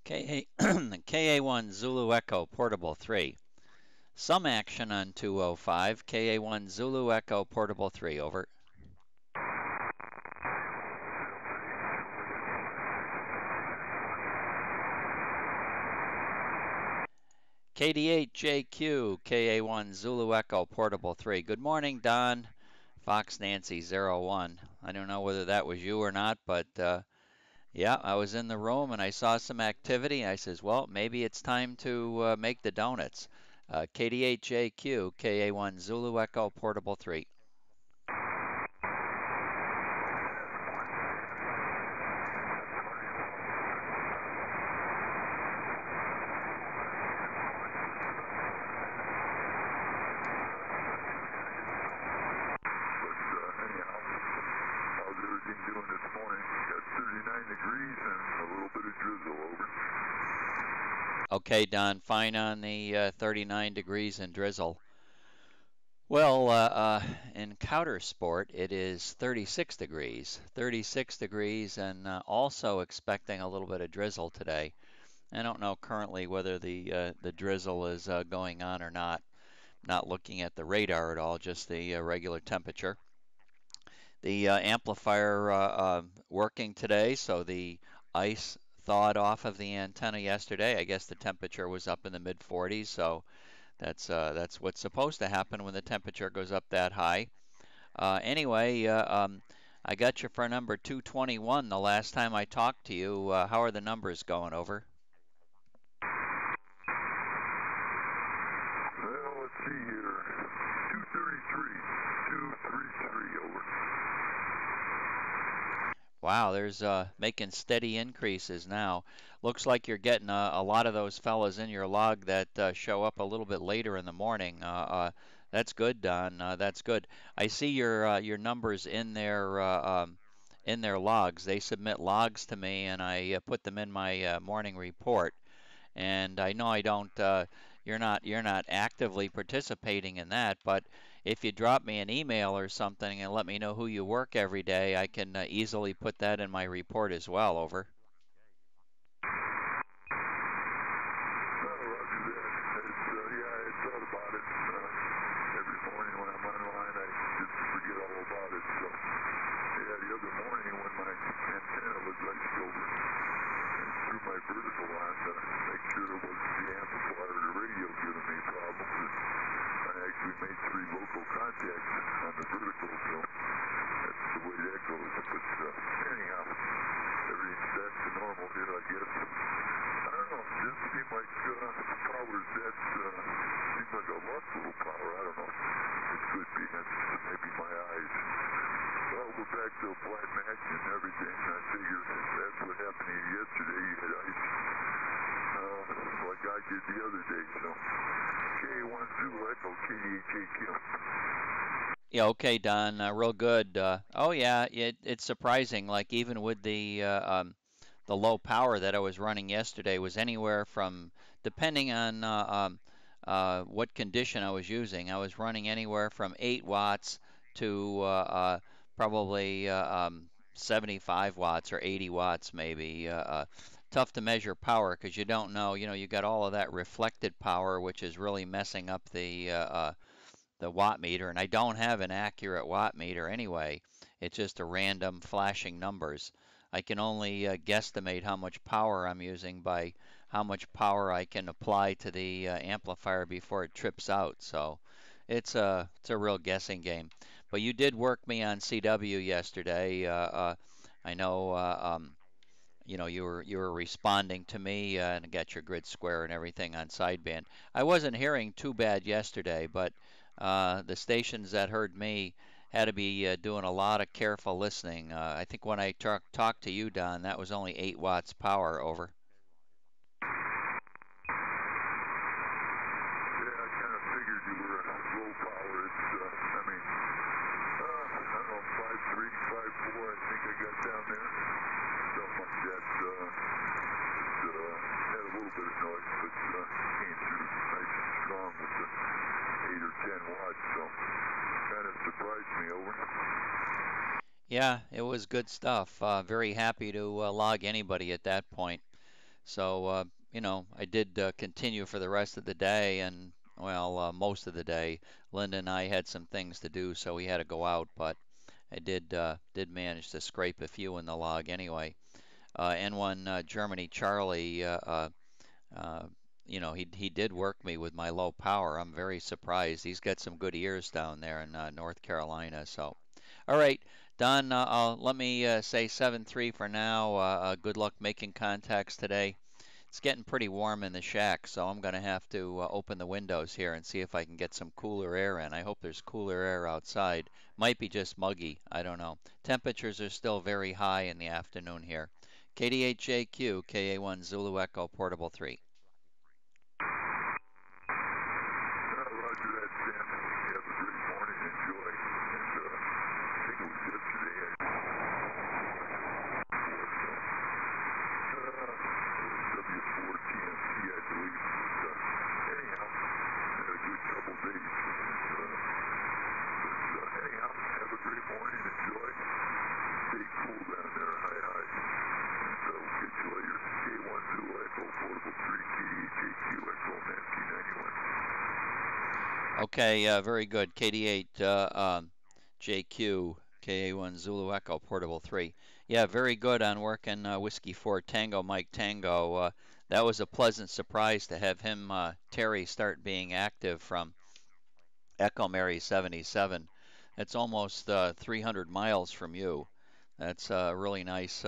KA1 Zulu Echo Portable 3. Some action on 205. KA1 Zulu Echo Portable 3. Over. KD8JQ KA1 Zulu Echo Portable 3. Good morning, Don. Fox Nancy 01. I don't know whether that was you or not, but yeah, I was in the room and I saw some activity. I says, well, maybe it's time to make the donuts. KD8JQ KA1 Zulu Echo Portable 3. Okay, Don, fine on the 39 degrees and drizzle. Well, in counter sport, it is 36 degrees. 36 degrees and also expecting a little bit of drizzle today. I don't know currently whether the drizzle is going on or not. Not looking at the radar at all, just the regular temperature. The amplifier working today, so the ice thawed off of the antenna yesterday. I guess the temperature was up in the mid 40s, so that's what's supposed to happen when the temperature goes up that high. Anyway, I got you for number 221 the last time I talked to you. How are the numbers going? Over. Well, let's see here. 233. 233 over. Wow, there's making steady increases now. Looks like you're getting a lot of those fellas in your log that show up a little bit later in the morning. That's good, Don. That's good. I see your numbers in their logs. They submit logs to me, and I put them in my morning report. And I know I don't. You're not actively participating in that, but if you drop me an email or something and let me know who you work every day, I can easily put that in my report as well. Over. Yeah, okay, Don. Real good. Oh yeah, it's surprising. Like even with the low power that I was running yesterday was anywhere from, depending on what condition I was using, I was running anywhere from 8 watts to probably 75 watts or 80 watts maybe. Tough to measure power because you don't know. You know, you got all of that reflected power, which is really messing up the watt meter, and I don't have an accurate watt meter anyway. It's just a random flashing numbers. I can only guesstimate how much power I'm using by how much power I can apply to the amplifier before it trips out. So it's a real guessing game. But you did work me on CW yesterday. I know you were responding to me and got your grid square and everything on sideband. I wasn't hearing too bad yesterday, but the stations that heard me had to be doing a lot of careful listening. I think when I talked to you, Don, that was only 8 watts power. Over. Yeah, it was good stuff. Very happy to log anybody at that point. So, I did continue for the rest of the day, and well, most of the day. Linda and I had some things to do, so we had to go out, but I did manage to scrape a few in the log anyway. N1 Germany Charlie, uh, he did work me with my low power. I'm very surprised. He's got some good ears down there in North Carolina. So, all right, Don, let me say 7-3 for now. Good luck making contacts today. It's getting pretty warm in the shack, so I'm going to have to open the windows here and see if I can get some cooler air in. I hope there's cooler air outside. Might be just muggy. I don't know. Temperatures are still very high in the afternoon here. KDHJQ, KA1 Zulu Echo, Portable 3. Roger that, Sam. Have a great morning. Enjoy. And I think it was yesterday I W4 TMC, I believe. Anyhow, had a good couple days. Anyhow, have a great morning. Enjoy. Stay cool down there, high high. And we'll get you later. K1 Zulu Echo, Portable 3, KDHAQ Echo, Nancy 91. Okay, very good. KD8 JQ, KA1 Zulu Echo, Portable 3. Yeah, very good on working Whiskey 4 Tango Mike Tango. That was a pleasant surprise to have him, Terry, start being active from Echo Mary 77. That's almost 300 miles from you. That's a really nice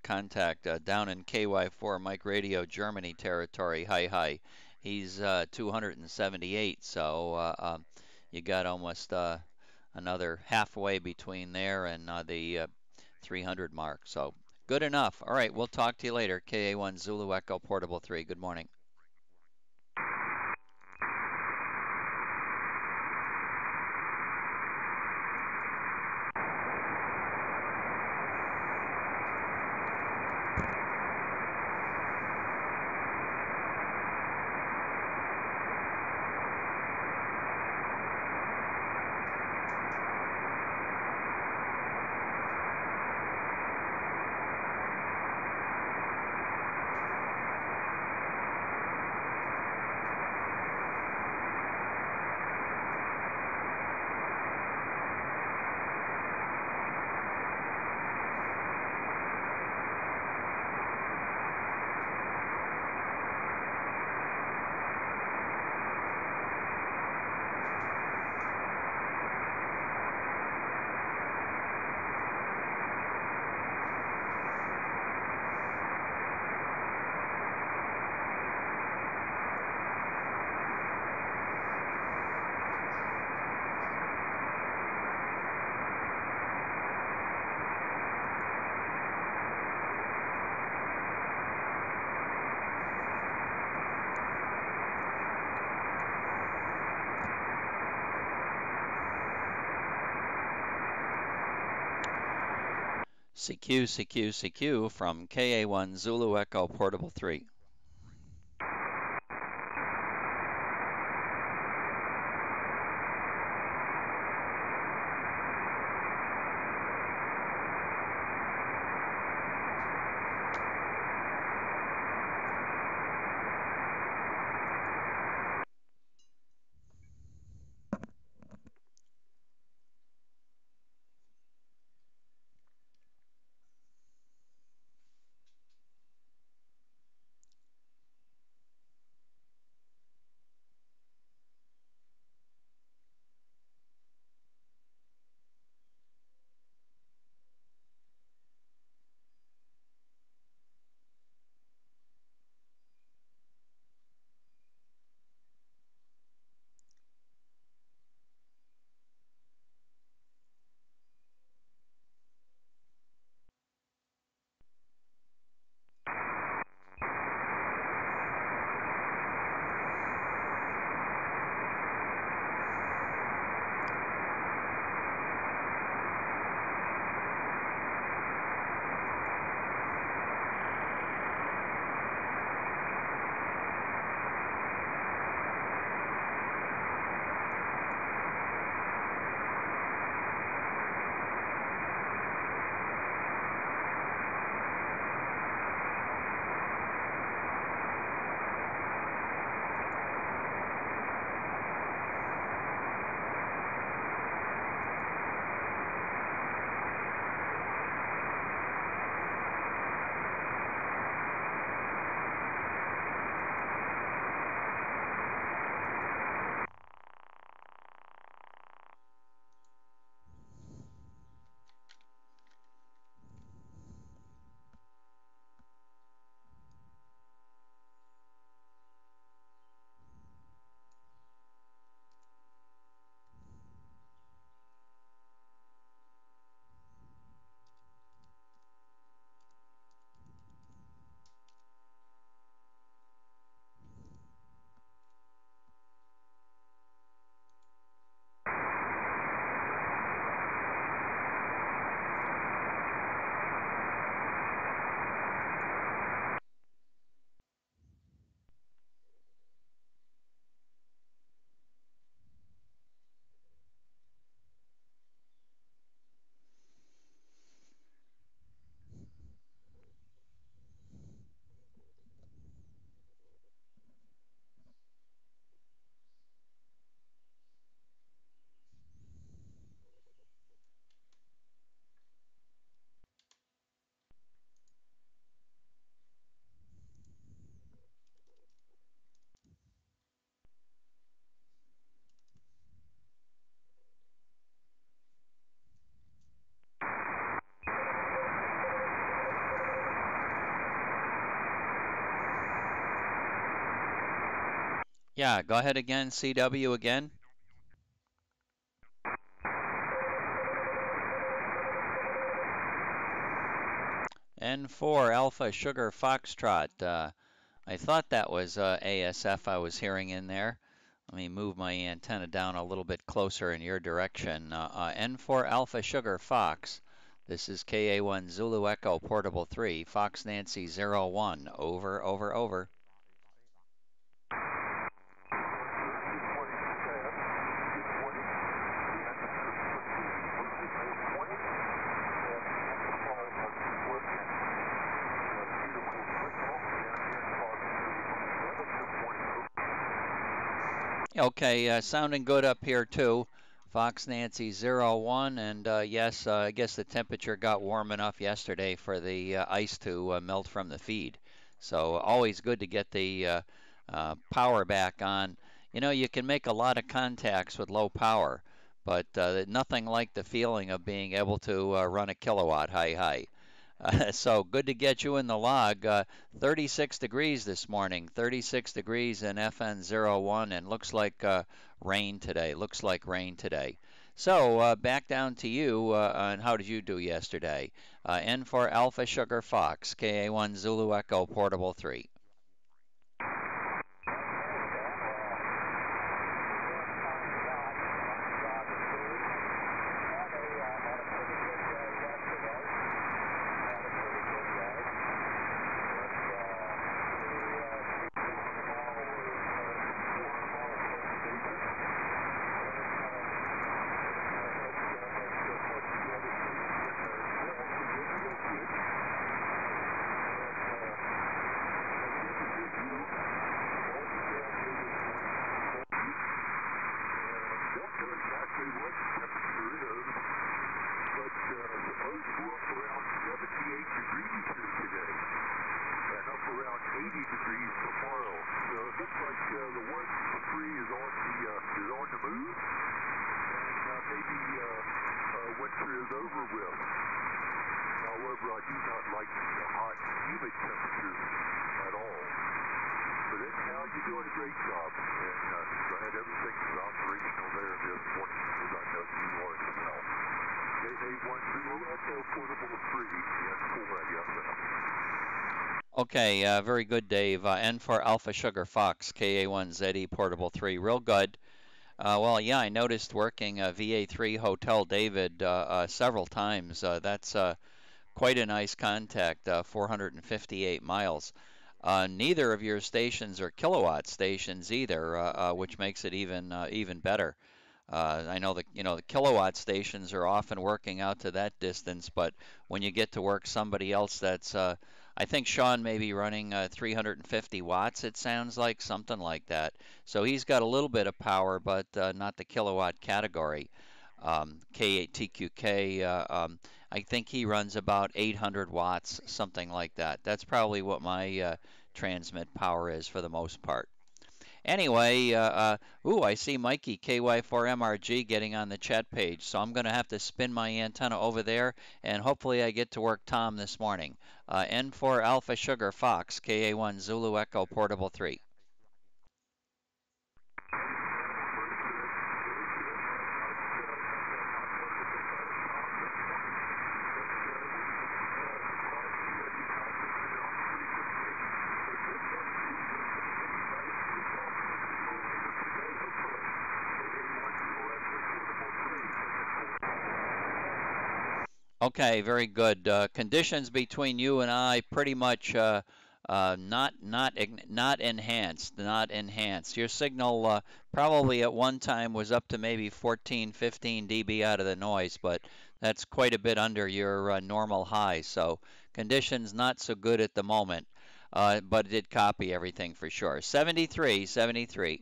contact down in KY4 Mike Radio Germany territory. Hi, hi. He's 278, so you got almost another halfway between there and the 300 mark. So good enough. All right, we'll talk to you later. KA1 Zulu Echo Portable 3. Good morning. CQ, CQ, CQ from KA1 Zulu Echo Portable 3. Yeah, go ahead again, CW again. N4 Alpha Sugar Foxtrot. I thought that was ASF I was hearing in there. Let me move my antenna down a little bit closer in your direction. N4 Alpha Sugar Fox. This is KA1 Zulu Echo Portable 3, Fox Nancy 01. Over, over, over. Okay, sounding good up here too. Fox Nancy 01, and yes, I guess the temperature got warm enough yesterday for the ice to melt from the feed. So always good to get the power back on. You know, you can make a lot of contacts with low power, but nothing like the feeling of being able to run a kilowatt high. So good to get you in the log. 36 degrees this morning, 36 degrees in FN01, and looks like rain today. Looks like rain today. So back down to you. And how did you do yesterday? N for Alpha Sugar Fox, KA1 Zulu Echo Portable 3. Okay, very good, Dave. N for Alpha Sugar Fox, KA1ZE Portable 3. Real good. Well, yeah, I noticed working VA3 Hotel David several times. That's quite a nice contact, 458 miles. Neither of your stations are kilowatt stations either, which makes it even better. I know the kilowatt stations are often working out to that distance, but when you get to work somebody else that's I think Sean may be running 350 watts, it sounds like, something like that. So he's got a little bit of power, but not the kilowatt category. K8TQK, I think he runs about 800 watts, something like that. That's probably what my transmit power is for the most part. Anyway, ooh, I see Mikey KY4MRG getting on the chat page, so I'm going to have to spin my antenna over there, and hopefully I get to work Tom this morning. N4 Alpha Sugar Fox, KA1 Zulu Echo Portable 3. Okay, very good. Conditions between you and I pretty much not enhanced, not enhanced. Your signal probably at one time was up to maybe 14, 15 dB out of the noise, but that's quite a bit under your normal high. So conditions not so good at the moment, but it did copy everything for sure. 73, 73.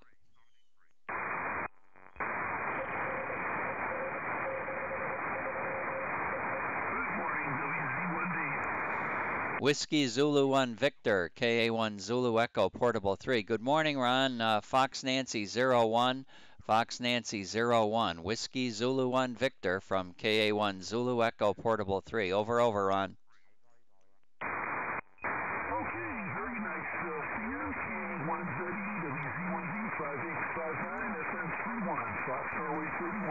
Whiskey Zulu 1 Victor, KA1 Zulu Echo Portable 3. Good morning, Ron. Fox Nancy 01, Fox Nancy 01. Whiskey Zulu 1 Victor from KA1 Zulu Echo Portable 3. Over, Ron. 31.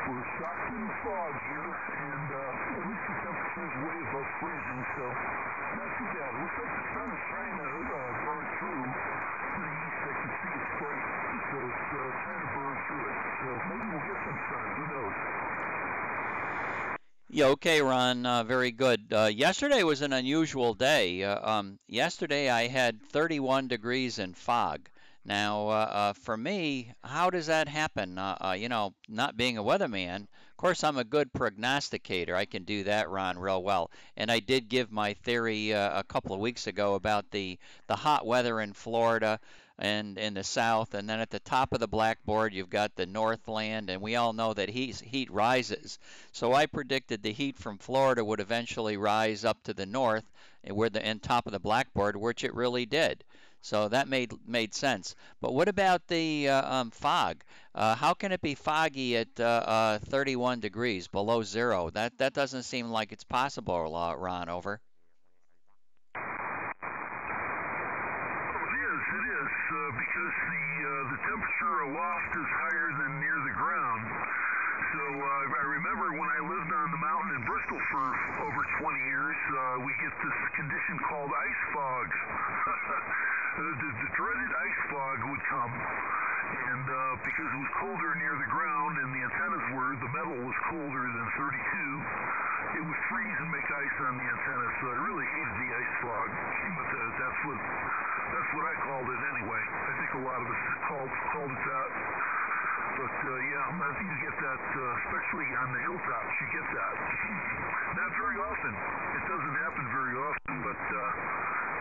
We're stopped in the fog here, and at least the temperature is way above freezing, so not too bad. It looks like the sun is trying to burn through to the east. I can see it's bright, so it's trying to burn through it. So maybe we'll get some sun. Who knows? Yeah, okay, Ron. Very good. Yesterday was an unusual day. Yesterday I had 31 degrees and fog. Now, for me, how does that happen? Not being a weatherman, of course, I'm a good prognosticator. I can do that, Ron, real well. And I did give my theory a couple of weeks ago about the hot weather in Florida and in the south, and then at the top of the blackboard you've got the Northland, and we all know that heat rises. So I predicted the heat from Florida would eventually rise up to the north, and where the and top of the blackboard, which it really did. So that made sense. But what about the fog? How can it be foggy at 31 degrees below zero? That doesn't seem like it's possible, Ron. Over. It is, because the temperature aloft is higher than near the ground. So I remember when I lived on the mountain in Bristol for over 20 years, we get this condition called ice fog. The dreaded ice fog would come, and because it was colder near the ground and the antennas were, the metal was colder than 32, it would freeze and make ice on the antennas. So I really hated the ice fog, but that's what I called it anyway. I think a lot of us called it that. But yeah, you get that, especially on the hilltops, you get that. Not very often. It doesn't happen very often, but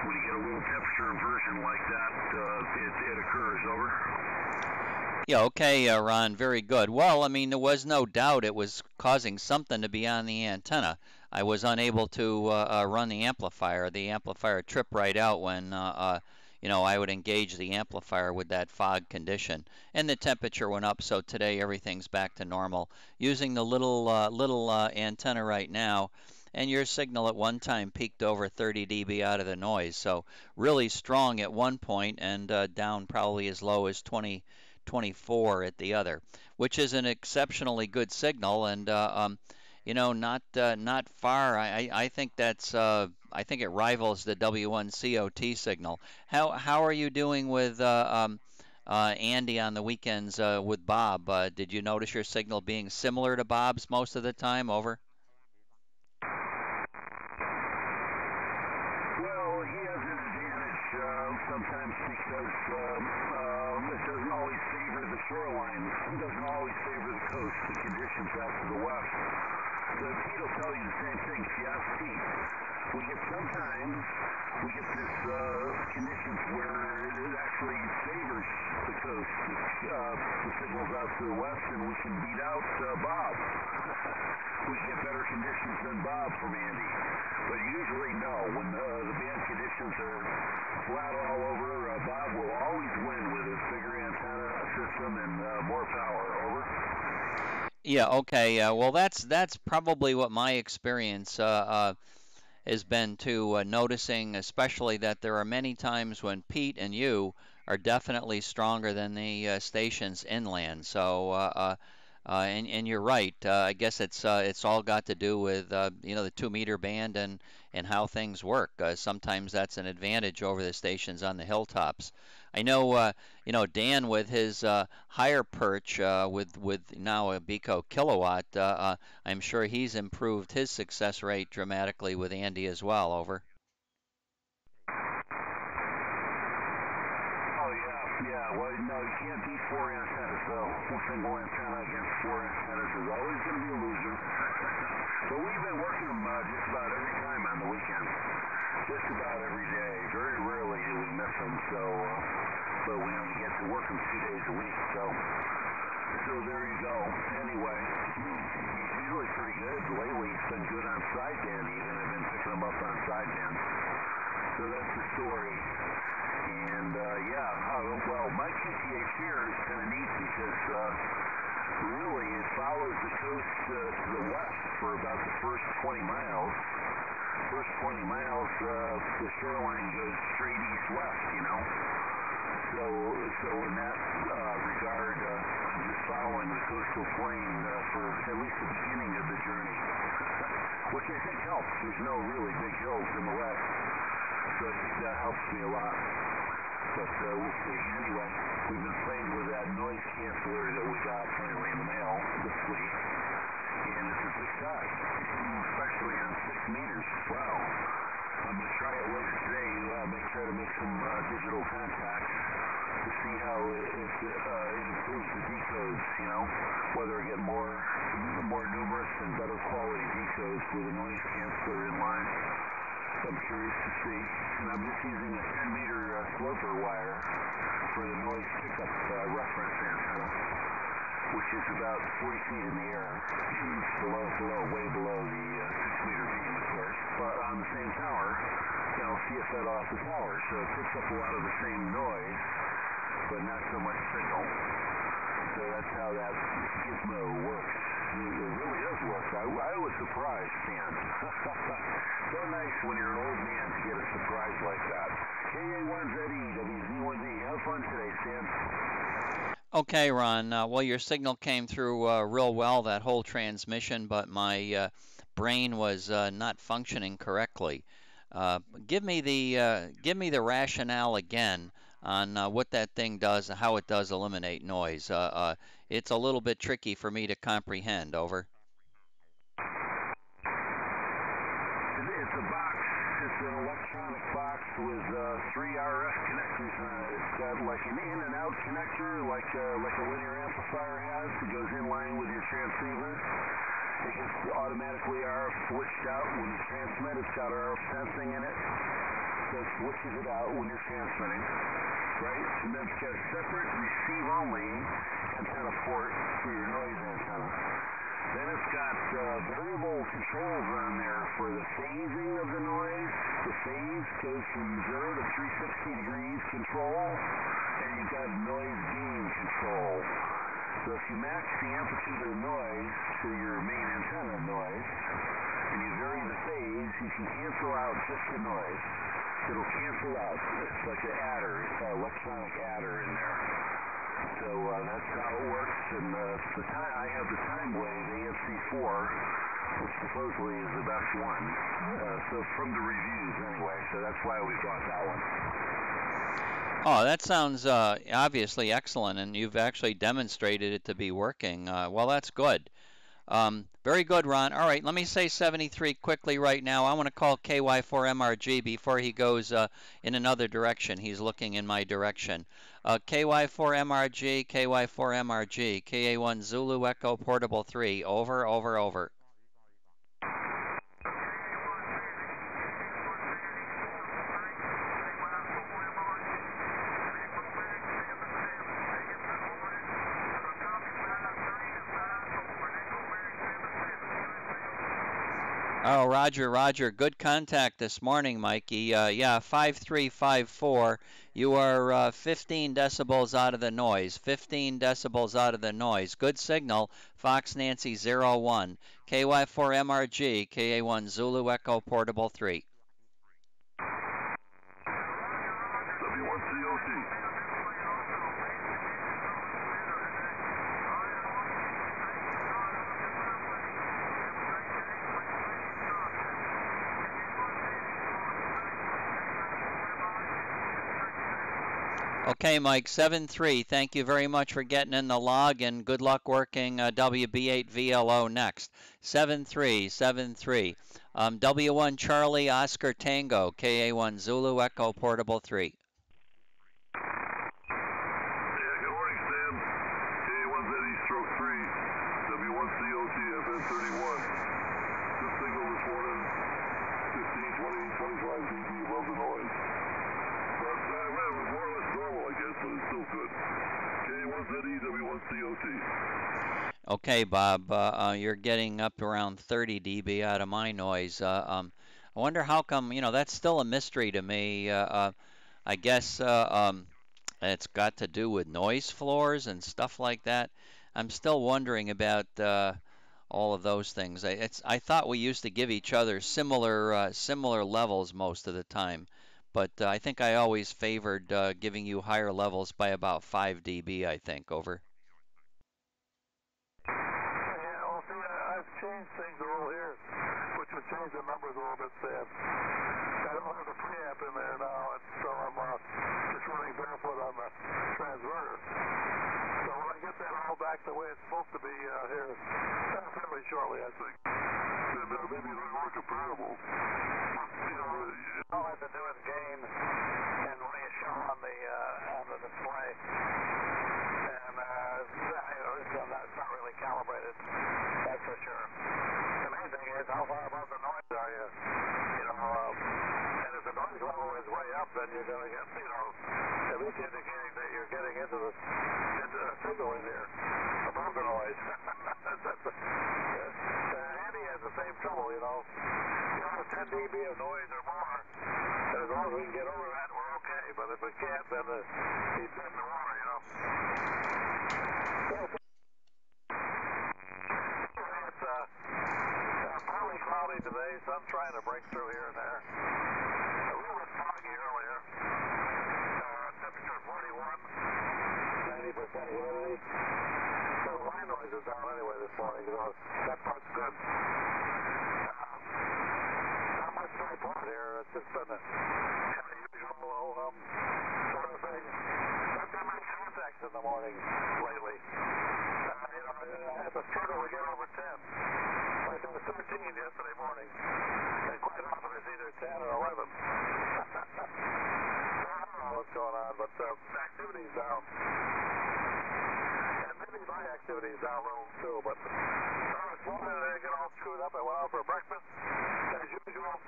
when you get a little temperature inversion like that, it occurs. Over. Yeah, okay, Ron, very good. Well, I mean, there was no doubt it was causing something to be on the antenna. I was unable to run the amplifier. The amplifier tripped right out when, I would engage the amplifier with that fog condition. And the temperature went up, so today everything's back to normal. Using the little antenna right now, and your signal at one time peaked over 30 dB out of the noise. So really strong at one point and down probably as low as 24 at the other, which is an exceptionally good signal, and not far. I think I think it rivals the W1 COT signal. How are you doing with Andy on the weekends with Bob? Did you notice your signal being similar to Bob's most of the time? Over. Well, he has an advantage sometimes because it doesn't always favor the shoreline. It doesn't always favor the coast, the conditions out to the west. But Pete will tell you the same thing. If you ask Pete, sometimes we get this conditions where it actually favors the coast. The signal's out to the west, and we can beat out Bob. We get better conditions than Bob from Andy. But usually, no. When the band conditions are flat all over, Bob will always win with his bigger antenna system and more power. Over. Yeah, okay. Well, that's probably what my experience has been too, noticing especially that there are many times when Pete and you are definitely stronger than the stations inland. So, and you're right. I guess it's all got to do with the 2 meter band and how things work. Sometimes that's an advantage over the stations on the hilltops. I know Dan with his higher perch with now a Bico kilowatt. I'm sure he's improved his success rate dramatically with Andy as well. Over. Oh, yeah. Well, no, you can't beat four antennas, though. A single antenna against four antennas is always going to be a loser. But we've been working them just about every time on the weekend. Just about every day. Very rarely do we miss them, so, but we only get to work them 2 days a week, so there you go. Anyway, he's usually pretty good. Lately, he's been good on sideband even. I've been picking him up on sideband. So that's the story. And, well, my QTH here is kind of neat because, really, it follows the coast to the west for about the first 20 miles. First 20 miles, the shoreline goes straight east-west, So in that regard, I'm just following the coastal plain for at least the beginning of the journey, which I think helps. There's no really big hills in the west, so that helps me a lot. But we'll see. Anyway, we've been playing with that noise canceller that we got finally in the mail this week, and it's a big shot, especially on 6 meters. Wow. I'm going to try it later today, try to make some digital contacts to see how it improves the decodes, you know, whether I get more numerous and better quality decodes with a noise canceller in line. I'm curious to see. And I'm just using a 10-meter sloper wire for the noise pickup reference antenna, which is about 40 feet in the air, way below the 6-meter beam, of course, but on the same tower, you know, see it fed off the tower, so it picks up a lot of the same noise, but not so much signal. So that's how that gizmo works. It really does work. I was surprised, Stan. So nice when you're an old man to get a surprise like that. KA1ZE, WZ1D. Have fun today, Stan. Okay, Ron. Well, your signal came through real well, that whole transmission, but my brain was not functioning correctly. Give me the rationale again on what that thing does, how it does eliminate noise. It's a little bit tricky for me to comprehend. Over. It's a box. It's an electronic box with 3 RF connectors on it. It's got like an in and out connector, like a linear amplifier has. It goes in line with your transceiver. It gets automatically RF switched out when you transmit. It's got RF sensing in it, so it switches it out when you're transmitting, right? And then it's got a separate receive-only antenna port for your noise antenna. Then it's got variable controls on there for the phasing of the noise. The phase goes from 0 to 360 degrees control, and you've got noise gain control. So if you match the amplitude of the noise to your main antenna noise, and you vary the phase, you can cancel out just the noise. It'll cancel out. It's like an adder. It's an electronic adder in there. So that's how it works. And I have the time wave AFC4, which supposedly is the best one. So from the reviews anyway. So that's why we bought that one. Oh, that sounds obviously excellent, and you've actually demonstrated it to be working. Well, that's good. Very good, Ron. All right, let me say 73 quickly right now. I want to call KY4MRG before he goes in another direction. He's looking in my direction. KY4MRG, KY4MRG, KA1 Zulu Echo Portable 3. Over, over, over. Oh, Roger, Roger. Good contact this morning, Mikey. Yeah, 5354. You are 15 decibels out of the noise. 15 decibels out of the noise. Good signal. Fox Nancy 01. KY4MRG, KA1 Zulu Echo Portable 3. Okay, Mike, 7-3. Thank you very much for getting in the log, and good luck working WB8VLO next. 7-3, 7-3. W1 Charlie Oscar Tango, KA1 Zulu Echo Portable 3. Yeah, good morning, Stan. KA1ZE stroke 3, W1COT FN31. Good signal this morning. 15, 20, 25 dB above the noise. But it was more or less normal, I guess, but it's still good. KA1ZE, W1COT. Okay, Bob, you're getting up around 30 dB out of my noise. I wonder how come, that's still a mystery to me. I guess it's got to do with noise floors and stuff like that. I'm still wondering about all of those things. I thought we used to give each other similar levels most of the time, but I think I always favored giving you higher levels by about 5 dB, I think. Over. change the numbers a little bit, Sam. I don't have the preamp in there now, and so I'm just running barefoot on the transverter. So when I get that all back the way it's supposed to be here, fairly shortly, I think. And maybe they're more compatible. You know, all I have to do is gain and what you show on the display. And that's not really calibrated, that's for sure. The main thing is how far above the noise are you? You know, and if the noise level is way up, then you're going to get, you know, at least indicating that you're getting into the signal in here above the noise. Andy has the same trouble, you know. You know, 10 dB of noise or more, and as long as we can get over that, we're okay. But if we can't, then he's in the water, you know. It's partly cloudy today, sun trying to break through here and there. A little bit foggy earlier. Temperature 41, 90% humidity. So the line noise is down anyway this morning, so that part's good. Not much to report here. It's just been a kind of usual sort of thing. Not that many contacts in the morning lately. You know, I have to struggle to get over 10. Like it was 13 yesterday morning. And quite often it's either 10 or 11. I don't know what's going on, but activity's down. And maybe my activity's down a little too, but this morning I get all screwed up. I went out for breakfast. As usual,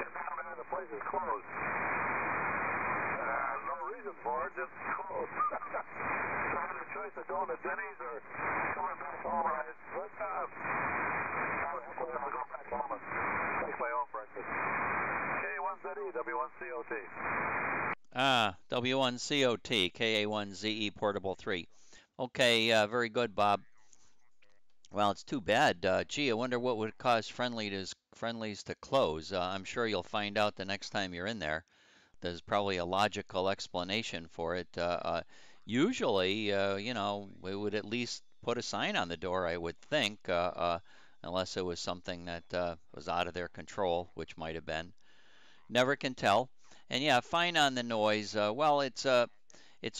get down there and the place is closed. No reason for it, just closed. So I had a choice of going to Denny's or coming back home. And I'll go back home and make my own breakfast. K1ZE, W1COT. W1COT, KA1ZE Portable 3. Okay, very good, Bob. Well, it's too bad. Gee, I wonder what would cause friendlies to close. I'm sure you'll find out the next time you're in there. There's probably a logical explanation for it. Usually, you know, we would at least put a sign on the door, I would think, unless it was something that was out of their control, which might have been. Never can tell. And yeah, fine on the noise. Well, it's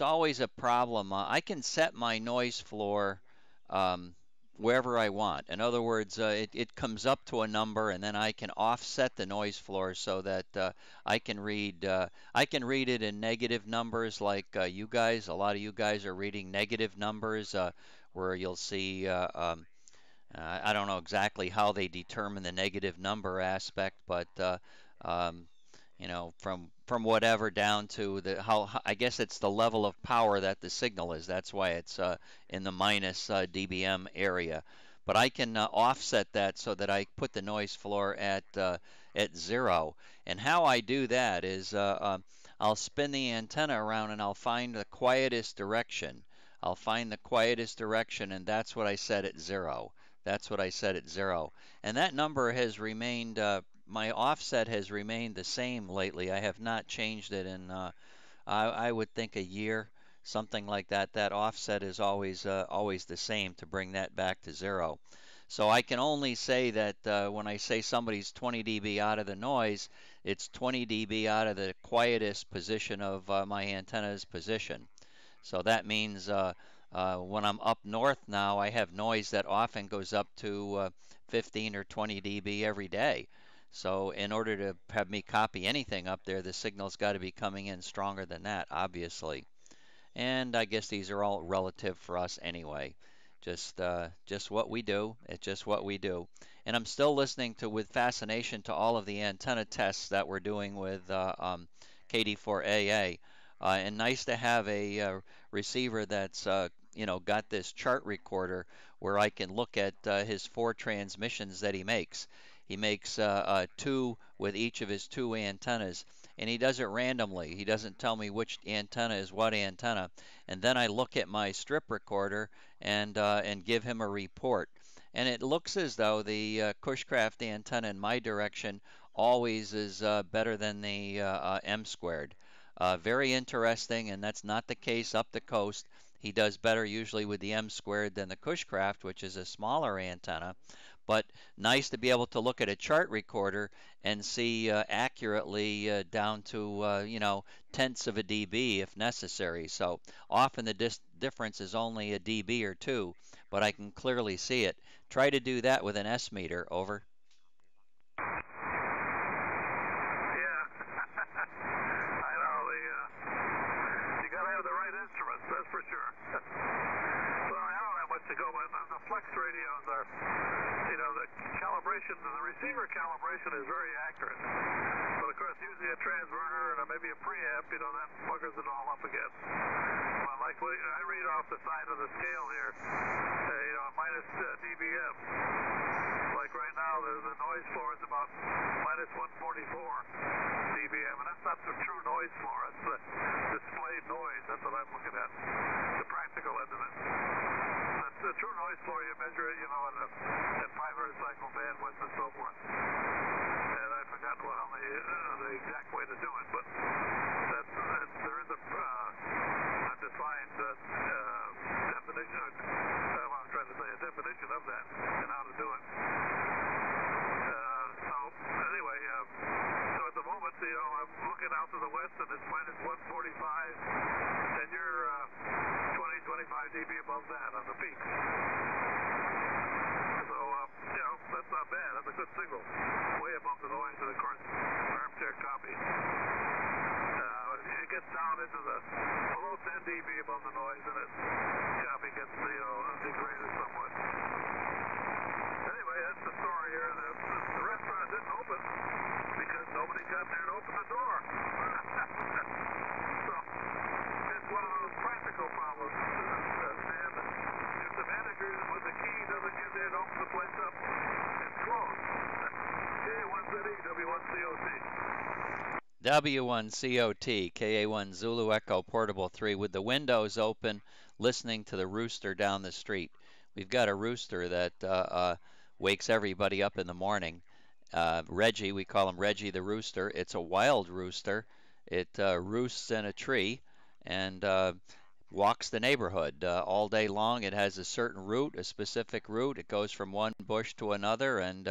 always a problem. I can set my noise floor um, wherever I want. In other words, it comes up to a number, and then I can offset the noise floor so that I can read it in negative numbers, like you guys. A lot of you guys are reading negative numbers, where you'll see. I don't know exactly how they determine the negative number aspect, but um, you know, from whatever down to the how I guess it's the level of power that the signal is. That's why it's in the minus dBm area. But I can offset that so that I put the noise floor at 0. And how I do that is I'll spin the antenna around and I'll find the quietest direction. I'll find the quietest direction, and that's what I set at 0. That's what I set at 0. And that number has remained my offset has remained the same lately. I have not changed it in, I would think, a year, something like that. That offset is always the same to bring that back to 0. So I can only say that when I say somebody's 20 dB out of the noise, it's 20 dB out of the quietest position of my antenna's position. So that means when I'm up north now, I have noise that often goes up to 15 or 20 dB every day. So in order to have me copy anything up there, the signal's got to be coming in stronger than that, obviously. And I guess these are all relative for us anyway. Just what we do. It's just what we do. And I'm still listening to with fascination to all of the antenna tests that we're doing with KD4AA. And nice to have a receiver that's you know, got this chart recorder where I can look at his 4 transmissions that he makes. He makes 2 with each of his 2 antennas, and he does it randomly. He doesn't tell me which antenna is what antenna. And then I look at my strip recorder and give him a report. And it looks as though the Cushcraft antenna in my direction always is better than the M squared. Very interesting, and that's not the case up the coast. He does better usually with the M squared than the Cushcraft, which is a smaller antenna. But nice to be able to look at a chart recorder and see accurately down to tenths of a dB if necessary. So often the difference is only a dB or two, but I can clearly see it. Try to do that with an S meter. Over. Yeah. I know you got to have the right instruments, that's for sure. Well, I don't have much to go by. The flex radios are, the calibration, the receiver calibration is very accurate. But of course, using a transverter and maybe a preamp, that buggers it all up again. Well, like I read off the side of the scale here, minus dBm. Like right now, the noise floor is about minus 144 dBm, and that's not the true noise floor. That's the displayed noise. That's what I'm looking at. The practical end of it. That's the true noise floor. You measure it, at 500 cycle bandwidth and so forth. And I forgot the exact way to do it, but there is a defined definition. I'm trying to say a definition of that and how to do it. So anyway, so at the moment, I'm looking out to the west and it's minus 145, and you're 20, 25 dB above that on the peak. So, that's not bad. That's a good signal. Way above the noise, and of course, armchair copy. It gets down into the below 10 dB above the noise, and it copy gets degraded somewhat. Anyway, that's the story here. The restaurant didn't open because nobody got there to open the door. So it's one of those practical problems, Sam. If the manager with the key doesn't get there to open the place up, it's closed. K1ZE, W1COT. W1COT, KA1 Zulu Echo Portable 3 with the windows open, listening to the rooster down the street. We've got a rooster that wakes everybody up in the morning. Reggie, we call him Reggie the rooster. It's a wild rooster. It roosts in a tree and walks the neighborhood all day long. It has a certain route, a specific route. It goes from one bush to another, and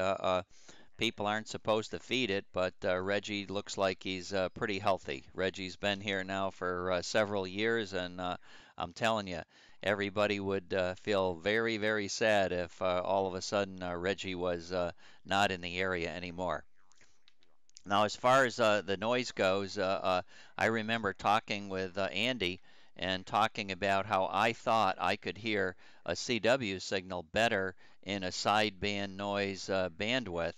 people aren't supposed to feed it, but Reggie looks like he's pretty healthy. Reggie's been here now for several years, and I'm telling you, everybody would feel very, very sad if all of a sudden Reggie was not in the area anymore. Now, as far as the noise goes, I remember talking with Andy and talking about how I thought I could hear a CW signal better in a sideband noise bandwidth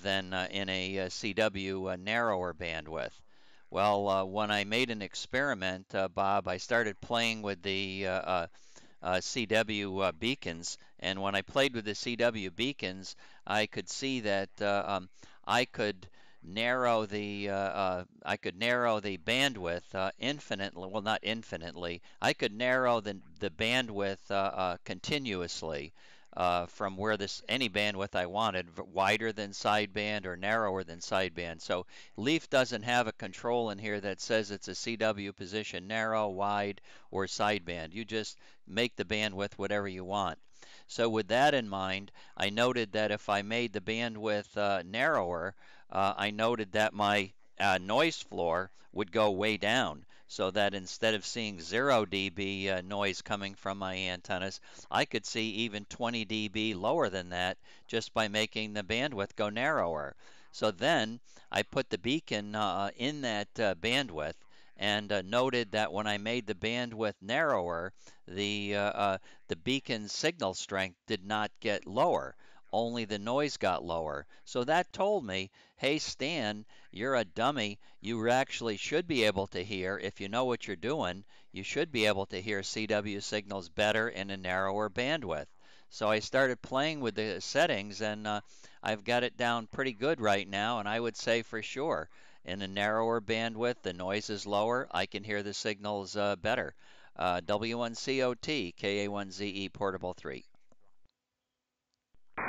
than in a CW narrower bandwidth. Well, when I made an experiment, Bob, I started playing with the CW beacons, and when I played with the CW beacons, I could see that I could narrow the bandwidth infinitely. Well, not infinitely. I could narrow the bandwidth continuously from where any bandwidth I wanted, wider than sideband or narrower than sideband. So Leaf doesn't have a control in here that says it's a CW position, narrow, wide, or sideband. You just make the bandwidth whatever you want. So with that in mind, I noted that if I made the bandwidth narrower, I noted that my noise floor would go way down, so that instead of seeing 0 dB noise coming from my antennas, I could see even 20 dB lower than that just by making the bandwidth go narrower. So then I put the beacon in that bandwidth and noted that when I made the bandwidth narrower, the beacon signal strength did not get lower. Only the noise got lower. So that told me, hey, Stan, you're a dummy. You actually should be able to hear, if you know what you're doing, you should be able to hear CW signals better in a narrower bandwidth. So I started playing with the settings, and I've got it down pretty good right now, and I would say for sure in a narrower bandwidth, the noise is lower. I can hear the signals better. W1COT, KA1ZE Portable 3. Yeah,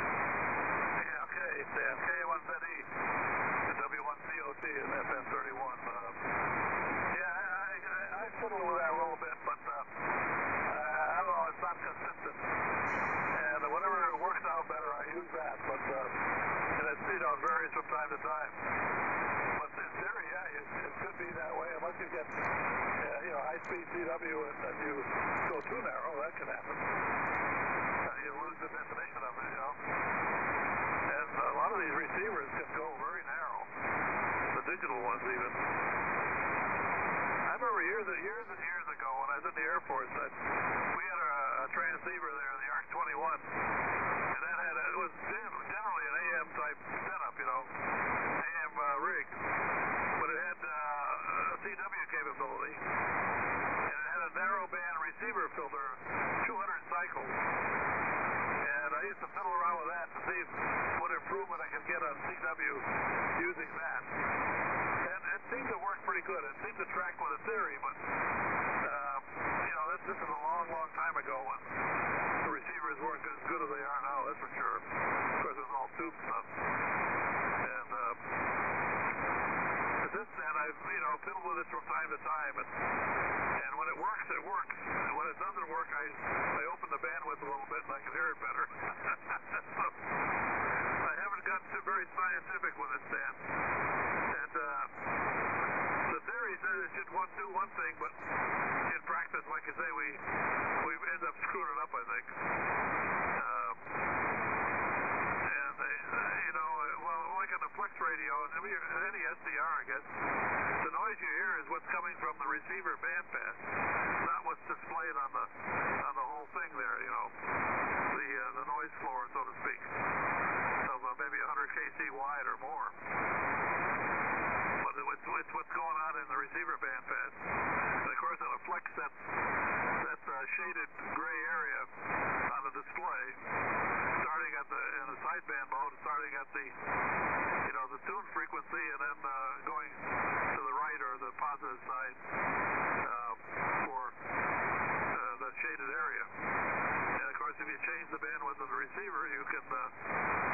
okay, Sam. K1ZE, W1COT, and FM31. Yeah, I fiddled with that a little bit, but get high-speed CW and you go too narrow, that can happen. You lose the definition of it, And a lot of these receivers can go very narrow, the digital ones even. I remember years and years ago when I was in the Air Force, that we had a transceiver there, the ARC-21, and it was generally an AM type setup, AM rig, but it had CW capability, and it had a narrowband receiver filter, 200 cycles, and I used to fiddle around with that to see what improvement I could get on CW using that. And it seemed to work pretty good. It seemed to track with a theory, but this is a long, long time ago when the receivers weren't as good as they are now, that's for sure. Of course, it was all tube stuff. And since then, I've fiddled with it from time to time, and when it works, it works. And when it doesn't work, I open the bandwidth a little bit and I can hear it better. So I haven't gotten very scientific with it, Stan. And the theory says it should do one thing, but in practice, like I say, we end up screwing it up, I think. Like on the flex radio, and any SDR, I guess, the noise you hear is what's coming from the receiver bandpass, not what's displayed on the whole thing there, the noise floor, so to speak, of maybe 100 kc wide or more. But it's what's going on in the receiver bandpass. And of course, on a flex, that's a shaded gray area on the display, starting in the sideband mode, starting at the tune frequency, and then going to the right or the positive side for the shaded area. And of course, if you change the bandwidth of the receiver, you can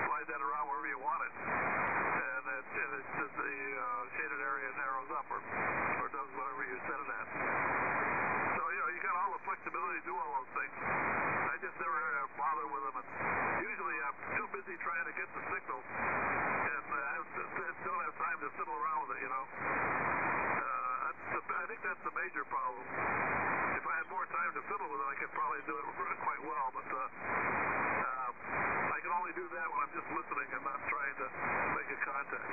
slide that around wherever you want it, and the shaded area narrows up or does whatever you set it at. So you got all the flexibility to do all those things. I just never bother with them, and usually I'm too busy trying to get the signal, and don't have time to fiddle around with it, I think that's the major problem. If I had more time to fiddle with it, I could probably do it quite well, but I can only do that when I'm just listening and not trying to make a contact.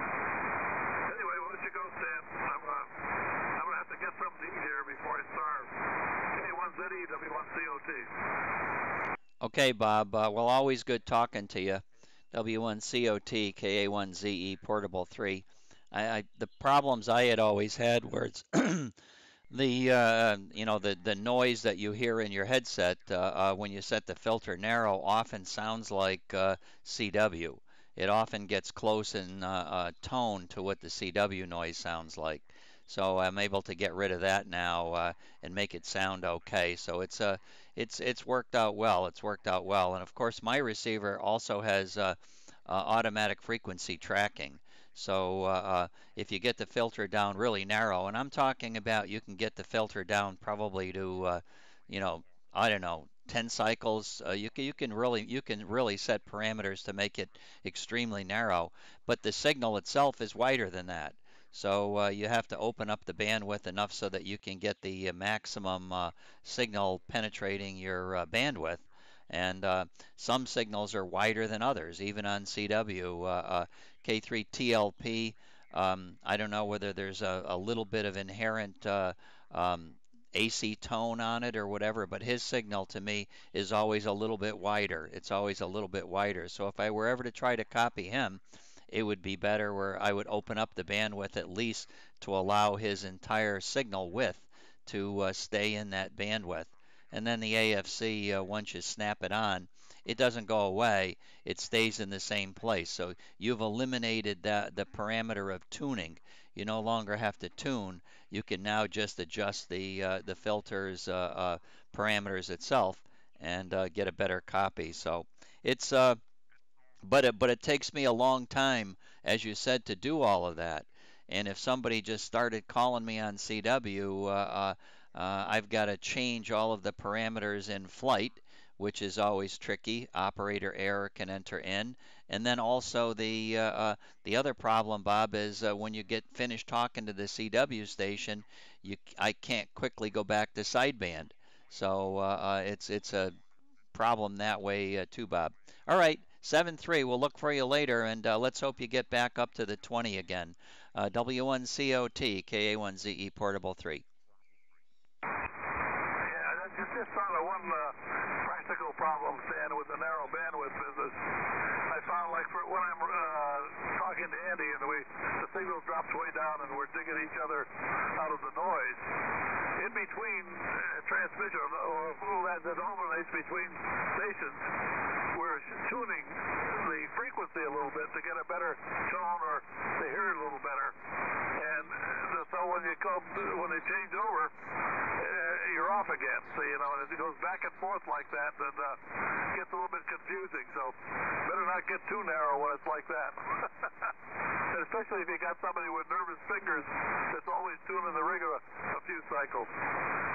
Anyway, why don't you go, Stan? I'm going to have to get something to eat here before I starve. K1ZE, W1COT. Okay, Bob. Well, always good talking to you. W1COT, KA1ZE, Portable 3. The problems I had always had were it's the noise that you hear in your headset when you set the filter narrow often sounds like CW. It often gets close in tone to what the CW noise sounds like. So I'm able to get rid of that now and make it sound okay. So it's worked out well. It's worked out well. And of course, my receiver also has automatic frequency tracking. So if you get the filter down really narrow, and I'm talking about you can get the filter down probably to, I don't know, 10 cycles. You can really set parameters to make it extremely narrow, but the signal itself is wider than that. So you have to open up the bandwidth enough so that you can get the maximum signal penetrating your bandwidth. And some signals are wider than others, even on CW. K3TLP, I don't know whether there's a little bit of inherent AC tone on it or whatever, but his signal to me is always a little bit wider. It's always a little bit wider. So if I were ever to try to copy him, it would be better where I would open up the bandwidth at least to allow his entire signal width to stay in that bandwidth. And then the AFC, once you snap it on, it doesn't go away. It stays in the same place. So you've eliminated the parameter of tuning. You no longer have to tune. You can now just adjust the filter's parameters itself and get a better copy. So it's but it takes me a long time, as you said, to do all of that. And if somebody just started calling me on CW, I've got to change all of the parameters in flight, which is always tricky. Operator error can enter in. And then also the other problem, Bob, is when you get finished talking to the CW station, I can't quickly go back to sideband. So it's a problem that way too, Bob. All right, 7-3. We'll look for you later, and let's hope you get back up to the 20 again. W1COT, KA1ZE Portable 3. Yeah, that's just sort of one practical problem, Stan, with the narrow bandwidth business. I found, like, when I'm talking to Andy and the signal drops way down and we're digging each other out of the noise, in between transmission, or that alternates between stations, we're tuning the frequency a little bit to get a better tone or to hear it a little better. And so when they change over, you're off again. So, and it goes back and forth like that, and gets a little bit confusing. So better not get too narrow when it's like that. And especially if you got somebody with nervous fingers that's always tuning the rig a few cycles.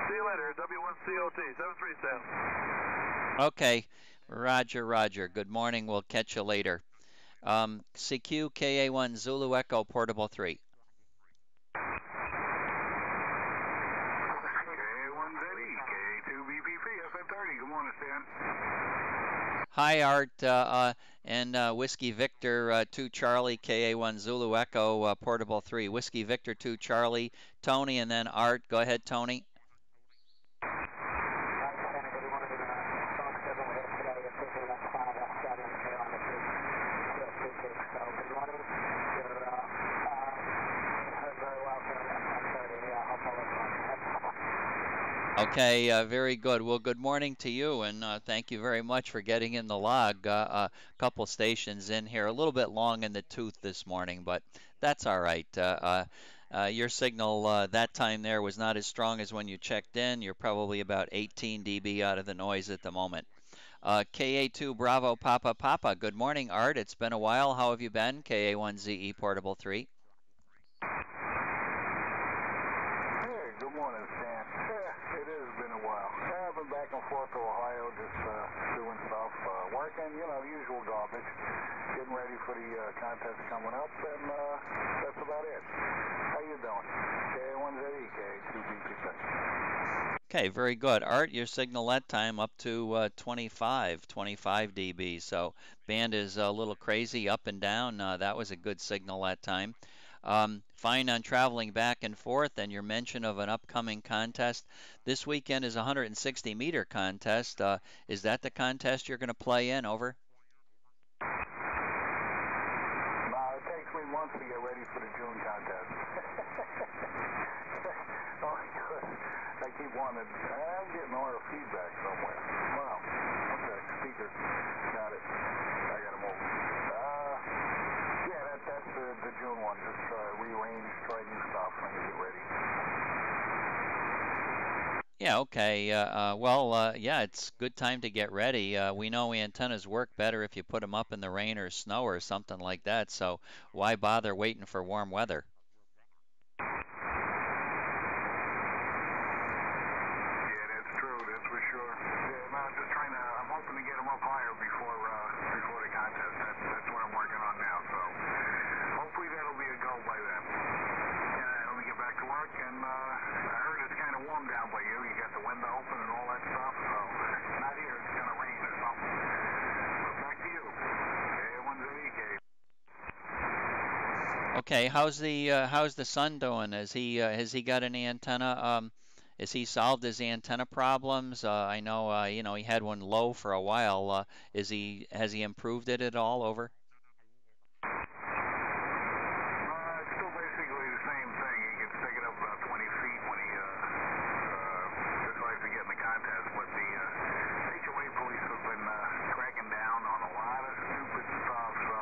See you later, W1COT, 737. Okay, Roger. Good morning. We'll catch you later. CQ KA1 Zulu Echo Portable 3. Good morning, Stan. Hi, Art, and Whiskey Victor 2 Charlie, KA1 Zulu Echo Portable 3. Whiskey Victor 2 Charlie, Tony, and then Art. Go ahead, Tony. Okay, very good. Well, good morning to you, and thank you very much for getting in the log. A couple stations in here, a little bit long in the tooth this morning, but that's all right. Your signal that time there was not as strong as when you checked in. You're probably about 18 dB out of the noise at the moment. KA2 Bravo Papa Papa. Good morning, Art. It's been a while. How have you been? KA1ZE Portable 3. Good morning, Stan. Yeah, it has been a while. I've been back and forth to Ohio, just doing stuff, working, the usual garbage, getting ready for the contest coming up, and that's about it. How you doing? KA1ZE, KA2BP6. Okay, very good. Art, your signal that time up to 25 dB. So band is a little crazy up and down. That was a good signal that time. Fine on traveling back and forth, and your mention of an upcoming contest. This weekend is a 160-meter contest. Is that the contest you're going to play in? Over. No, it takes me months to get ready for the June contest. I keep wanting. I'm getting a lot of feedback somewhere. Wow. Okay, speaker. Got it. I got to move. Yeah, that's the June one. Just rearrange, try new stuff, and get ready. Yeah, okay. Yeah, it's good time to get ready. We know antennas work better if you put them up in the rain or snow or something like that. So why bother waiting for warm weather? I'm hoping to get them up higher before the contest. That's what I'm working on now. So hopefully that'll be a go by then. Let me get back to work. And I heard it's kind of warm down by you. You got the window open and all that stuff. So not here. It's gonna rain or something. So back to you. A1ZEK. Okay, how's the son doing? Has he got any antenna? Has he solved his antenna problems? I know, he had one low for a while. Has he improved it at all? Over. It's still basically the same thing. He can stick it up about 20 feet when he decides to get in the contest. But the HOA police have been cracking down on a lot of stupid stuff. So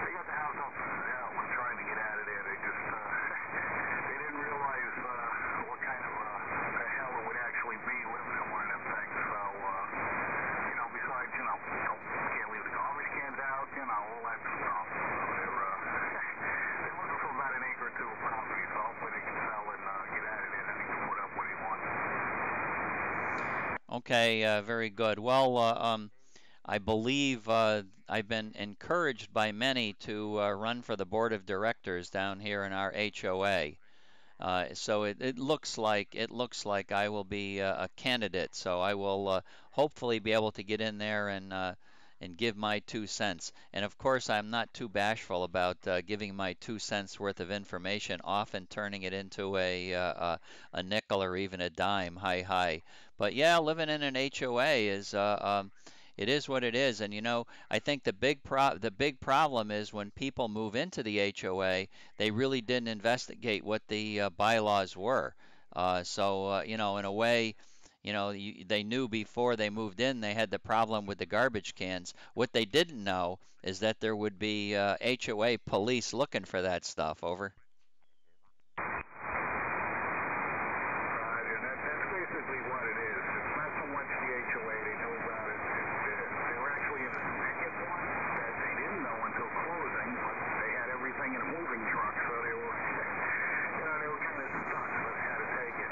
they got the house up for hell and trying to get out of there. They just they didn't realize what kind of a hell it would actually be living in one of them things. So besides, can't leave the garbage cans out. Okay, very good. Well, I believe I've been encouraged by many to run for the board of directors down here in our HOA. So it looks like I will be a candidate. So I will hopefully be able to get in there and give my 2 cents. And of course, I'm not too bashful about giving my 2 cents worth of information, often turning it into a nickel or even a dime. Hi hi. But yeah, living in an HOA is it is what it is. And I think the big problem is when people move into the HOA, they really didn't investigate what the bylaws were. So, in a way, they knew before they moved in they had the problem with the garbage cans. What they didn't know is that there would be HOA police looking for that stuff. Over. Right, and that's basically what it is. It's not so much the HOA, they knew about it. They were actually in a second one that they didn't know until closing, but they had everything in a moving truck, so they were, they were kind of stuck, so they had to take it.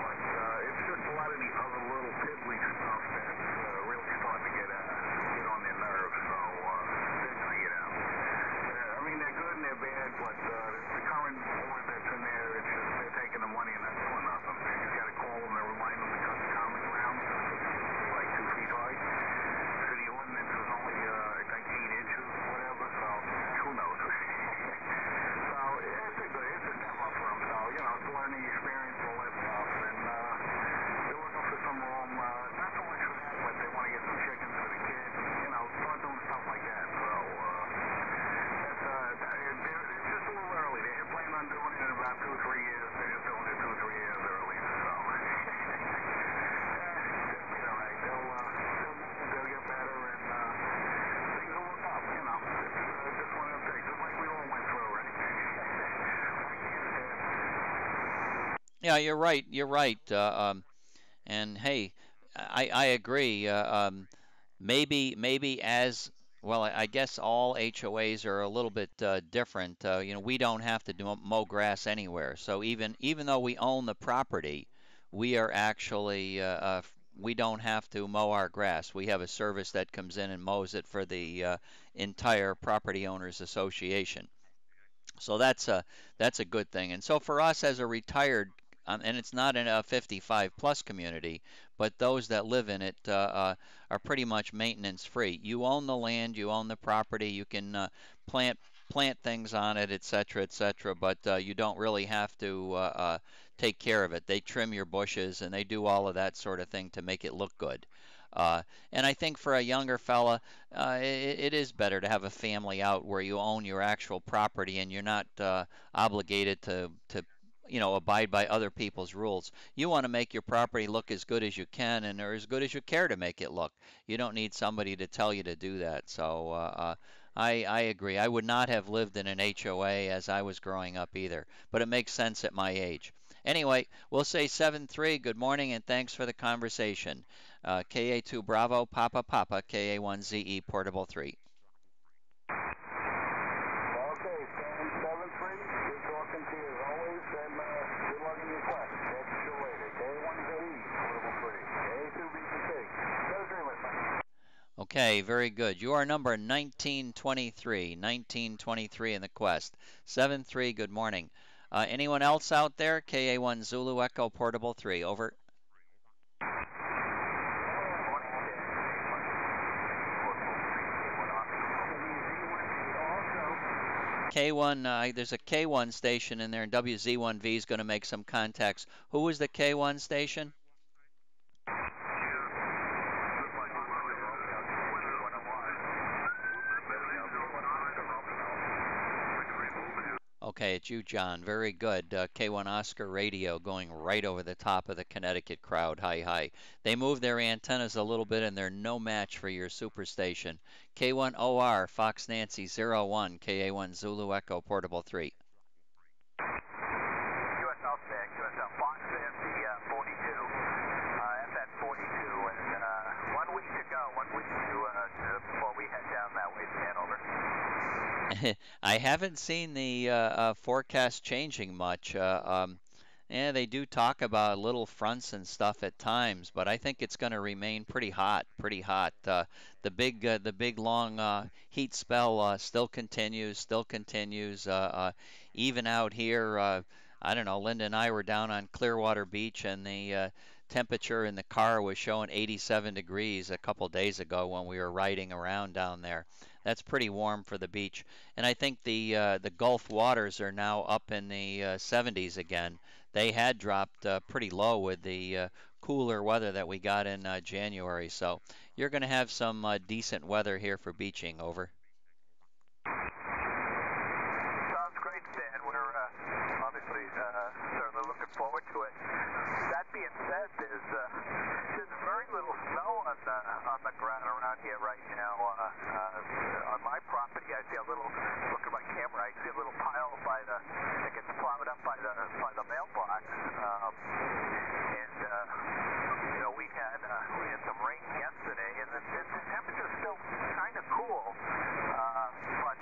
But it's just a lot of the other little piddly stuff that's really starting to get on their nerves, so they're going to get out. I mean, they're good and they're bad, but the current board that's in there, it's just they're taking the money and not doing nothing. You got to call them and remind them to cut the common ground because it's like 2 feet high. City ordinance is only, I think, 8 inches or whatever, so who knows? So it's a step up for them. So, it's a learning experience, all that stuff. And they're looking for some room, not so much for that, but they want to get some chickens for the kids and, start doing stuff like that. So, it's just a little early. They plan on doing it in about 2 or 3 years. They're just doing it 2 or 3 years early. So, they'll be all right. They'll move, they'll get better, and things will look up. It's just one of them things, just like we all went through, right? Yeah, you're right. You're right. And hey, I agree. Maybe as well, I guess all HOAs are a little bit different. We don't have to mow grass anywhere. So even though we own the property, we are actually we don't have to mow our grass. We have a service that comes in and mows it for the entire property owners association. So that's a good thing. And so for us as a retired, and it's not in a 55 plus community, but those that live in it are pretty much maintenance free. You own the land, you own the property, you can plant plant things on it, et cetera, et cetera, but you don't really have to take care of it. They trim your bushes and they do all of that sort of thing to make it look good. Uh, and I think for a younger fella, it is better to have a family out where you own your actual property and you're not obligated to abide by other people's rules. You want to make your property look as good as you can and or as good as you care to make it look. You don't need somebody to tell you to do that. So I agree. I would not have lived in an HOA as I was growing up either, but it makes sense at my age. Anyway, we'll say 7-3. Good morning and thanks for the conversation. KA2 Bravo Papa Papa KA1ZE Portable 3. Okay, standing 7-3. Good talking to you as always, and good luck in your quest. Catch you later. K1ZE, portable 3. K2BCT. Go dream with me. Okay, very good. You are number 1923. 1923 in the quest. 7-3, good morning. Anyone else out there? KA1 Zulu Echo Portable 3. Over. K1, there's a K1 station in there, and WZ1V is going to make some contacts. Who is the K1 station? Okay, it's you, John. Very good. K1 Oscar Radio going right over the top of the Connecticut crowd. Hi, hi. They move their antennas a little bit, and they're no match for your superstation. K1 OR, Fox Nancy 01, KA1 Zulu Echo Portable 3. QSL stack, QSL Fox Nancy 42, FX 42, and 1 week to go, 1 week before we head down that way, stand over. I haven't seen the forecast changing much. Yeah, they do talk about little fronts and stuff at times, but I think it's going to remain pretty hot, pretty hot. The big long heat spell still continues, still continues. Even out here, I don't know. Linda and I were down on Clearwater Beach, and the temperature in the car was showing 87 degrees a couple days ago when we were riding around down there. That's pretty warm for the beach, and I think the Gulf waters are now up in the 70s again. They had dropped pretty low with the cooler weather that we got in January. So you're going to have some decent weather here for beaching. Over. Sounds great, Stan. We're obviously certainly looking forward to it. That being said, there's very little snow on the ground around here right now. On my property, I see a little. Look at my camera. I see a little pile that gets plowed up by the mailbox. We had some rain yesterday, and the temperature's still kind of cool. I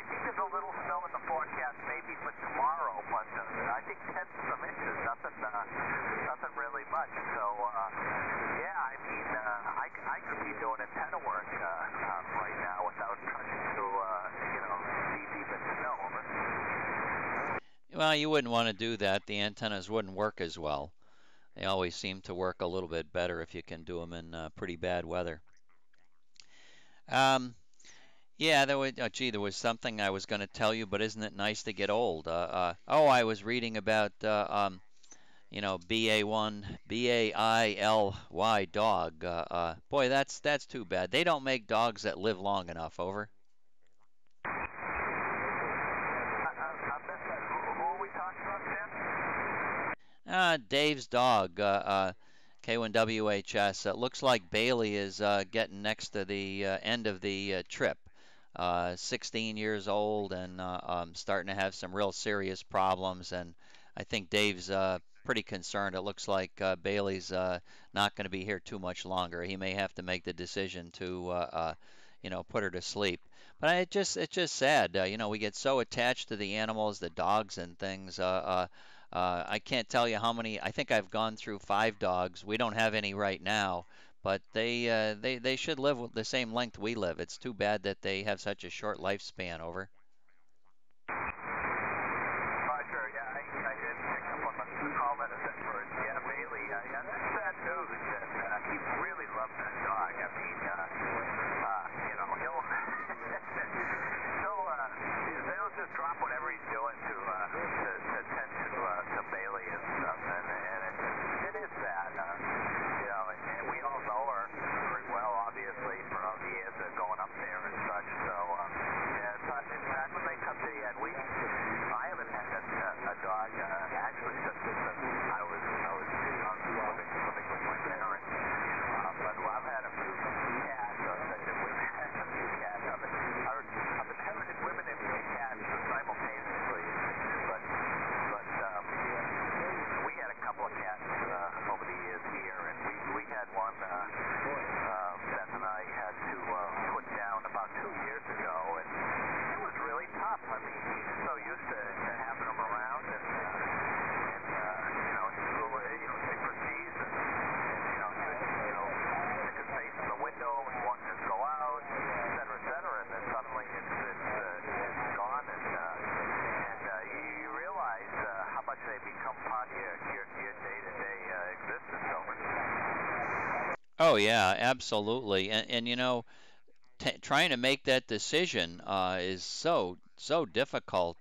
think there's a little snow in the forecast maybe for tomorrow, but I think tenths of inches, nothing really much. So yeah, I mean, I could be doing antenna work right now without trudging through knee deep in snow. Well, you wouldn't want to do that. The antennas wouldn't work as well. They always seem to work a little bit better if you can do them in pretty bad weather. Um, Yeah, there was something I was going to tell you, but isn't it nice to get old? I was reading about, BA1, BAILY dog. Boy, that's too bad. They don't make dogs that live long enough. Over. I missed that. Who are we talking about, Sam? Dave's dog, K1WHS. It looks like Bailey is getting next to the end of the trip. 16 years old and starting to have some real serious problems. And I think Dave's pretty concerned. It looks like Bailey's not going to be here too much longer. He may have to make the decision to, put her to sleep. But it's just sad. We get so attached to the animals, the dogs and things. I can't tell you how many. I think I've gone through 5 dogs. We don't have any right now, but they should live with the same length we live. It's too bad that they have such a short lifespan. Over. Roger, yeah, I did pick up on the comment of that first. Yeah, Bailey, that's sad news, and he really loves that dog. I mean, they'll just drop whatever he's doing to tend to Bailey and stuff, and it is sad. And we all know her very well, obviously, for all the years of going up there and such. So, yeah, it's sad when they come to the end. I haven't had a dog actually since I was living with my parents. But I've had a few cats. We've had a few cats. I've been having women and cats simultaneously. But we had a couple of cats over the years here, and we had one Beth and I had to put down about 2 years ago, and it was really tough. I mean, he's so used to having them around, and take for keys, and stick his face in the window and wanting to go out, et cetera, and then suddenly it's gone, and you realize how much they become part of your day-to-day existence over. Oh yeah, absolutely. And trying to make that decision is so difficult.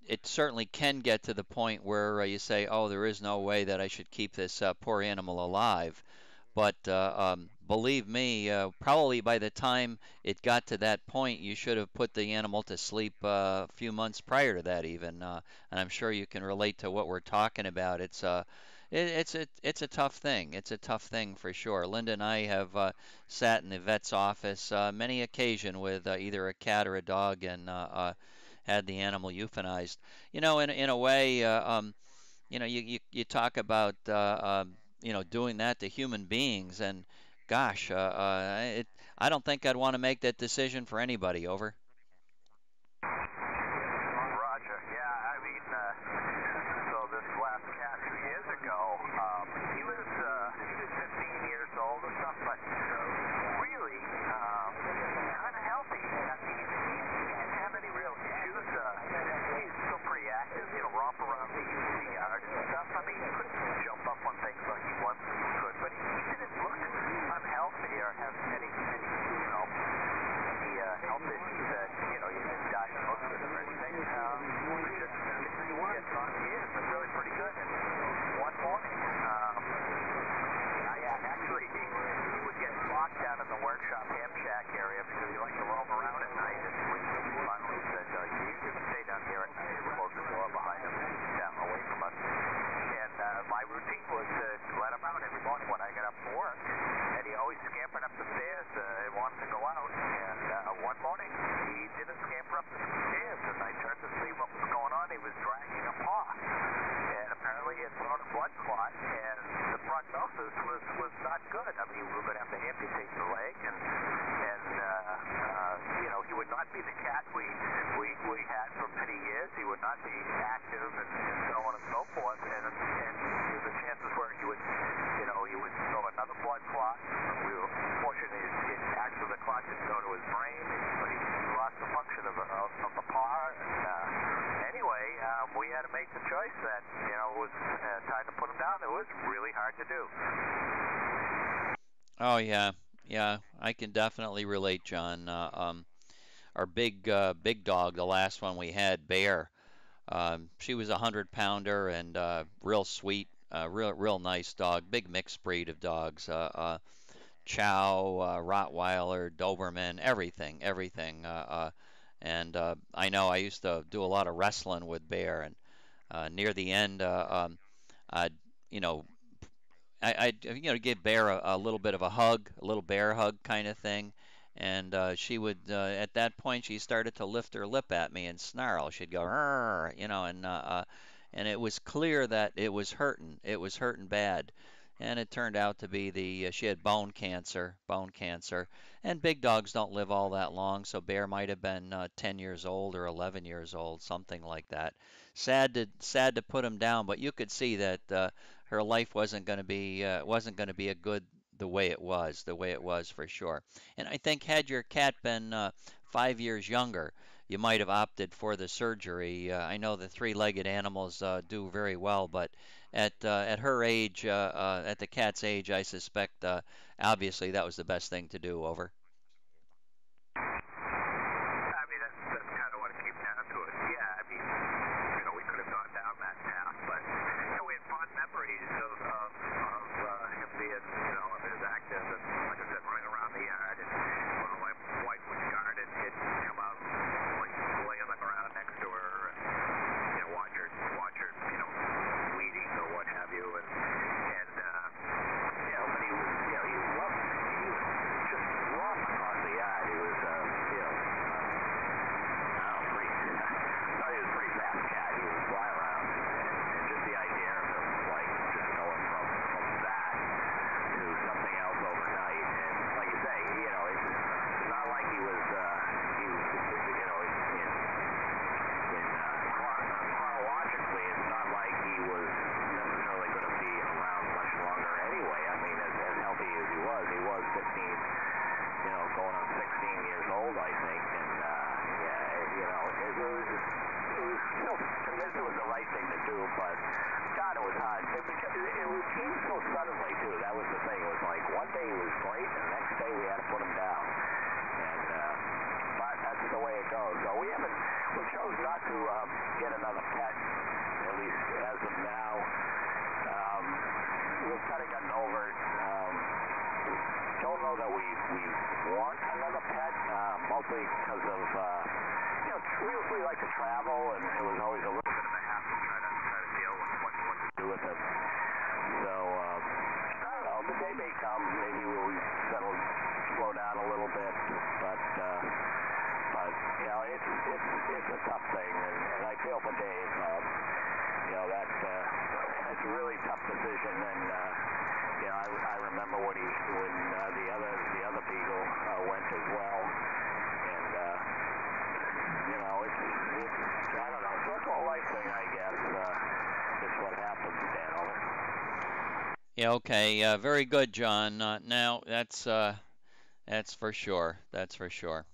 It certainly can get to the point where you say, "Oh, there is no way that I should keep this poor animal alive." But believe me, probably by the time it got to that point, you should have put the animal to sleep a few months prior to that, even. And I'm sure you can relate to what we're talking about. It's a tough thing. It's a tough thing for sure. Linda and I have sat in the vet's office many occasion with either a cat or a dog and had the animal euthanized. In a way, you talk about doing that to human beings, and gosh, I don't think I'd want to make that decision for anybody. Over. Roger. good. I mean, we were going to have to amputate the leg, and he would not be the cat we had for many years. He would not be active and so on and so forth. And the chances were he would throw another blood clot. We were fortunate actually the clot didn't go to his brain, but he lost the function of the paw. And anyway, we had to make the choice that it was time to put him down. It was really hard to do. Oh yeah, I can definitely relate, John. Our big dog, the last one we had, Bear. She was a 100-pounder and real sweet, real nice dog. Big mixed breed of dogs. Chow, Rottweiler, Doberman, everything. And I know I used to do a lot of wrestling with Bear, and near the end, I'd you know I give Bear a little bit of a hug, a little bear hug kind of thing. And she would, at that point, she started to lift her lip at me and snarl. She'd go, "Rrr," and it was clear that it was hurting. It was hurting bad. And it turned out to be she had bone cancer. And big dogs don't live all that long, so Bear might have been 10 years old or 11 years old, something like that. Sad to put him down, but you could see that her life wasn't going to be a good the way it was for sure. And I think had your cat been 5 years younger, you might have opted for the surgery. I know the three-legged animals do very well, but at her age, at the cat's age, I suspect obviously that was the best thing to do. Over. I mean, that's kind of what it came down to. It. Yeah, I mean, we could have gone down that path, but we had fond memories of him being, as active and, like I said, running around the yard. And when my wife would garden, he'd come out and like lay on the ground next to her and watch her, weeding or what have you, and but he was, he was just rough across the yard. He was, he was a pretty fast cat. He would fly around, and just the idea of him, like, just going from that to something else overnight. And like you say, it's not like he was, chronologically, it's not like he was necessarily going to be around much longer anyway. I mean, as healthy as he was 15, going on 16 years old, I think, and it was still convinced it was the right thing to do, but God, it was hard. It came so suddenly too. That was the thing. It was like one day he was great, and the next day we had to put him down. And but that's the way it goes. So we chose not to get another pet, at least as of now. We've kind of gotten over it. Don't know that we want another pet, mostly because of we like to travel, and it was always a little bit of a hassle trying to deal with what to do with it. So I don't know. The day may come. Maybe we'll slow down a little bit, but it's a tough thing, and I feel for Dave. That it's a really tough decision, and I remember when the other beagle went as well, and it's I don't know, circle of life thing, I guess. It's what happens, Dan. Yeah. Okay. Very good, John. Now that's for sure. That's for sure.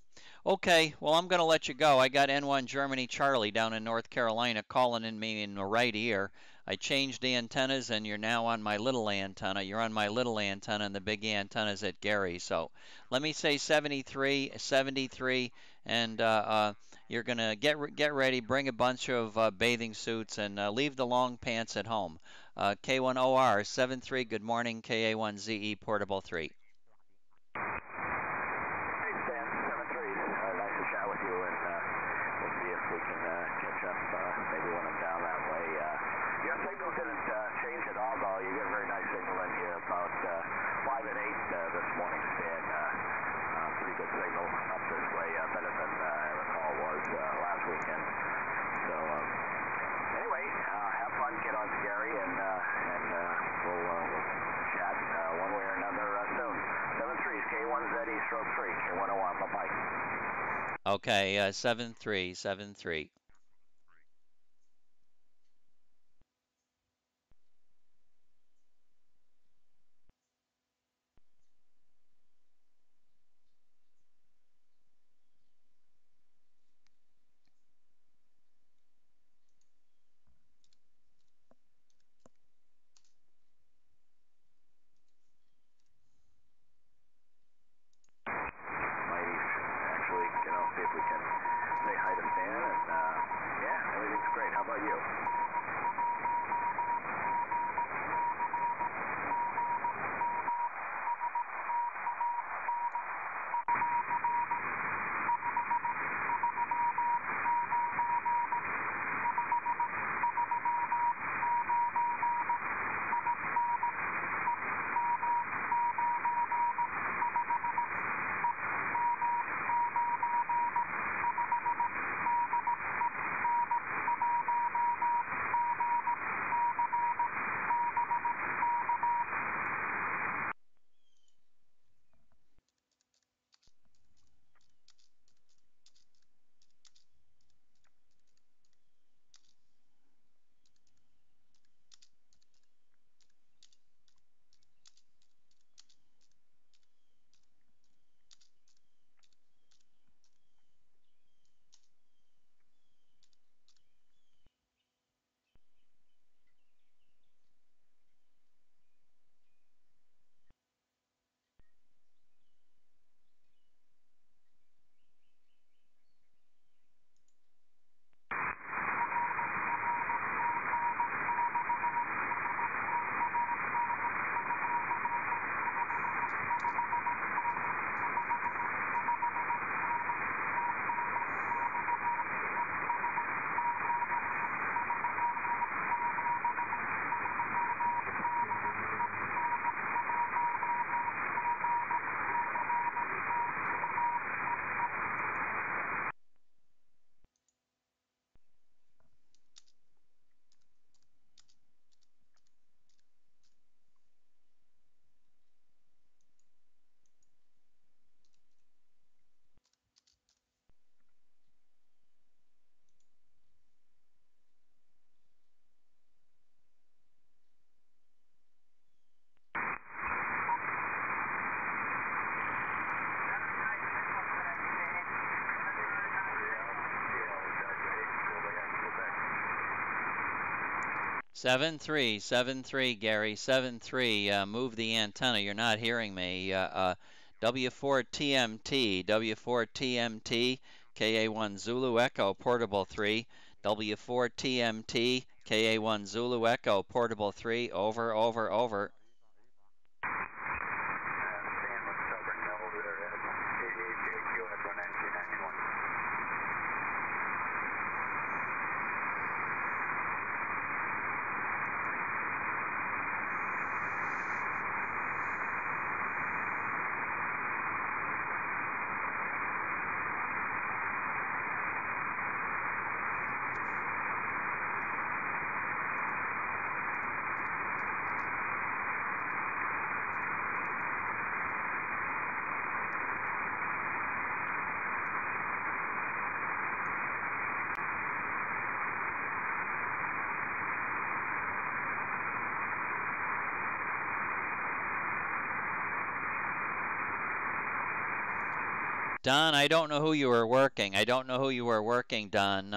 Okay, well, I'm going to let you go. I got N1 Germany Charlie down in North Carolina calling in me in the right ear. I changed the antennas, and you're now on my little antenna. You're on my little antenna, and the big antenna's at Gary. So let me say 73, 73, and you're going to get ready, bring a bunch of bathing suits, and leave the long pants at home. K1OR 73, good morning, KA1ZE Portable 3. Maybe when I'm down that way. Your signal didn't change at all, though. You get a very nice signal in here about 5 and 8 this morning, Stan. Pretty good signal up this way, better than I recall was last weekend. So anyway, have fun, get on to Gary, and we'll chat one way or another Okay, 7373. Might actually, see if we can say hi to Stan, and yeah, everything's great. How about you? Seven three, 73, Gary, 73. Move the antenna. You're not hearing me. W4 TMT, W4 TMT, KA1 Zulu Echo, Portable 3. W4 TMT, KA1 Zulu Echo, Portable 3. Over, over, over. Stan with Stubborn Mill over there at 88JQ at 19291. Don, I don't know who you were working. I don't know who you were working, Don.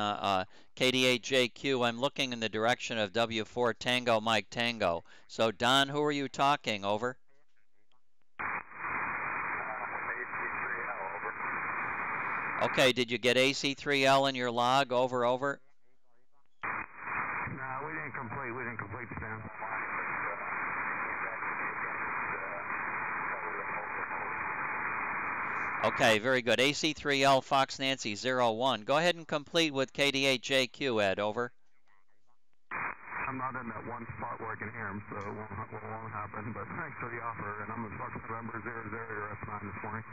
KD8JQ, I'm looking in the direction of W4 Tango Mike Tango. So, Don, who are you talking? Over. AC3L, over. Okay, did you get AC3L in your log? Over, over. No, we didn't complete the Stan. Okay, very good. AC3L Fox Nancy 01. Go ahead and complete with KD8JQ, Ed. Over. I'm not in that one spot where I can hear him, so it won't happen, but thanks for the offer, and I'm in Fox November 00S9 this morning.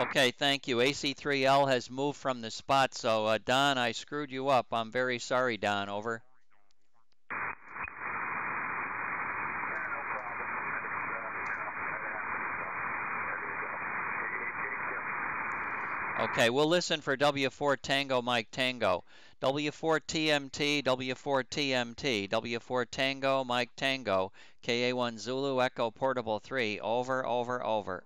Okay, thank you. AC3L has moved from the spot, so Don, I screwed you up. I'm very sorry, Don. Over. Okay, we'll listen for W4 Tango Mike Tango. W4 TMT, W4 TMT, W4 Tango Mike Tango, KA1 Zulu Echo Portable 3, over, over, over.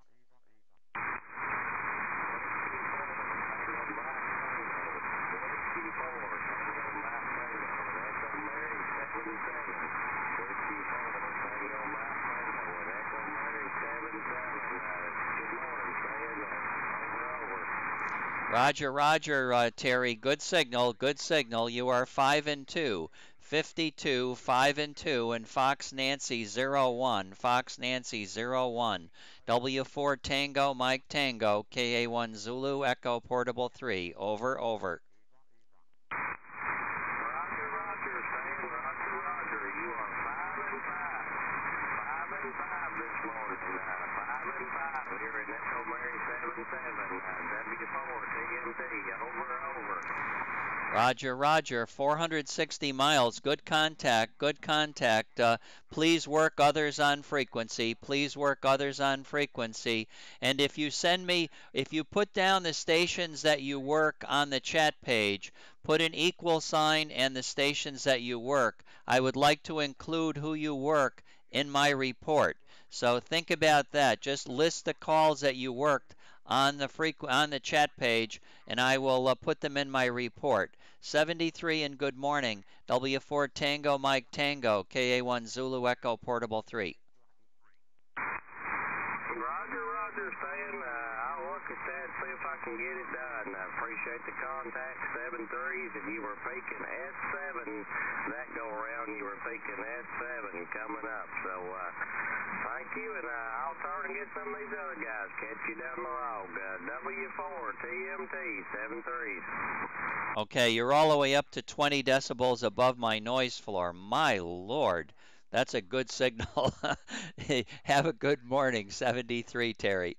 Roger, Roger, Terry. Good signal, good signal. You are 5 and 2. 52, 5 and 2, and Fox Nancy 01. Fox Nancy 01. W4 Tango Mike Tango, KA1 Zulu Echo Portable 3. Over, over. Roger, Roger, Sam. Roger, Roger. You are 5 and 5. 5 and 5 this morning. 5 and 5 here in Echo Mary 77. W4 TMT. Over, over. Roger, Roger. 460 miles. Good contact, good contact. Please work others on frequency. Please work others on frequency. And if you put down the stations that you work on the chat page, put an equal sign and the stations that you work. I would like to include who you work in my report. So think about that. Just list the calls that you worked on the chat page, and I will put them in my report. 73 and good morning. W4 Tango Mike Tango, KA1 Zulu Echo Portable 3. Roger, Roger, Stan. I'll look at that, see if I can get it done. I appreciate the contact. 7-3s, and you were peaking S7. That go around, you were peaking S7 coming up. So, thank you, and I'll turn and get some of these other guys. Catch you down the road. W4 TMT, 7-3s. Okay, you're all the way up to 20 decibels above my noise floor. My Lord, that's a good signal. Have a good morning, 73, Terry.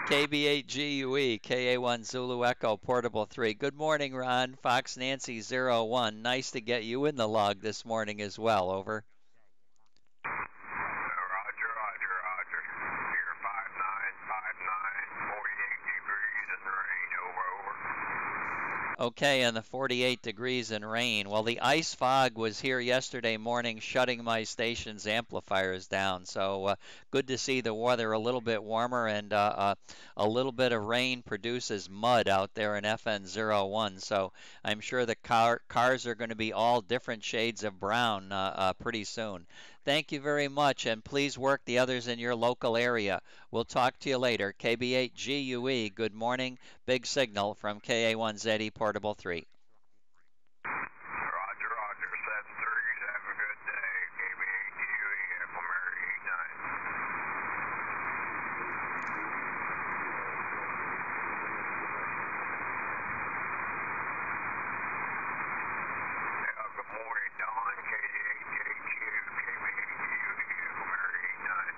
KB8GUE, KA1 Zulu Echo Portable 3. Good morning, Ron. Fox Nancy 01. Nice to get you in the log this morning as well. Over. Roger, Roger, Roger. Here 5959, 48 degrees and rain. Over, over. Okay, and the 48 degrees and rain. Well, the ice fog was here yesterday morning, shutting my station's amplifiers down. So good to see the weather a little bit warmer, and a little bit of rain produces mud out there in FN01. So I'm sure the cars are going to be all different shades of brown pretty soon. Thank you very much, and please work the others in your local area. We'll talk to you later. KB8GUE, good morning. Big signal from KA1ZE Portable 3. Roger, Roger. 7-3s. Have a good day. KB8GUE, Echo Mary 89. Good morning, Don. KD8JQ, KB8GUE, Echo Mary 89.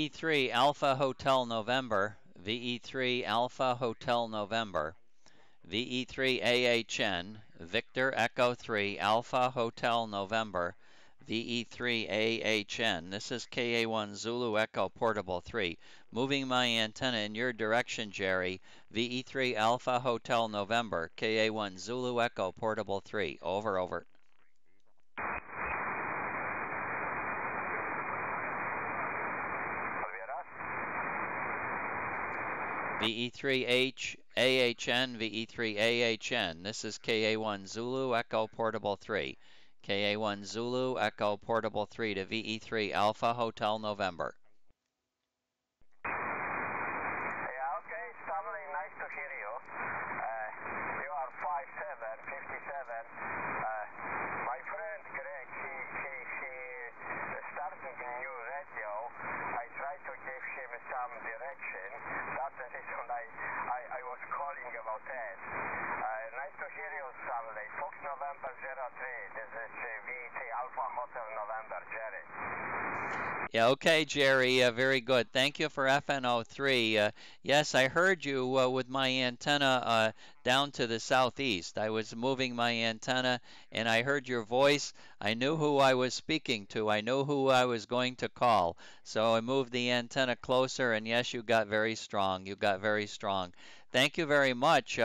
VE3 Alpha Hotel November, VE3 Alpha Hotel November, VE3 AHN, Victor Echo 3 Alpha Hotel November, VE3 AHN. This is KA1 Zulu Echo Portable 3. Moving my antenna in your direction, Jerry. VE3 Alpha Hotel November, KA1 Zulu Echo Portable 3. Over, over. VE3H AHN, VE3 AHN. This is KA1 Zulu Echo Portable 3. KA1 Zulu Echo Portable 3 to VE3 Alpha Hotel November. Yeah, okay, Stanley, nice to hear you. You are 5757. My friend Greg, he started a new radio. I tried to give him some direction. That's the reason I was calling about that. Nice to hear you, Stanley. Fox November 03. This is VT Alpha Hotel November, Jerry. Yeah, okay, Jerry, very good. Thank you for FNO3. Yes, I heard you with my antenna down to the southeast. I was moving my antenna and I heard your voice. I knew who I was speaking to. I knew who I was going to call. So I moved the antenna closer, and yes, you got very strong. You got very strong. Thank you very much.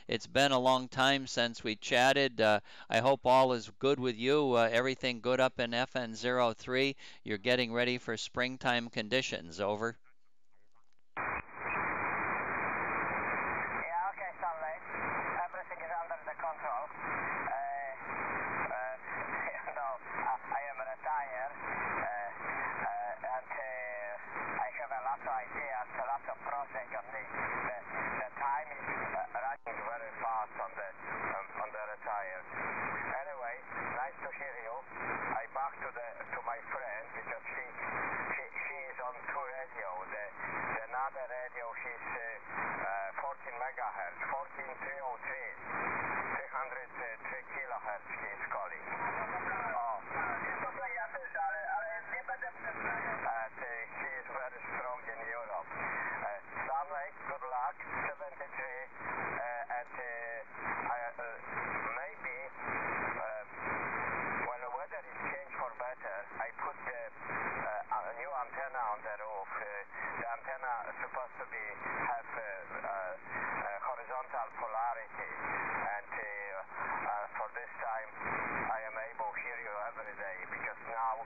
It's been a long time since we chatted. I hope all is good with you. Everything good up in FN03. You're getting ready for springtime conditions. Over. Yeah, okay, Stanley. Everything is under the control. I am retired, and I have a lot of ideas, a lot of projects, and the time is running very fast on the retired. Anyway, nice to hear you. I back to my friend because she is on two radio. The another radio, she's 14 megahertz, 14303, 303 kilohertz. She's calling. She is very strong in Europe. Stanley, good luck. 73, and maybe when the weather is changed for better, I put a new antenna on the roof. The antenna is supposed to have horizontal polarity, and for this time I am able to hear you every day, because now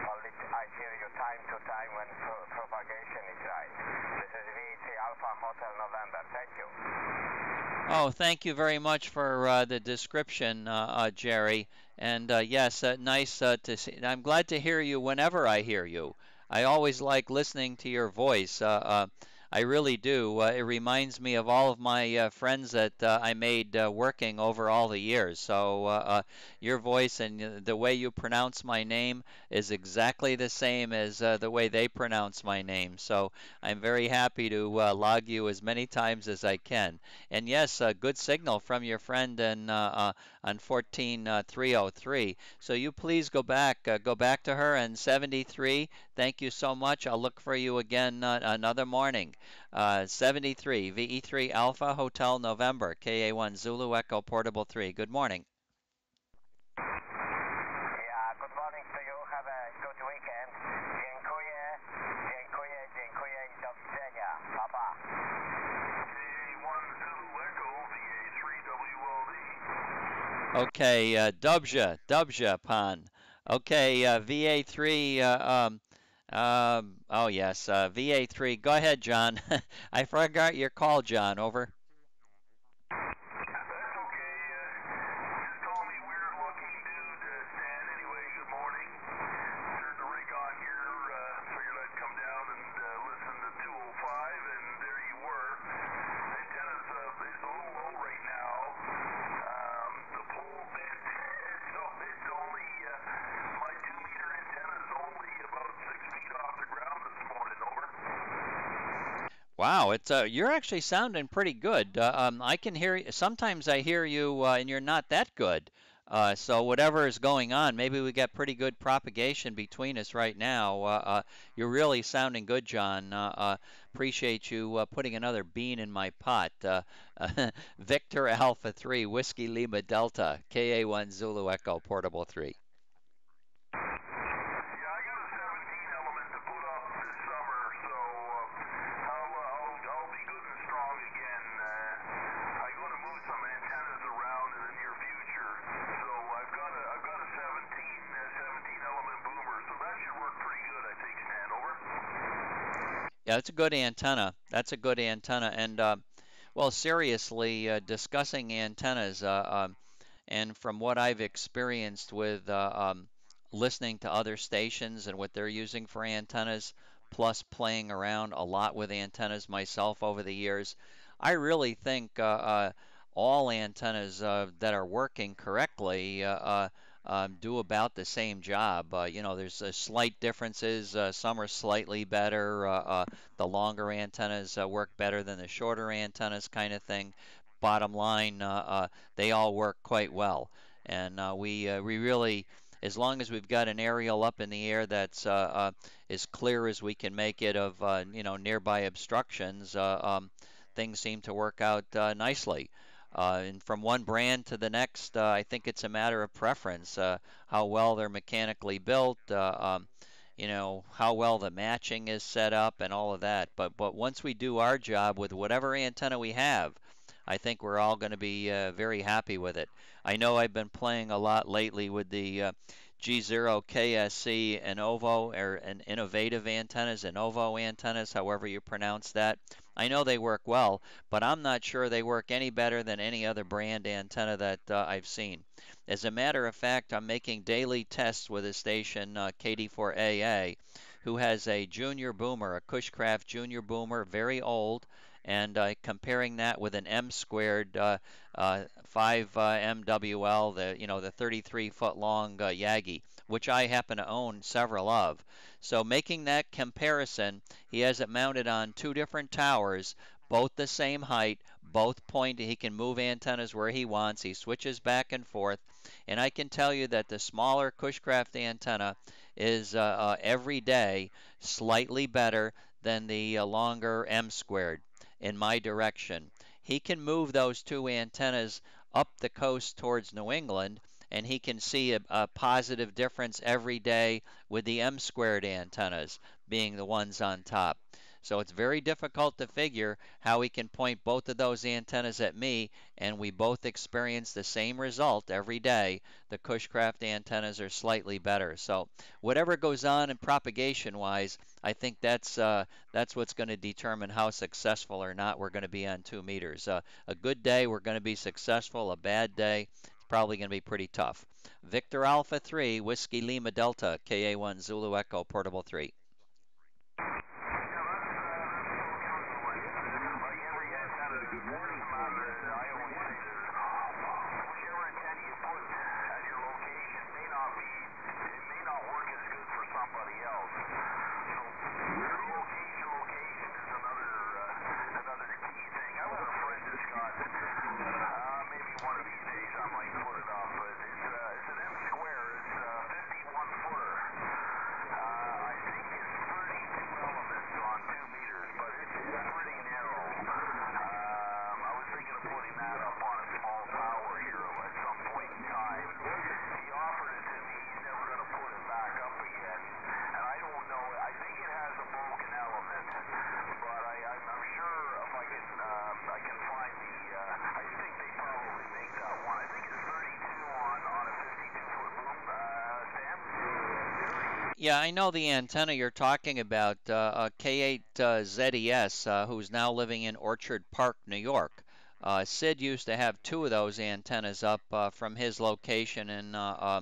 only I hear you time to time when propagation is right. This is VT Alpha Hotel November. Thank you. Oh, thank you very much for the description, Jerry. And yes, nice to see. I'm glad to hear you whenever I hear you. I always like listening to your voice. I really do. It reminds me of all of my friends that I made working over all the years. So your voice and the way you pronounce my name is exactly the same as the way they pronounce my name. So I'm very happy to log you as many times as I can. And yes, a good signal from your friend on 14303. So you please go back to her and 73. Thank you so much. I'll look for you again another morning. 73 VE3 Alpha Hotel November KA1 Zulu Echo Portable 3. Good morning. Yeah, good morning to you. Have a good weekend. Dziękuję, dziękuję, dziękuję I do widzenia. Pa, pa. KA1 Zulu Echo, VA3WLD. Okay, Dubja, Pan. Okay, VA3, oh yes, VA3. Go ahead, John. I forgot your call, John. Over. That's okay. Just call me weird looking dude, Stan. Anyway, good morning. Turned the rig on here. Figured I'd come down and listen to 205, and there you were. The antenna's is a little low right now. The pole bent, so it's only my 2-meter antenna is only about 6 feet off the ground this morning. Over. Wow, it's you're actually sounding pretty good. I can hear you. Sometimes I hear you, and you're not that good. So whatever is going on, maybe we got pretty good propagation between us right now. You're really sounding good, John. Appreciate you putting another bean in my pot. Victor Alpha 3, Whiskey Lima Delta, KA1 Zulu Echo, Portable 3. Yeah, I got a 17 element to put up this summer, so I'll be good and strong again. I'm going to move some antennas around in the near future, so I've got a 17 element boomer, so that should work pretty good. I think, Stan, over. Yeah, that's a good antenna. That's a good antenna. And well, seriously, discussing antennas, and from what I've experienced with listening to other stations and what they're using for antennas, plus playing around a lot with antennas myself over the years, I really think all antennas that are working correctly do about the same job. There's slight differences. Some are slightly better. The longer antennas work better than the shorter antennas, kind of thing. Bottom line, they all work quite well. And we really, as long as we've got an aerial up in the air that's as clear as we can make it of nearby obstructions, things seem to work out nicely. And from one brand to the next, I think it's a matter of preference, how well they're mechanically built, how well the matching is set up, and all of that. But once we do our job with whatever antenna we have, I think we're all going to be very happy with it. I know I've been playing a lot lately with the G0 KSC Innovo or an innovative antennas, Innovo antennas, however you pronounce that. I know they work well, but I'm not sure they work any better than any other brand antenna that I've seen. As a matter of fact, I'm making daily tests with a station, KD4AA, who has a junior boomer, a Cushcraft junior boomer, very old, and comparing that with an M squared 5 MWL, the 33-foot long Yagi, which I happen to own several of. So making that comparison, he has it mounted on two different towers, both the same height, both pointing. He can move antennas where he wants. He switches back and forth. And I can tell you that the smaller Cushcraft antenna is every day slightly better than the longer M squared in my direction. He can move those two antennas up the coast towards New England, and he can see a positive difference every day with the M squared antennas being the ones on top. So it's very difficult to figure how he can point both of those antennas at me, and we both experience the same result every day. The Cushcraft antennas are slightly better. So whatever goes on in propagation wise, I think that's what's going to determine how successful or not we're going to be on 2 meters. A good day, we're going to be successful. A bad day, it's probably going to be pretty tough. Victor Alpha 3, Whiskey Lima Delta, KA1 Zulu Echo, Portable 3. Yeah, I know the antenna you're talking about, K8ZES, who's now living in Orchard Park, New York. Sid used to have two of those antennas up from his location in, I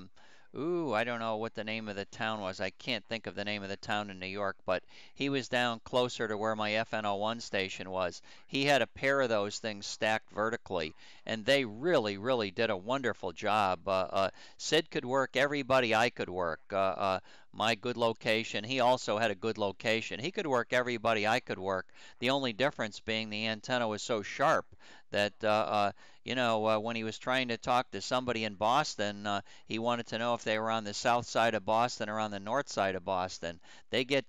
don't know what the name of the town was. I can't think of the name of the town in New York, but he was down closer to where my FNO1 station was. He had a pair of those things stacked vertically, and they really, really did a wonderful job. Sid could work everybody I could work. my good location. He also had a good location. He could work everybody I could work. The only difference being the antenna was so sharp that when he was trying to talk to somebody in Boston, he wanted to know if they were on the south side of Boston or on the north side of Boston. They get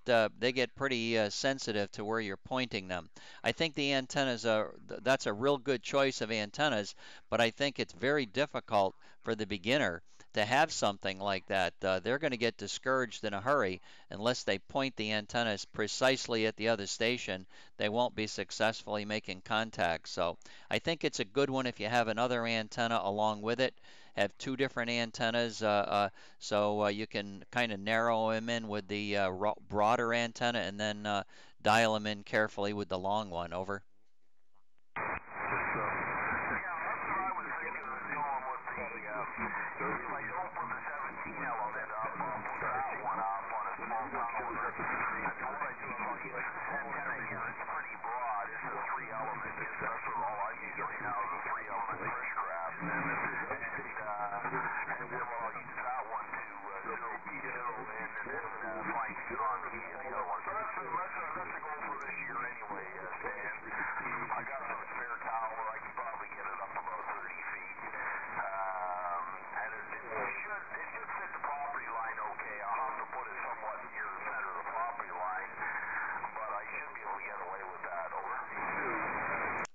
pretty sensitive to where you're pointing them. I think the antennas are that's a real good choice of antennas, but I think it's very difficult for the beginner to have something like that. They're going to get discouraged in a hurry unless they point the antennas precisely at the other station. They won't be successfully making contact. So I think it's a good one if you have another antenna along with it. Have two different antennas, so you can kind of narrow them in with the broader antenna and then dial them in carefully with the long one. Over.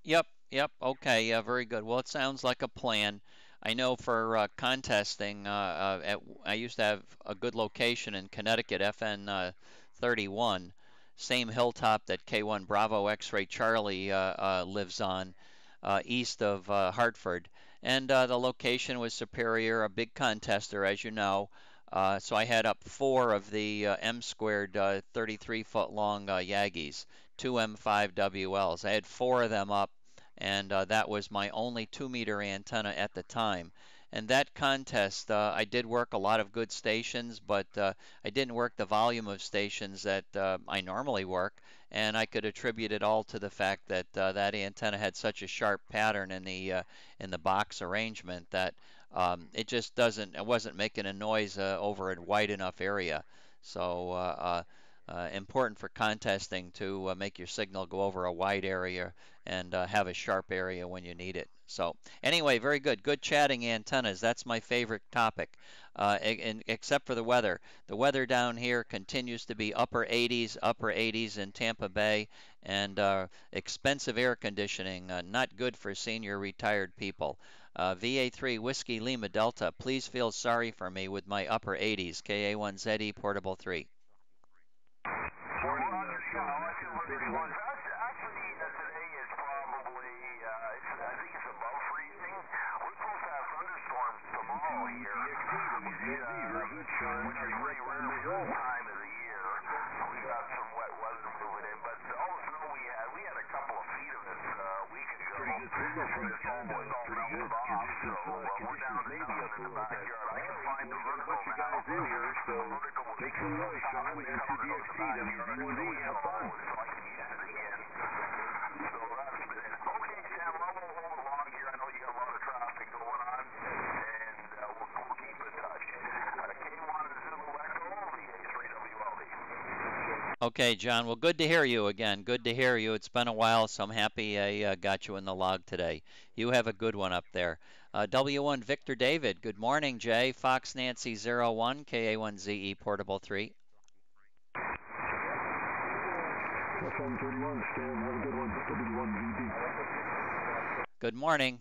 Yep, yep. Okay, yeah, very good. Well, it sounds like a plan. I know for contesting, I used to have a good location in Connecticut, FN 31, same hilltop that K1 Bravo X-Ray Charlie lives on, east of Hartford. And the location was superior, a big contester, as you know. So I had up four of the M squared 33-foot long Yagis, two M5WLs. I had four of them up, and that was my only 2-meter antenna at the time. And that contest, I did work a lot of good stations, but I didn't work the volume of stations that I normally work, and I could attribute it all to the fact that that antenna had such a sharp pattern in the box arrangement that it wasn't making a noise over a wide enough area. So important for contesting to make your signal go over a wide area and have a sharp area when you need it. So anyway, very good. Good chatting antennas. That's my favorite topic, except for the weather. The weather down here continues to be upper 80s in Tampa Bay, and expensive air conditioning, not good for senior retired people. VA3 Whiskey Lima Delta, please feel sorry for me with my upper 80s, KA1ZE Portable 3. Okay, John. Well, good to hear you again. Good to hear you. It's been a while, so I'm happy I got you in the log today. You have a good one up there. W1 Victor David. Good morning, Jay. Fox Nancy 01, KA1ZE Portable 3. Good morning.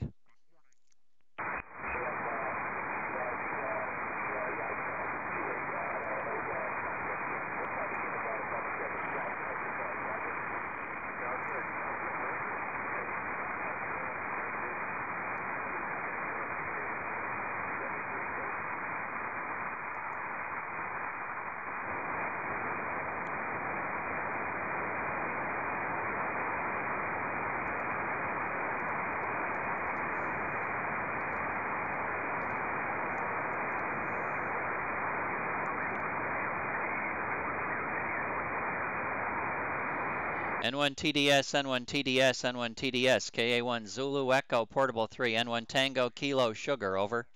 N1 TDS, N1 TDS, N1 TDS, KA1 Zulu Echo Portable 3, N1 Tango Kilo Sugar, over.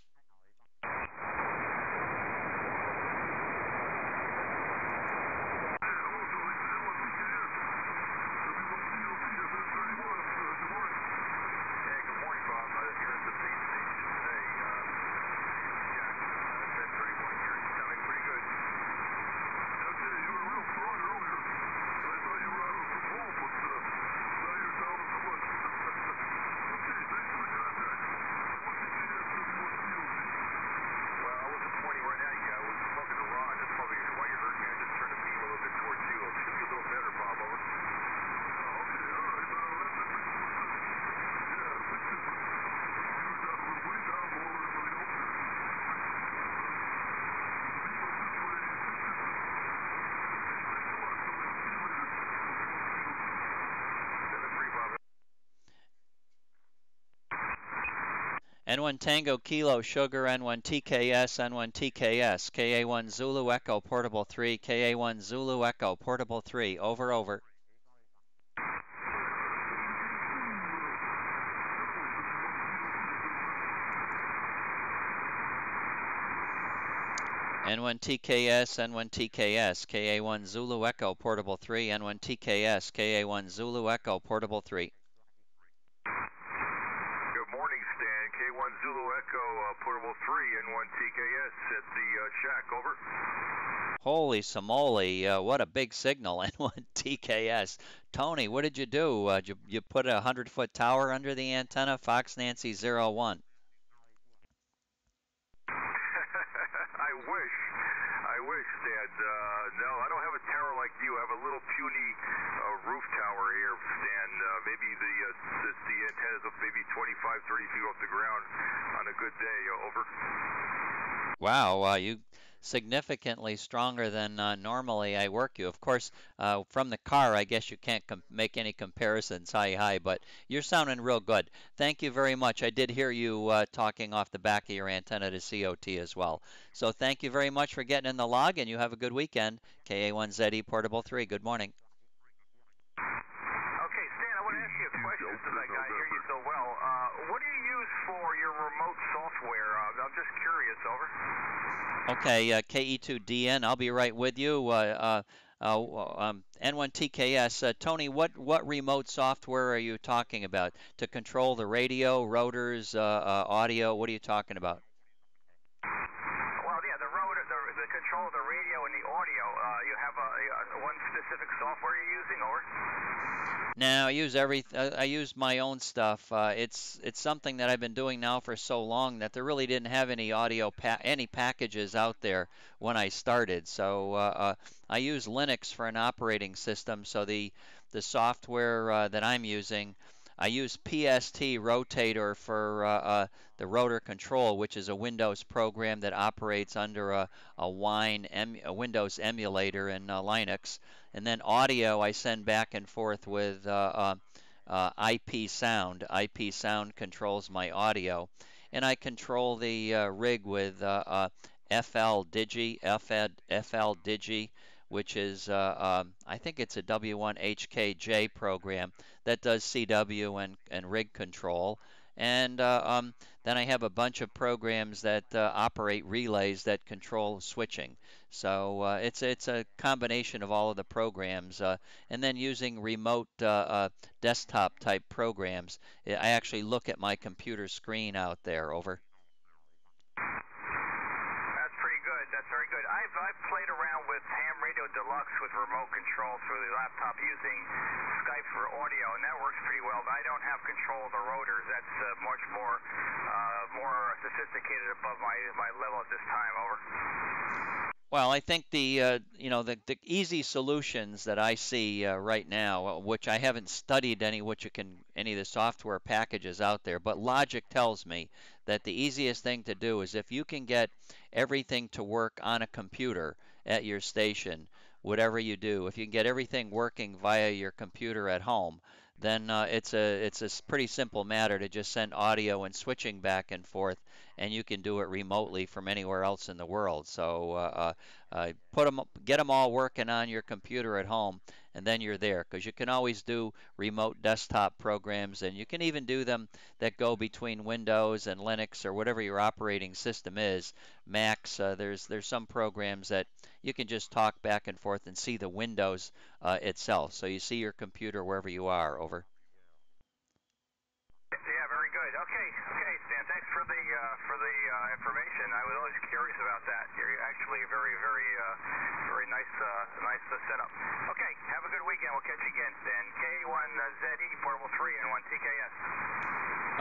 N1 Tango Kilo Sugar, N1 TKS, N1 TKS, KA1 Zulu Echo Portable 3, KA1 Zulu Echo Portable 3, over, over. N1 TKS, N1 TKS, KA1 Zulu Echo Portable 3, N1 TKS, KA1 Zulu Echo Portable 3. Good morning, Stan. K1 Zulu Echo, Portable 3, N1 TKS at the shack, over. Holy samoli, what a big signal, N1 TKS. Tony, what did you do? You put a 100-foot tower under the antenna? Fox Nancy 01. I wish, Stan. No, I don't have a tower like you. I have a little puny roof tower here, Stan. Maybe the antenna's up maybe 25, 30 feet off the ground on a good day, over. Wow, you significantly stronger than normally I work you. Of course, from the car, I guess you can't make any comparisons, hi, but you're sounding real good. Thank you very much. I did hear you talking off the back of your antenna to COT as well. So thank you very much for getting in the log, and you have a good weekend. KA1ZE Portable 3, good morning. Okay, Stan, I want to ask you a question since I got to hear you so well. What do you use for your remote software? I'm just curious, over. Okay, KE2DN, I'll be right with you. N1TKS, Tony, what remote software are you talking about to control the radio, rotors, audio? What are you talking about? Well, yeah, the control of the radio and the audio. You have one specific software you're using, over. Now, I use my own stuff. It's something that I've been doing now for so long that there really didn't have any any packages out there when I started. So I use Linux for an operating system. So the software that I'm using, I use PST Rotator for the rotor control, which is a Windows program that operates under a Windows emulator in Linux. And then audio, I send back and forth with IP Sound. IP Sound controls my audio. And I control the rig with FL Digi, which is, I think it's a W1HKJ program that does CW and rig control. And then I have a bunch of programs that operate relays that control switching. So it's a combination of all of the programs, and then using remote desktop type programs. I actually look at my computer screen out there, over. That's pretty good. That's very good. I've played around with Ham Radio Deluxe with remote control through the laptop using Skype for audio, and that works pretty well. But I don't have control of the rotors. That's much more sophisticated above my level at this time, over. Well, I think the easy solutions that I see right now, which I haven't studied any of the software packages out there, but logic tells me that the easiest thing to do is if you can get everything to work on a computer at your station, whatever you do, if you can get everything working via your computer at home, then it's a pretty simple matter to just send audio and switching back and forth, and you can do it remotely from anywhere else in the world. So get them all working on your computer at home, and then you're there. Because you can always do remote desktop programs, and you can even do them that go between Windows and Linux or whatever your operating system is. Macs, there's some programs that you can just talk back and forth and see the Windows itself. So you see your computer wherever you are, over. Yeah, very good. Okay, Stan. Thanks for the information. I was always curious about that. You're actually very nice setup. Okay, have a good weekend. We'll catch you again, Stan. K1ZE Portable 3 and 1 TKS.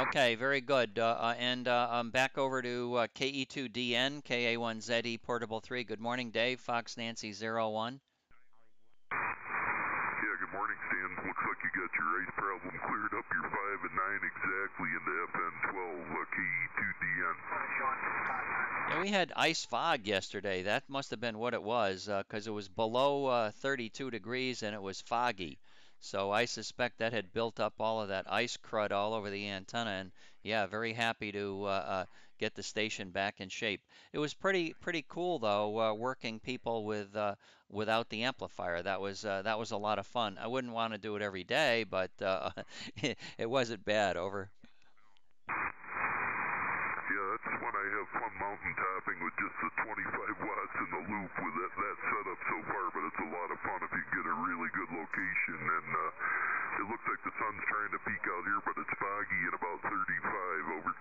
Okay, very good. And I'm back over to KE2DN, KA1ZE Portable 3. Good morning, Dave. Fox Nancy 01. Yeah, good morning, Stan. Looks like you got your ice problem cleared up. You're 5 and 9 exactly into FN12, KE2DN. Yeah, we had ice fog yesterday. That must have been what it was, because it was below 32 degrees and it was foggy. So I suspect that had built up all of that ice crud all over the antenna. And yeah, very happy to get the station back in shape. It was pretty cool though, working people without the amplifier. That was a lot of fun. I wouldn't want to do it every day, but it wasn't bad. Over. Yeah, that's when I have fun mountain topping with just the 25 watts in the loop with that setup so far, but it's a lot of fun if you get a really good location. And it looks like the sun's trying to peek out here, but it's foggy and about 35 over.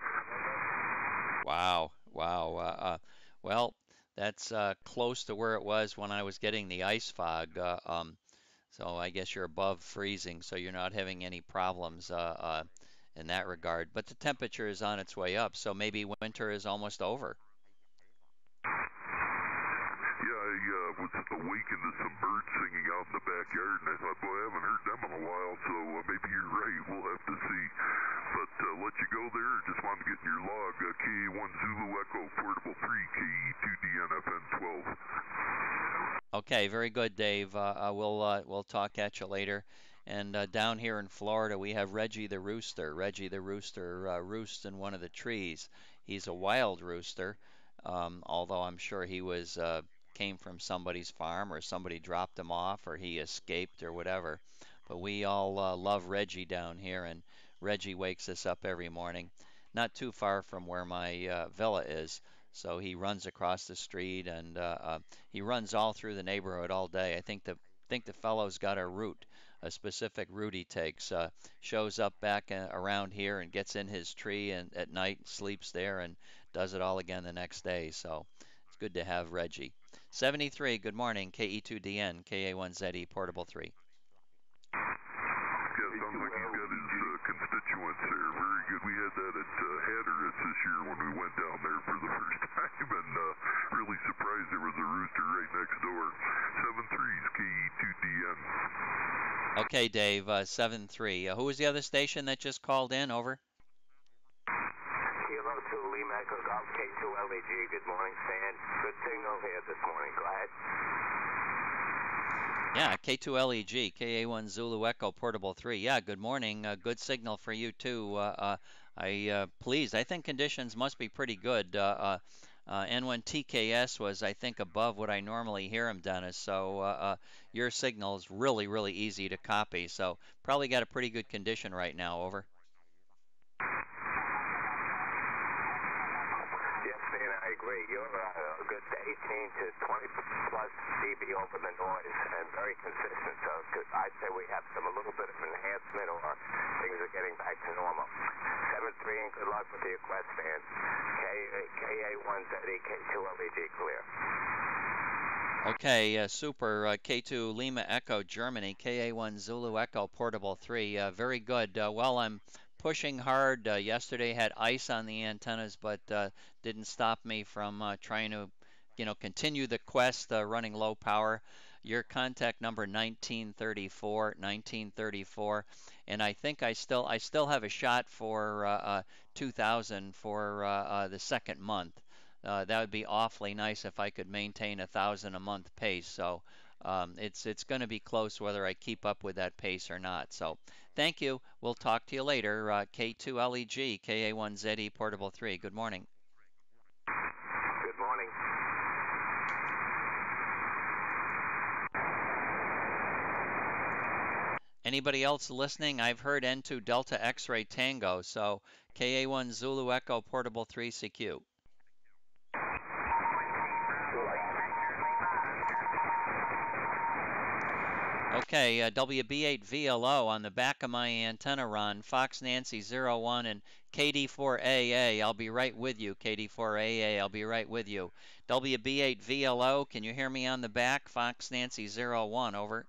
Wow, wow. Well, that's close to where it was when I was getting the ice fog. So I guess you're above freezing, so you're not having any problems in that regard. But the temperature is on its way up, so maybe winter is almost over. Yeah, I was awakened to some birds singing out in the backyard, and I thought, boy, I haven't heard them in a while, so maybe you're right. We'll have to see. But let you go there. Just wanted to get in your log. KA1 Zulu Echo, Portable 3, KE2DNFN 12. Okay, very good, Dave. We'll talk at you later. And down here in Florida, we have Reggie the rooster. Reggie the rooster roosts in one of the trees. He's a wild rooster, although I'm sure he was came from somebody's farm or somebody dropped him off or he escaped or whatever. But we all love Reggie down here, and Reggie wakes us up every morning, not too far from where my villa is. So he runs across the street and he runs all through the neighborhood all day. I think the fellow's got a route, a specific route he takes. Shows up back around here and gets in his tree and at night sleeps there and does it all again the next day. So it's good to have Reggie. 73, good morning, KE2DN, KA1ZE, Portable 3. Yeah, sounds like he's got his constituents there. Very good. We had that at Hatteras this year when we went down there for the first time, and really surprised there was a rooster right next door. 7-3's KE2DN. Okay, Dave, 7-3. Who was the other station that just called in? Over. Kilo 2 Lima Echo Golf K2 LEG. Good morning, Stan. Good signal here this morning. Go ahead. Yeah, K2LEG, KA1 Zulu Echo Portable 3. Yeah, good morning. Good signal for you too. Pleased. I think conditions must be pretty good. And when TKS was, I think, above what I normally hear him, Dennis. So your signal is really easy to copy. So probably got a pretty good condition right now. Over. Yes, Stan, I agree. You're a good 18 to 20 plus dB over the noise and very consistent. So I'd say we have a little bit of enhancement or things are getting back to normal. 7-3 and good luck with your quest, Stan. KA1ZE, K2 LED clear. Okay, super. K2 Lima Echo Germany, KA1 Zulu Echo Portable 3. Very good. Well, I'm pushing hard. Yesterday had ice on the antennas, but didn't stop me from trying to, continue the quest running low power. Your contact number 1934, and I think I still have a shot for 2000 for the second month. That would be awfully nice if I could maintain 1,000 a month pace. So it's going to be close whether I keep up with that pace or not. So thank you. We'll talk to you later. K2LEG, KA1ZE, Portable 3. Good morning. Good morning. Anybody else listening? I've heard N2 Delta X-Ray Tango. So KA1 Zulu Echo Portable 3 CQ. Okay, WB8 VLO on the back of my antenna run, Fox Nancy 01 and KD4AA. I'll be right with you, KD4AA. I'll be right with you. WB8 VLO, can you hear me on the back? Fox Nancy 01, over.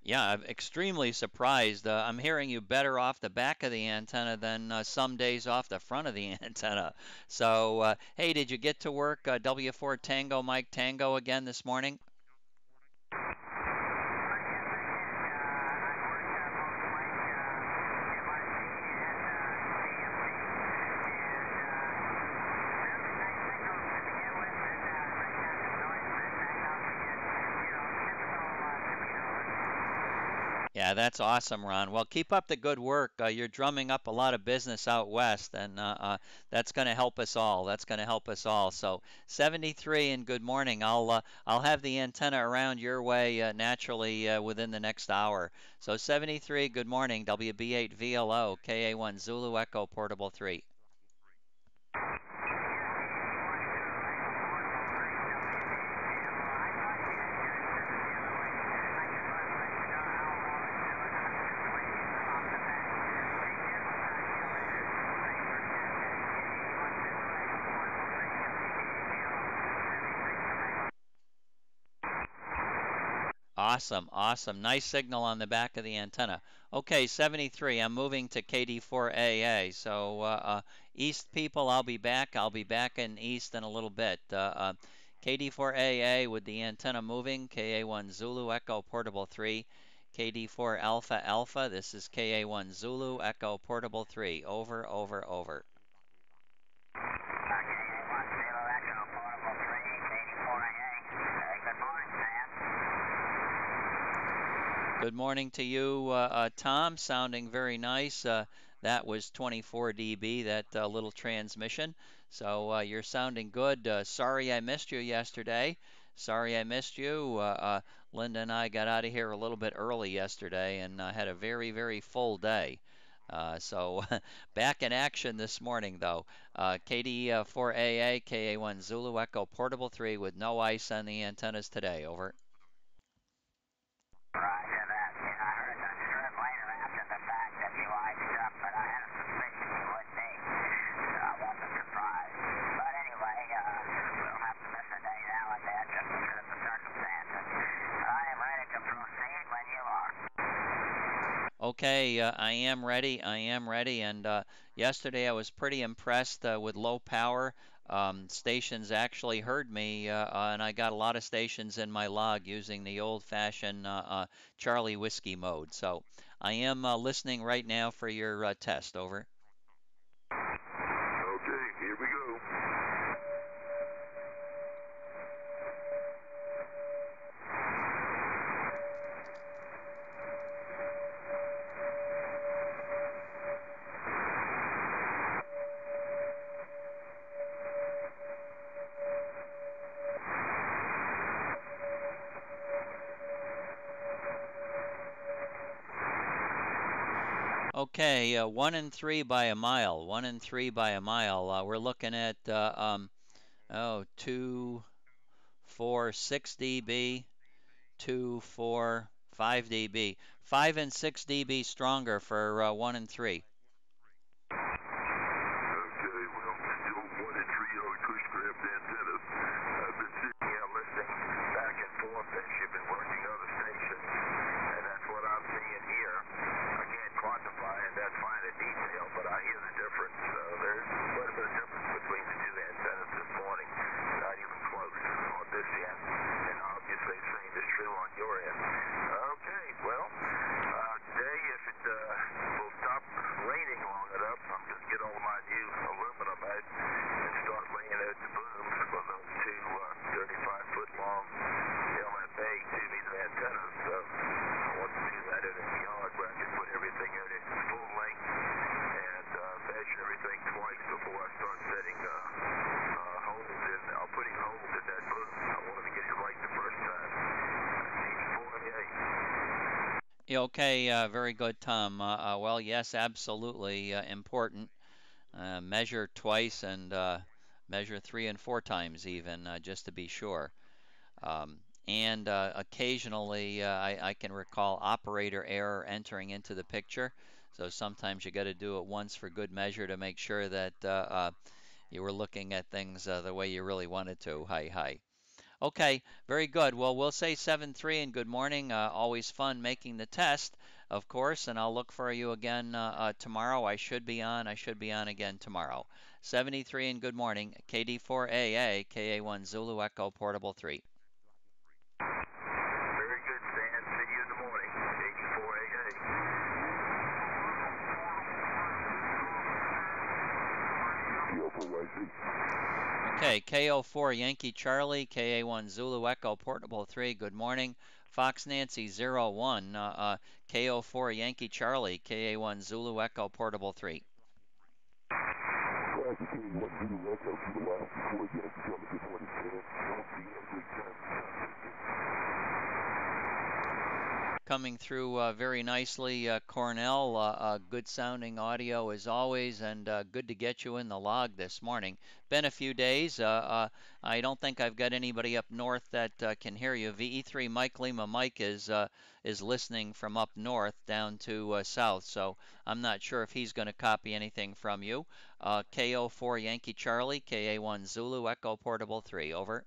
Yeah, I'm extremely surprised. I'm hearing you better off the back of the antenna than some days off the front of the antenna. So, hey, did you get to work W4 Tango Mike Tango again this morning? Yeah, that's awesome, Ron. Well, keep up the good work. You're drumming up a lot of business out west, and that's going to help us all. That's going to help us all. So 73 and good morning. I'll have the antenna around your way naturally within the next hour. So 73, good morning. WB8VLO, KA1 Zulu Echo Portable 3. Awesome, awesome. Nice signal on the back of the antenna. Okay, 73. I'm moving to KD4AA. So, East people, I'll be back. I'll be back in East in a little bit. KD4AA with the antenna moving. KA1 Zulu Echo Portable 3. KD4 Alpha Alpha. This is KA1 Zulu Echo Portable 3. Over, over, over. Good morning to you, Tom. Sounding very nice. That was 24 dB, that little transmission. So you're sounding good. Sorry I missed you yesterday. Sorry I missed you. Linda and I got out of here a little bit early yesterday and had a very, very full day. So back in action this morning, though. KD4AA, KA1 Zulu Echo Portable 3 with no ice on the antennas today. Over. Roger that. Yeah, I heard that strip later after the fact that you iced up, but I had a suspicion you would be, so I wasn't surprised. But anyway, we'll have to miss a day now and then just because of the circumstances. I am ready to proceed when you are. Okay, I am ready. I am ready. And yesterday I was pretty impressed with low power. Stations actually heard me, and I got a lot of stations in my log using the old-fashioned Charlie Whiskey mode. So I am listening right now for your test. Over. Okay, here we go. Okay, 1 and 3 by a mile. 1 and 3 by a mile. We're looking at 2, 4, 6 dB. 2, 4, 5 dB. 5 and 6 dB stronger for 1 and 3. Okay, well, still 1 and 3 on twist-grabbed antennas. I've been sitting here listening back and forth as you've been working other stations, and that's what I'm seeing here. I can't quantify in that finer detail, but I hear the difference. There's quite a bit of difference between the two antennas this morning. Not even close on this end, and obviously the same is true on your end. Okay, well, today if it will stop raining long enough, I'm going to get all my new aluminum out and start laying out the booms for those two 35-foot long LMA 2-meter antennas. So I want to do that in the yard where I can put everything out at full length and measure everything twice before I start setting holes in. Putting holes in that boom. I wanted to get it right the first time. Yeah, okay, very good, Tom. Well, yes, absolutely important. Measure twice and measure 3 and 4 times even, just to be sure. And occasionally, I can recall operator error entering into the picture. So sometimes you got to do it once for good measure to make sure that you were looking at things the way you really wanted to. Hi, hi. Okay, very good. Well, we'll say 7-3 and good morning. Always fun making the test, of course, and I'll look for you again tomorrow. I should be on. I should be on again tomorrow. 73 and good morning. KD4AA, KA1 Zulu Echo Portable 3. Very good, Stan. See you in the morning. 84AA. Okay, KO4 Yankee Charlie, KA1 Zulu Echo Portable 3, good morning. Fox Nancy 01, KO4 Yankee Charlie, KA1 Zulu Echo Portable 3. Well, I can what Zulu Echo to the last before it gets to the 27. Don't see every time. Coming through very nicely, Cornell. Good sounding audio as always, and good to get you in the log this morning. Been a few days. I don't think I've got anybody up north that can hear you. VE3 Mike Lima Mike is listening from up north down to south, so I'm not sure if he's going to copy anything from you. KO4 Yankee Charlie, KA1 Zulu Echo Portable 3. Over.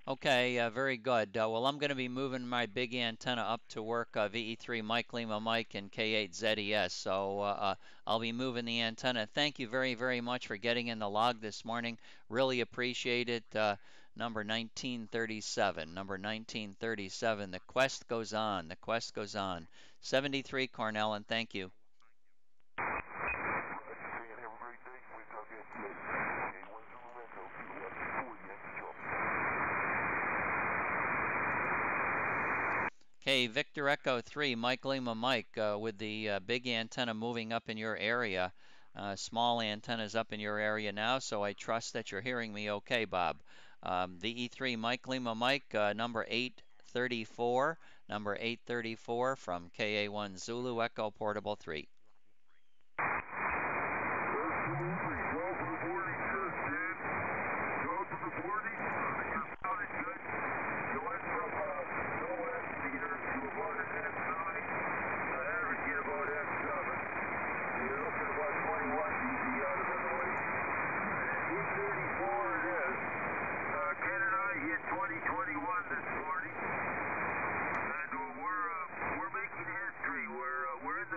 Okay, very good. Well, I'm going to be moving my big antenna up to work VE3 Mike Lima Mike and K8ZES. So I'll be moving the antenna. Thank you very, very much for getting in the log this morning. Really appreciate it. Number 1937. Number 1937. The quest goes on. The quest goes on. 73 Cornell, and thank you. Okay, Victor Echo 3, Mike Lima Mike, with the big antenna moving up in your area. Small antennas up in your area now, so I trust that you're hearing me okay, Bob. VE3 Mike Lima Mike, number 834, number 834 from KA1 Zulu Echo Portable 3.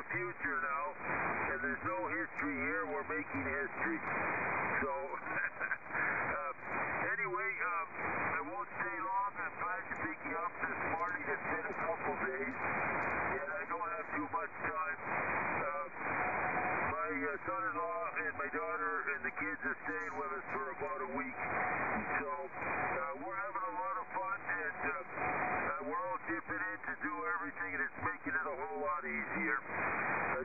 Future now, and there's no history here. We're making history. So, anyway, I won't stay long. I'm glad to pick you up this morning. It's been a couple days, and I don't have too much time. My son-in-law and my daughter and the kids are staying with us for about a week. So, we're having a lot of fun, and we're all chipping in to do everything, and it's making it a whole lot easier.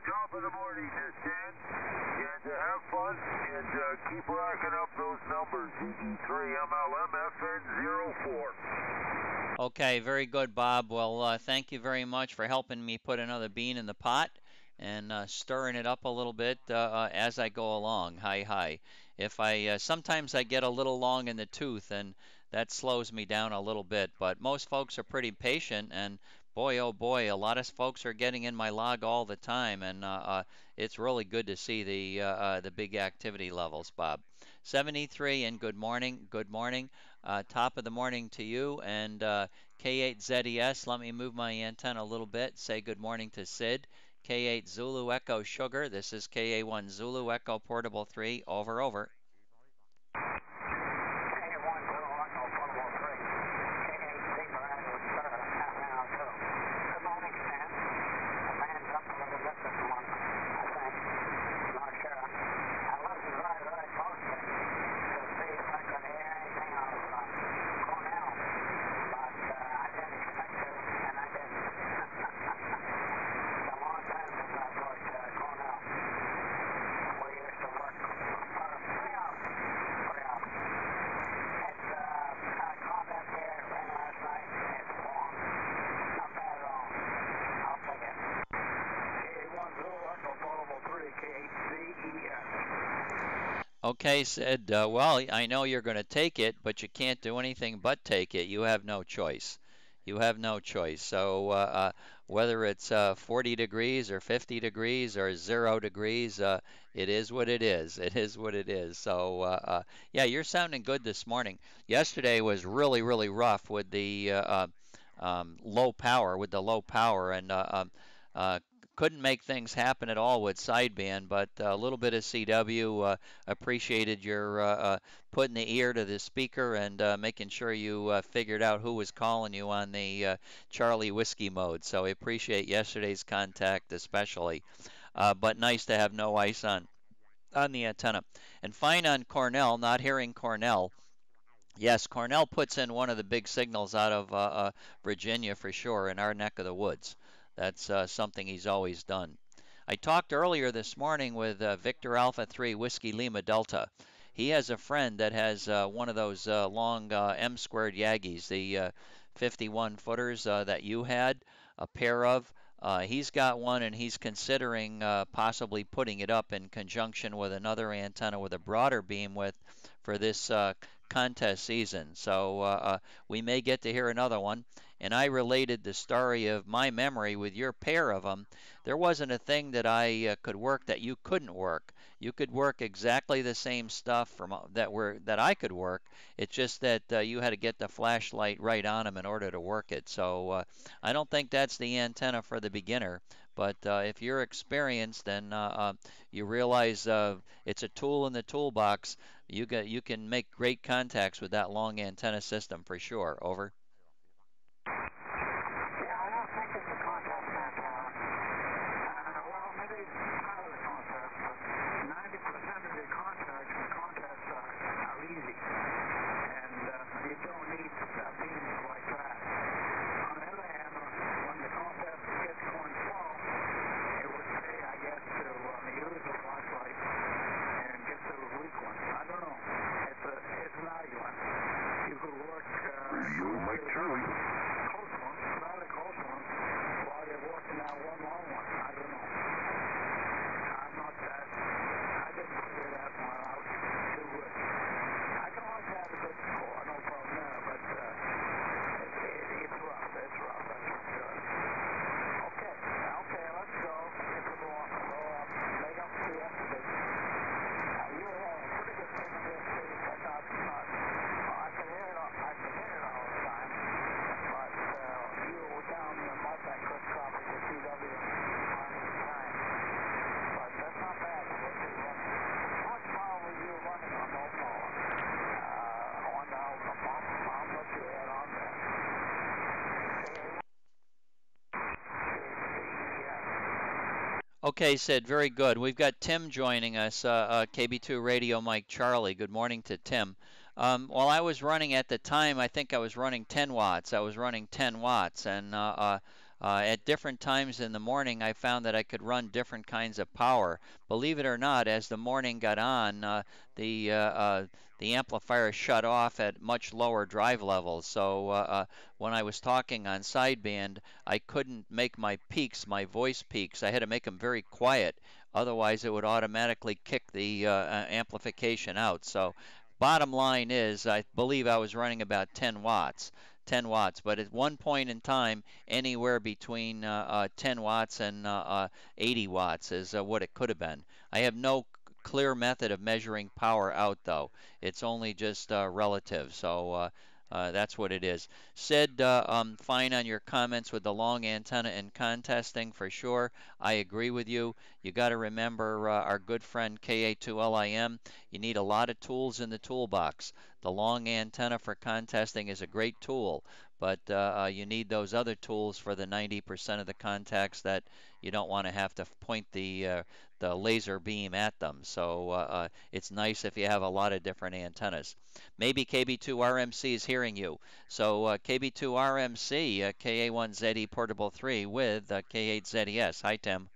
Top of the morning is 10, and have fun, and keep racking up those numbers. DD3MLMFN04. Okay, very good, Bob. Well, thank you very much for helping me put another bean in the pot and stirring it up a little bit as I go along. Hi, hi. If I sometimes I get a little long in the tooth, and that slows me down a little bit, but most folks are pretty patient, and boy, oh boy, a lot of folks are getting in my log all the time, and it's really good to see the big activity levels, Bob. 73 and good morning, good morning. Top of the morning to you, and K8ZES. Let me move my antenna a little bit. Say good morning to Sid. K8 Zulu Echo Sugar. This is KA1 Zulu Echo Portable 3. Over, over. Okay, Sid. Well, I know you're going to take it, but you can't do anything but take it. You have no choice. You have no choice. So whether it's 40 degrees or 50 degrees or 0 degrees, it is what it is. It is what it is. So yeah, you're sounding good this morning. Yesterday was really, really rough with the low power, and couldn't make things happen at all with sideband, but a little bit of CW. Appreciated your putting the ear to the speaker and making sure you figured out who was calling you on the Charlie Whiskey mode. So I appreciate yesterday's contact especially. But nice to have no ice on the antenna. And fine on Cornell, not hearing Cornell. Yes, Cornell puts in one of the big signals out of Virginia for sure in our neck of the woods. That's something he's always done. I talked earlier this morning with Victor Alpha 3 Whiskey Lima Delta. He has a friend that has one of those long M squared Yagis, the 51 footers that you had, a pair of. He's got one and he's considering possibly putting it up in conjunction with another antenna with a broader beam width for this contest season. So we may get to hear another one. And I related the story of my memory with your pair of them. There wasn't a thing that I could work that you couldn't work. You could work exactly the same stuff that I could work. It's just that you had to get the flashlight right on them in order to work it. So I don't think that's the antenna for the beginner. But if you're experienced and you realize it's a tool in the toolbox, you can make great contacts with that long antenna system for sure. Over. Yeah, I don't think it's a contact antenna. Well, maybe part of the contact, but 90% of the contests are easy. And you don't need beams like that. On the other hand, when the contest gets going slow, it would pay, I guess, to use the flashlight and get to the weak one. I don't know. It's an argument. You could work Radio Mike Charlie. close ones, rather close ones, while you're working on one long one. I don't know. I'm not that. I didn't figure that one out too good. I can like to have a good score, no problem there, but it's rough. It's rough, that's for sure. Okay, let's go. Get to the walk. Make up to yesterday. You had a pretty good thing on this too, but not. I can hear it all the time. But you were down in the mud that could copy the CW on the time. But that's not bad. How much power were you running on no power? I wonder how much you had on there. Okay, Sid, very good. We've got Tim joining us, KB2 Radio Mike Charlie. Good morning to Tim. While I was running at the time, I think I was running 10 watts. I was running 10 watts, and at different times in the morning, I found that I could run different kinds of power. Believe it or not, as the morning got on, the amplifier shut off at much lower drive levels. So when I was talking on sideband, I couldn't make my peaks, my voice peaks. I had to make them very quiet. Otherwise, it would automatically kick the amplification out. So bottom line is, I believe I was running about 10 watts. 10 watts, but at one point in time, anywhere between 10 watts and 80 watts is what it could have been. I have no clear method of measuring power out, though. It's only just relative, so that's what it is. Sid, fine on your comments with the long antenna and contesting for sure. I agree with you. You got to remember our good friend KA2LIM. You need a lot of tools in the toolbox. The long antenna for contesting is a great tool, but you need those other tools for the 90% of the contacts that you don't want to have to point the laser beam at them. So it's nice if you have a lot of different antennas. Maybe KB2RMC is hearing you. So KB2RMC, KA1ZE Portable 3 with K8ZES. Hi, Tim.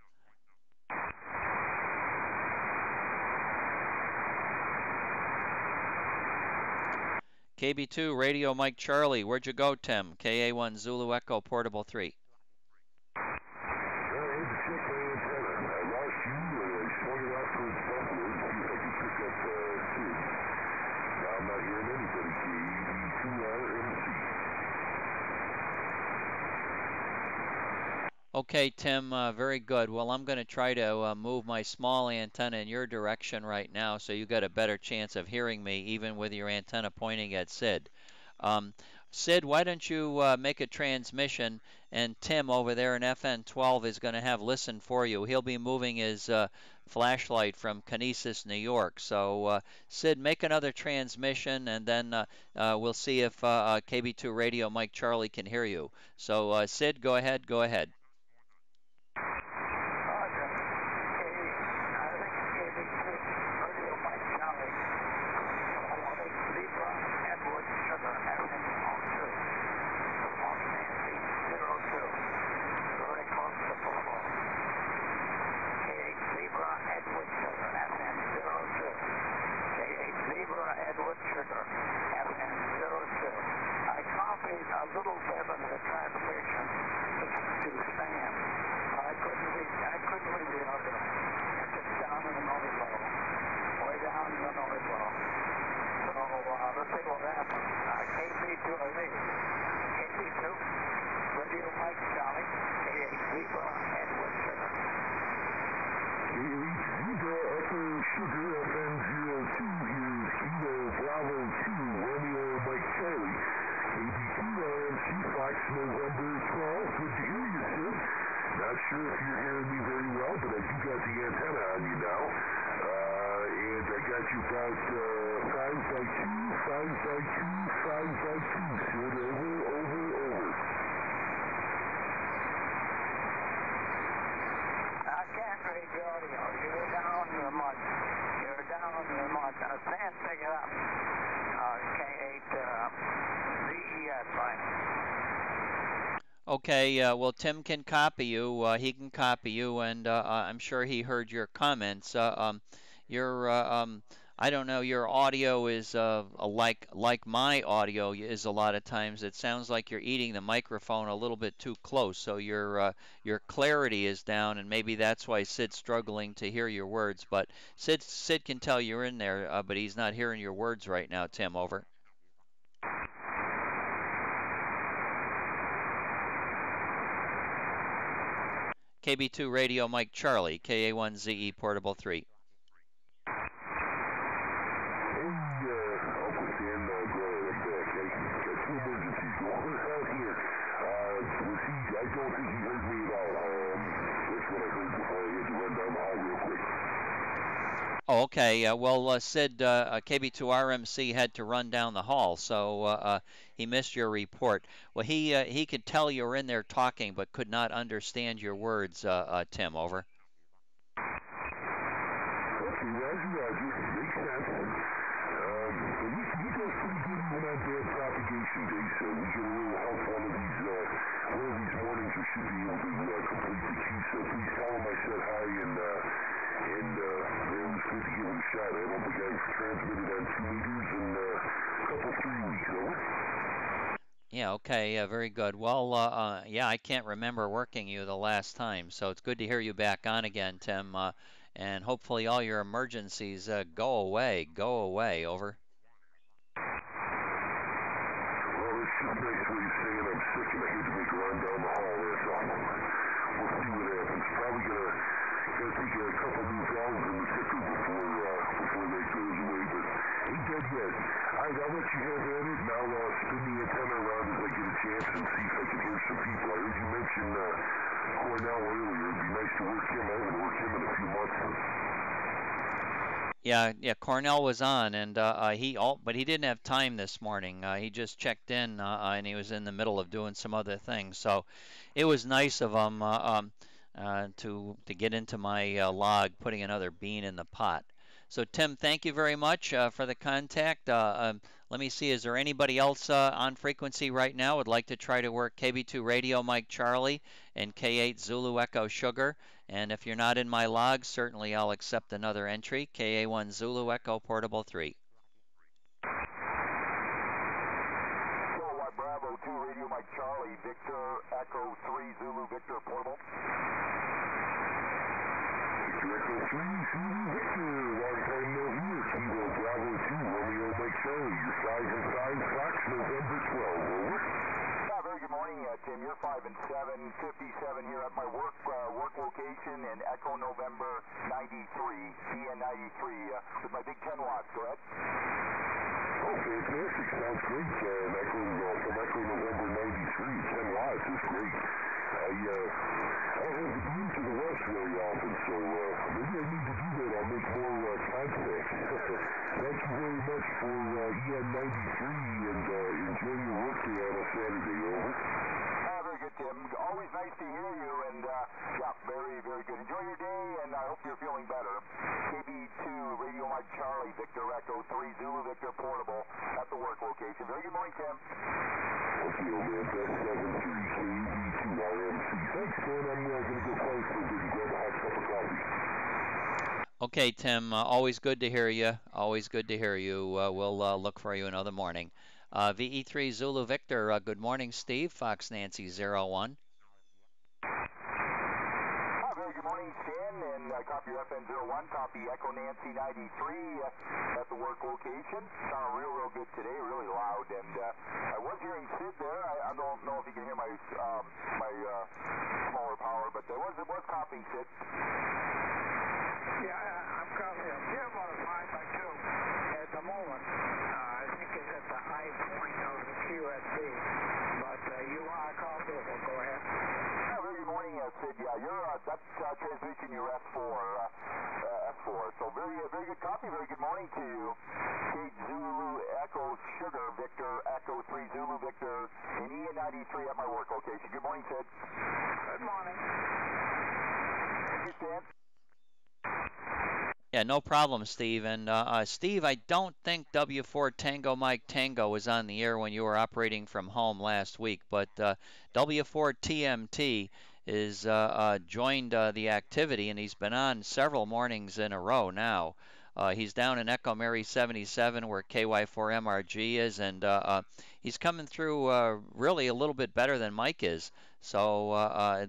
KB2 Radio Mike Charlie. Where'd you go, Tim? KA1 Zulu Echo Portable 3. Okay, Tim, very good. Well, I'm going to try to move my small antenna in your direction right now so you got a better chance of hearing me even with your antenna pointing at Sid. Um, Sid, why don't you make a transmission, and Tim over there in FN12 is going to have listen for you. He'll be moving his flashlight from Kinesis, New York. So, Sid, make another transmission, and then we'll see if KB2 Radio Mike Charlie can hear you. So, Sid, go ahead. Go ahead. Okay, well, Tim can copy you. He can copy you, and I'm sure he heard your comments. Your, I don't know, your audio is like my audio is a lot of times. It sounds like you're eating the microphone a little bit too close, so your clarity is down, and maybe that's why Sid's struggling to hear your words. But Sid can tell you're in there, but he's not hearing your words right now. Tim, over. KB2 Radio Mike Charlie, KA1ZE Portable 3. Oh, okay. Well, Sid, KB2RMC had to run down the hall, so he missed your report. Well, he could tell you were in there talking, but could not understand your words, Tim. Over. Okay, Roger. Makes sense. He does pretty good even on bad propagation days, so we get a little help one of these mornings. We should be able to complete the QSO. Please tell him I said hi and it was good to give it a shot. I don't think I've transmitted on 2 meters in a couple 3 weeks. Over. Yeah, okay, very good. Well, yeah, I can't remember working you the last time, so it's good to hear you back on again, Tim. And hopefully all your emergencies go away. Go away. Over. Well, it's just a nice way of saying I'm sick and I hate to make a run down the hall. That's all. We'll see what happens. Probably gonna take a couple new valves in the ticker before that goes away, but ain't dead yet. All right, I'll let you have at it, and I'll spin the antenna around as I get a chance and see if I can hear some people. I heard you mention Cornell earlier. It'd be nice to work him. I haven't worked him in a few months. Yeah, Cornell was on, and but he didn't have time this morning. He just checked in, and he was in the middle of doing some other things. So it was nice of him to get into my log, putting another bean in the pot. So Tim, thank you very much for the contact. Let me see, is there anybody else on frequency right now would like to try to work KB2 Radio Mike Charlie and K8 Zulu Echo Sugar? And if you're not in my log, certainly I'll accept another entry, KA1 Zulu Echo Portable 3. Bravo 2 Radio Mike Charlie, Victor Echo 3 Zulu Victor Portable. Victor Echo 3 Zulu Victor, long time no hear. Kilo Bravo 2 Romeo Mike Charlie, your 5 and 5 Fox November 12. Over. Very good morning, Tim. You're 5 and 7, 57 here at my work location in Echo November 93, CN 93, with my big 10 watts, correct? fantastic. Sounds great. From Echo November 93, 10 watts is great. I don't have the view to the west very often, so maybe I need to do that. I'll make more contact. Thank you very much for EN93, and enjoy your workday on a Saturday. Over. Very good, Tim. Always nice to hear you, and yeah, very, very good. Enjoy your day, and I hope you're feeling better. KB2, Radio Mike Charlie, Victor Echo 3, Zulu Victor Portable at the work location. Very good morning, Tim. Okay, over at that 73KD2 RMC. Thanks, man. I'm going to go quiet for a bit and grab a hot cup of coffee. Okay, Tim, always good to hear you. Always good to hear you. We'll look for you another morning. VE3 Zulu Victor, good morning, Steve. Fox Nancy 01. Very good morning, Stan, and copy FN01, copy Echo Nancy 93 at the work location. Sound real good today, really loud, and I was hearing Sid there. I don't know if you can hear my smaller power, but it was copying Sid. Yeah, I'm copying. Jim on a 5x2 at the moment. I think it's at the high point of the QSB, but you want to call Google, go ahead. Very good morning, Sid. Yeah, that's transmission your F4. So very good copy. Very good morning to you. Kate Zulu Echo Sugar Victor Echo 3 Zulu Victor in EN93 at my work location. Good morning, Sid. Good morning. Thank you, Stan. Yeah, no problem, Steve. And Steve, I don't think W4 Tango Mike Tango was on the air when you were operating from home last week, but W4 TMT is joined the activity, and he's been on several mornings in a row now. He's down in Echo Mary 77 where KY4MRG is, and he's coming through really a little bit better than Mike is. So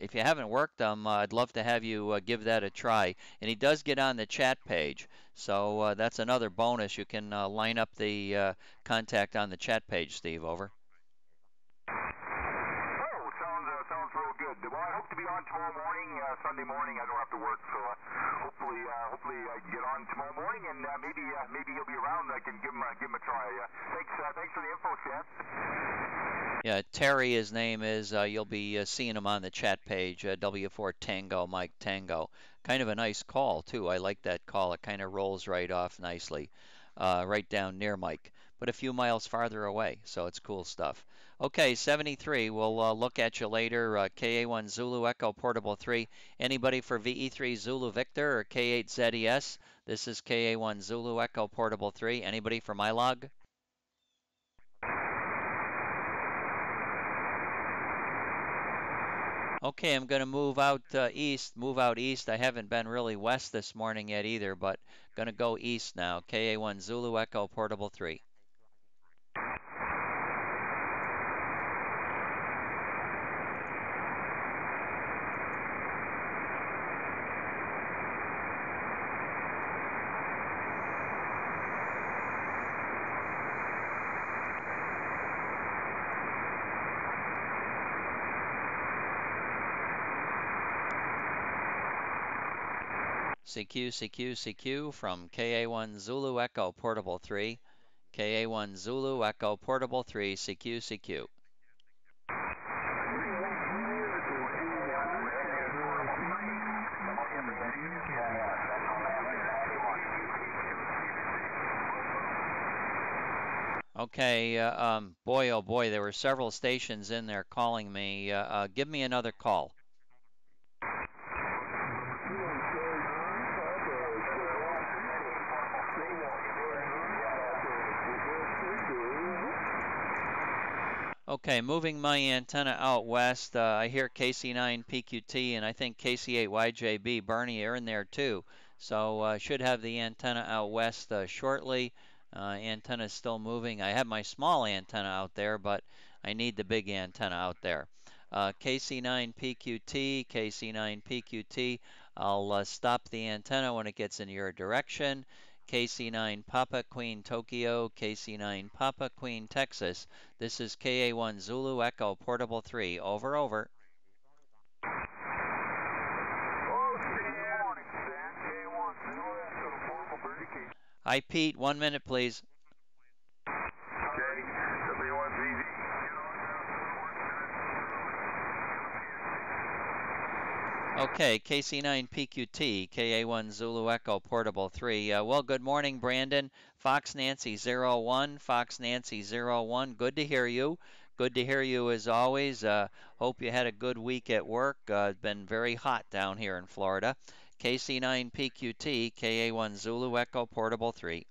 if you haven't worked them, I'd love to have you give that a try. And he does get on the chat page, so that's another bonus. You can line up the contact on the chat page, Steve. Over. Sounds real good. Well, I hope to be on tomorrow morning, Sunday morning. I don't have to work, so hopefully I can get on tomorrow morning, and maybe he'll be around. I can give him a try. Thanks for the info, Sam. Yeah, Terry, his name is. You'll be seeing him on the chat page. W4 Tango Mike Tango. Kind of a nice call too. I like that call. It kind of rolls right off nicely, right down near Mike, but a few miles farther away. So it's cool stuff. Okay, 73. We'll look at you later. KA1 Zulu Echo Portable 3. Anybody for VE3 Zulu Victor or K8 ZES? This is KA1 Zulu Echo Portable 3. Anybody for my log? Okay, I'm going to move out east. I haven't been really west this morning yet either, but going to go east now. KA1 Zulu Echo Portable 3. CQ from KA1 Zulu Echo Portable 3. KA1 Zulu Echo Portable 3, CQ. Okay, boy, oh boy, there were several stations in there calling me. Give me another call. Okay, moving my antenna out west, I hear KC9PQT and I think KC8YJB. Bernie are in there too. So should have the antenna out west shortly. Antenna is still moving. I have my small antenna out there, but I need the big antenna out there. KC9PQT. I'll stop the antenna when it gets in your direction. KC9 Papa Queen Tokyo, KC9 Papa Queen Texas. This is KA1 Zulu Echo Portable 3. Over. Hi, Pete. 1 minute, please. Okay, KC9PQT, KA1 Zulu Echo Portable 3. Well, good morning, Brandon. Fox Nancy 01, Fox Nancy 01. Good to hear you. Good to hear you as always. Hope you had a good week at work. It's been very hot down here in Florida. KC9PQT, KA1 Zulu Echo Portable 3.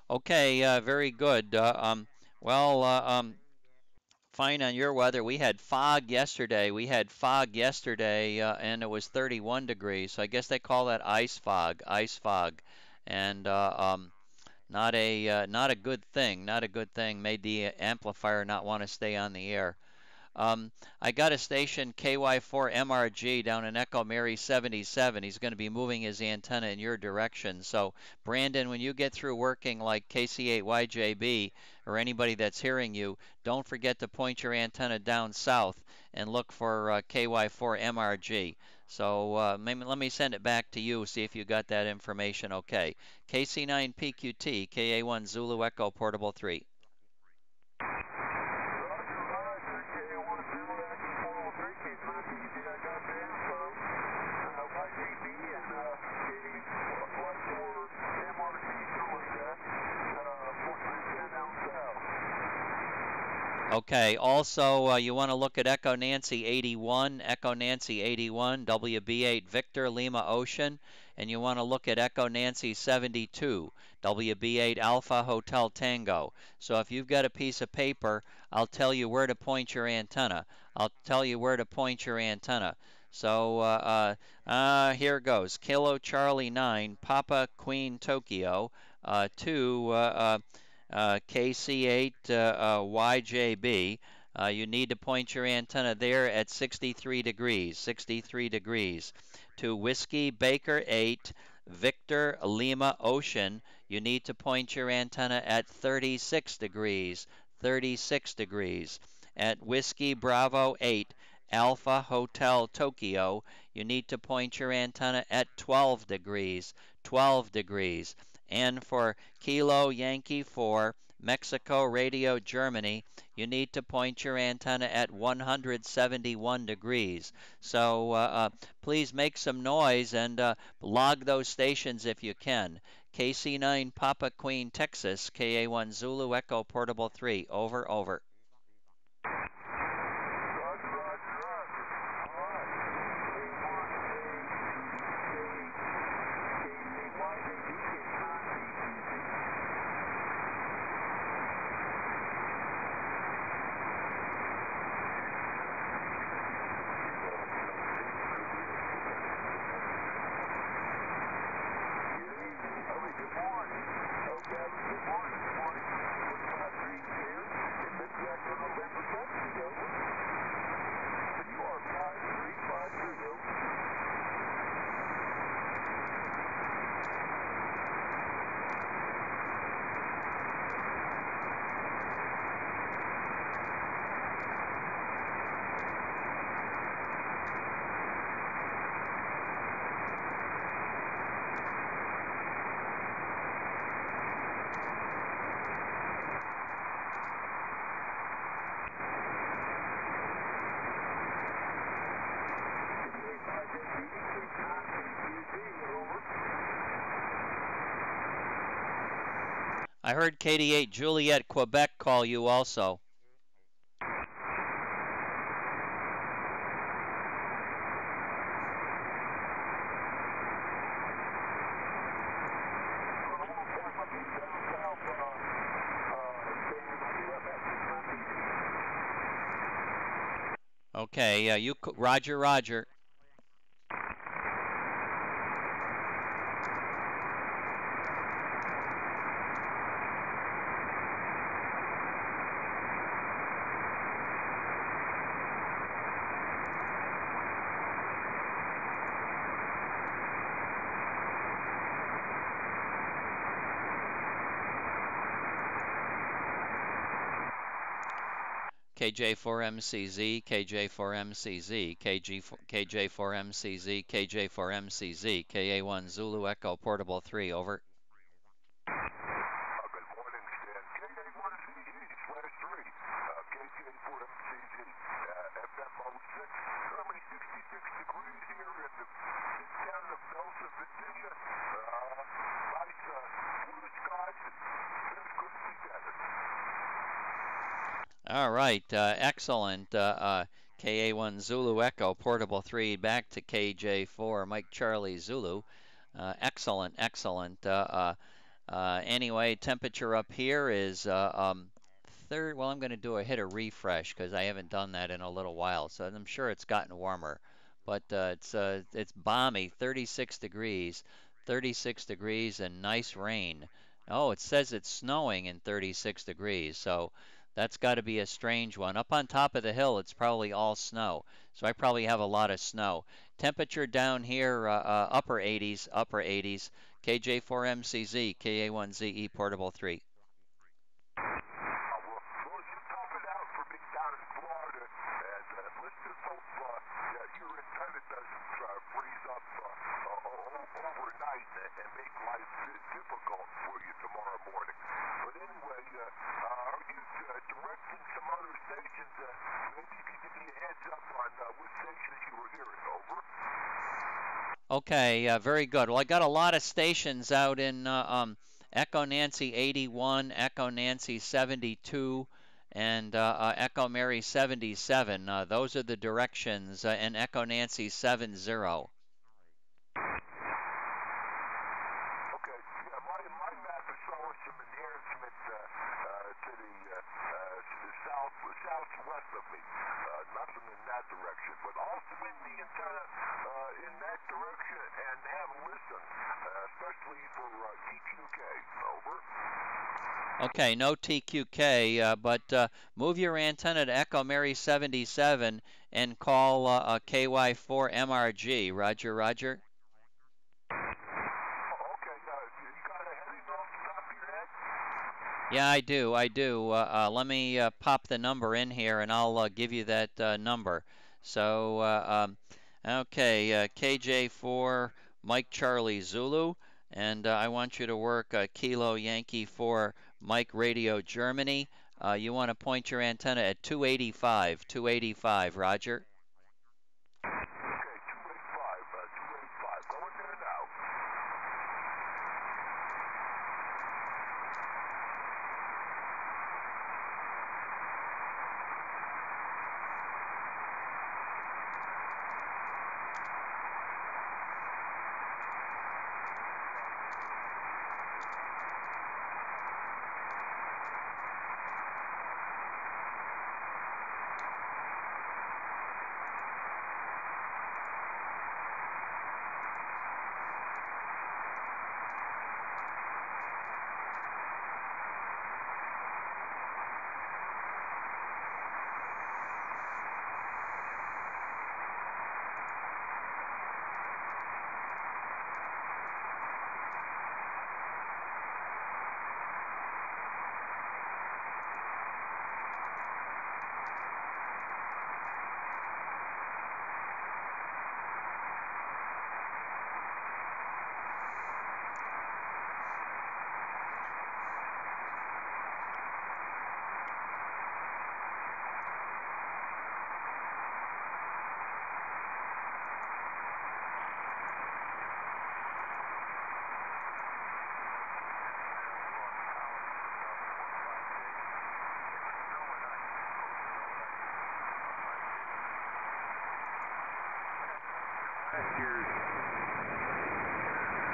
Okay, very good. Fine on your weather. We had fog yesterday. And it was 31 degrees. So I guess they call that ice fog. Ice fog, and not a good thing. Not a good thing. Made the amplifier not want to stay on the air. I got a station KY4MRG down in Echo Mary 77. He's going to be moving his antenna in your direction. So, Brandon, when you get through working like KC8YJB or anybody that's hearing you, don't forget to point your antenna down south and look for KY4MRG. So maybe let me send it back to you, see if you got that information okay. KC9PQT, KA1 Zulu Echo Portable 3. Okay, also you want to look at Echo Nancy 81, WB8 Victor Lima Ocean, and you want to look at Echo Nancy 72, WB8 Alpha Hotel Tango. So if you've got a piece of paper, I'll tell you where to point your antenna. So here goes. Kilo Charlie 9, Papa Queen Tokyo, to KC8YJB. You need to point your antenna there at 63 degrees. To Whiskey Baker 8, Victor Lima Ocean, you need to point your antenna at 36 degrees. At Whiskey Bravo 8, Alpha Hotel Tokyo, you need to point your antenna at 12 degrees. And for Kilo Yankee 4, Mexico Radio Germany, you need to point your antenna at 171 degrees. So please make some noise and log those stations if you can. KC9 Papa Queen Texas, KA1 Zulu Echo Portable 3, over. I heard KD8 Juliet Quebec call you also. Okay, Roger. KJ4MCZ, KJ4MCZ, KJ4MCZ, KJ4MCZ, KA1 Zulu Echo Portable 3, over. Good morning, Stan. KA1ZE/3, KJ4MCZ, FM mode 6, currently 66 degrees here in the town of Nelson, Virginia. Nice blue skies and feels good to be gathered. All right, excellent. KA1 Zulu Echo Portable 3 back to KJ4 Mike Charlie Zulu. Excellent, excellent. Anyway, temperature up here is third. Well, I'm going to hit a refresh because I haven't done that in a little while, so I'm sure it's gotten warmer. But it's balmy, 36 degrees, 36 degrees, and nice rain. Oh, it says it's snowing in 36 degrees, so that's got to be a strange one. Up on top of the hill, it's probably all snow, so I probably have a lot of snow. Temperature down here, upper 80s, upper 80s. KJ4MCZ, KA1ZE Portable 3. Well, you top it out for me down in Florida, and let's just hope your antenna doesn't freeze up overnight and make life difficult for you tomorrow morning. But anyway, are you directing some other stations? Maybe you could give me a heads up on what stations you were hearing, over. Okay, very good. Well, I got a lot of stations out in Echo Nancy 81, Echo Nancy 72, and Echo Mary 77. Those are the directions, and Echo Nancy 70. Okay, yeah, my map is showing some enhancement to the southwest of me. Nothing in that direction, but I'll swing the antenna in that direction and have a listen, especially for TQK. Over. Okay, no TQK, but move your antenna to Echo Mary 77 and call KY4 MRG. Roger, roger. Yeah, I do. Let me pop the number in here, and I'll give you that number. So, okay, KJ4 Mike Charlie Zulu, and I want you to work Kilo Yankee 4 Mike Radio Germany. You want to point your antenna at 285, 285, Roger. Okay, 285, going there now.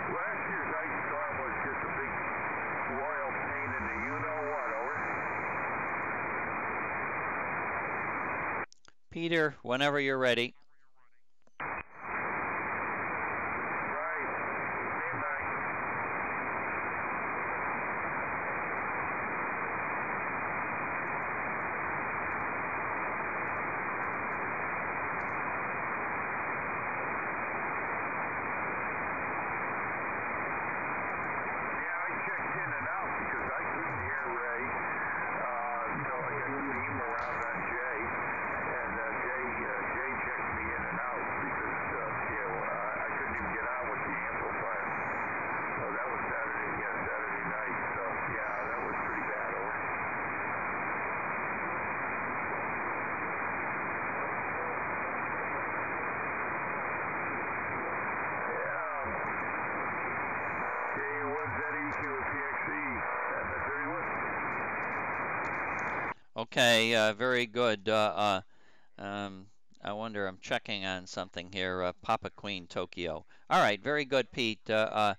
Last year's ice storm was just a big royal pain in the you-know-what, over. Peter, whenever you're ready. So I got the beam around that jet. Okay, very good. Um, I wonder, I'm checking on something here. Papa Queen Tokyo. All right, very good, Pete. Fox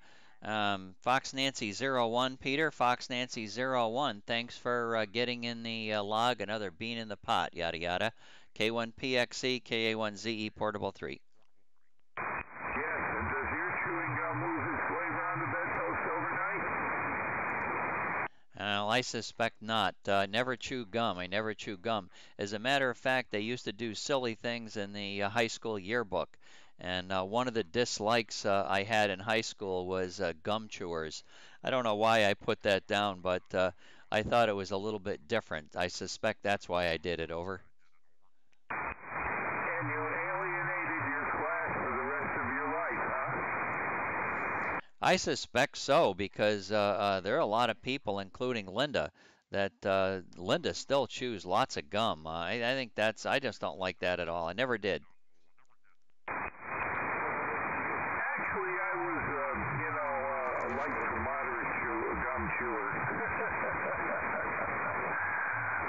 Nancy 01, Peter. Fox Nancy 01. Thanks for getting in the log, another bean in the pot, yada yada. K1PXC, KA1ZE Portable 3. Yes, and does your chewing gum lose its flavor on the bedpost overnight? I suspect not. Never chew gum. I never chew gum. As a matter of fact, they used to do silly things in the high school yearbook. And one of the dislikes I had in high school was gum chewers. I don't know why I put that down, but I thought it was a little bit different. I suspect that's why I did it. Over. And you alienated your class for the rest of your life, huh? I suspect so because there are a lot of people, including Linda, that Linda still chews lots of gum. I think I just don't like that at all. I never did. Actually, I was, a light to moderate gum chewer.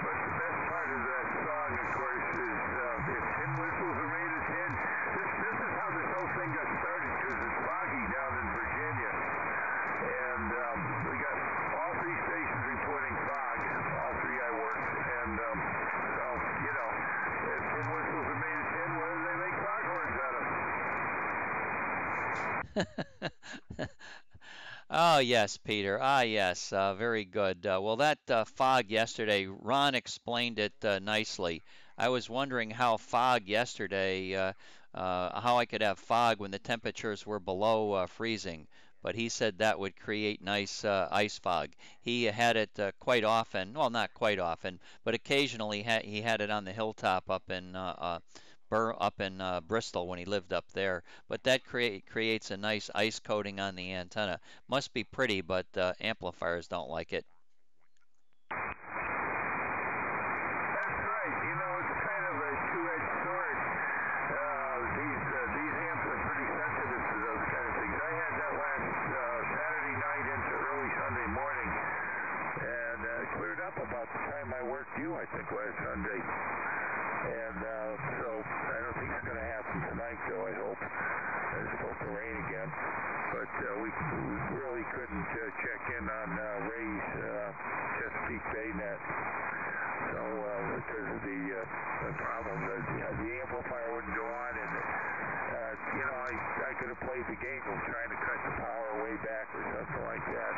But the best part of that song, of course, is if tin whistles are made of tin. This is how this whole thing got started, because it's foggy down in Virginia. And we got all three stations reporting fog, all three I worked. And so, if tin whistles are made of tin, what do they make foghorns out of? Oh, yes, Peter. Ah, yes. Very good. Well, that fog yesterday, Ron explained it nicely. I was wondering how fog yesterday, how I could have fog when the temperatures were below freezing, but he said that would create nice ice fog. He had it quite often, well, not quite often, but occasionally he had it on the hilltop up in Bristol when he lived up there. But that creates a nice ice coating on the antenna. Must be pretty, but amplifiers don't like it. That's right. It's kind of a two-edged sword. These amps are pretty sensitive to those kind of things. I had that last Saturday night into early Sunday morning, and it cleared up about the time I worked you, I think, last Sunday. And so I don't think it's going to happen tonight, though, I hope. It's supposed to rain again. But we really couldn't check in on Ray's Chesapeake Bay net. So because of the problem, the amplifier wouldn't go on, and I could have played the game of trying to cut the power way back or something like that.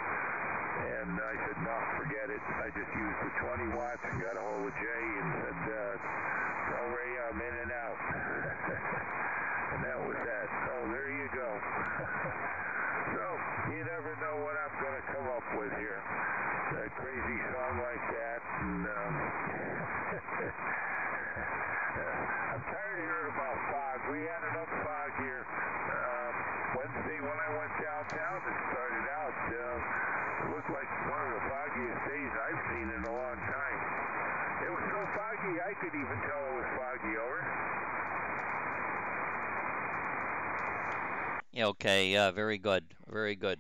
And I said, no, forget it. I just used the 20 watts and got a hold of Jay and said, tell Ray I'm in and out. And that was that. So there you go. So you never know what I'm going to come up with here. A crazy song like that. And I'm tired of hearing about fog. We had enough fog here. Wednesday when I went downtown, it started out. It looked like one of the foggiest days I've seen in a long time. It was so foggy I could even tell it was foggy. Over. Okay, very good,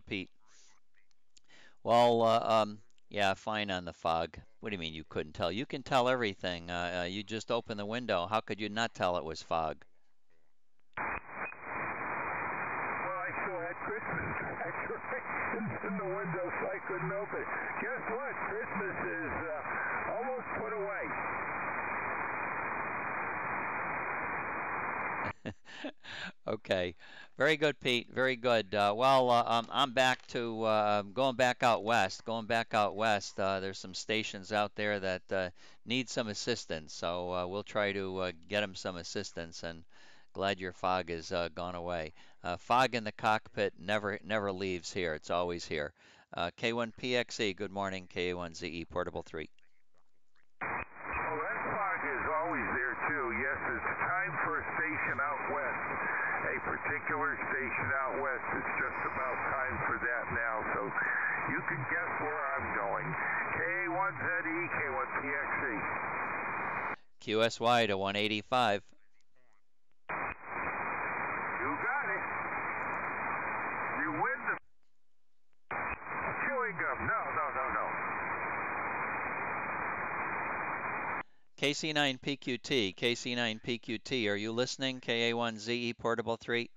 Pete. Well, yeah, fine on the fog. What do you mean you couldn't tell? You can tell everything. You just open the window. How could you not tell it was fog? Well, I still had Christmas decorations in the window, so I couldn't open it. Guess what? Christmas is almost put away. Okay, very good, Pete. Very good. I'm back to going back out west. Going back out west. There's some stations out there that need some assistance, so we'll try to get them some assistance. And glad your fog is gone away. Fog in the cockpit never leaves here. It's always here. K1PXE. Good morning. KA1ZE Portable 3. Well, that fog is always there, too. Yes, it's time for a station out west. A particular station out west. It's just about time for that now. So you can guess where I'm going. KA1ZE, K1PXE. QSY to 185. You got it. You win the chewing gum. No. KC9PQT, KC9PQT, are you listening? KA1ZE Portable 3.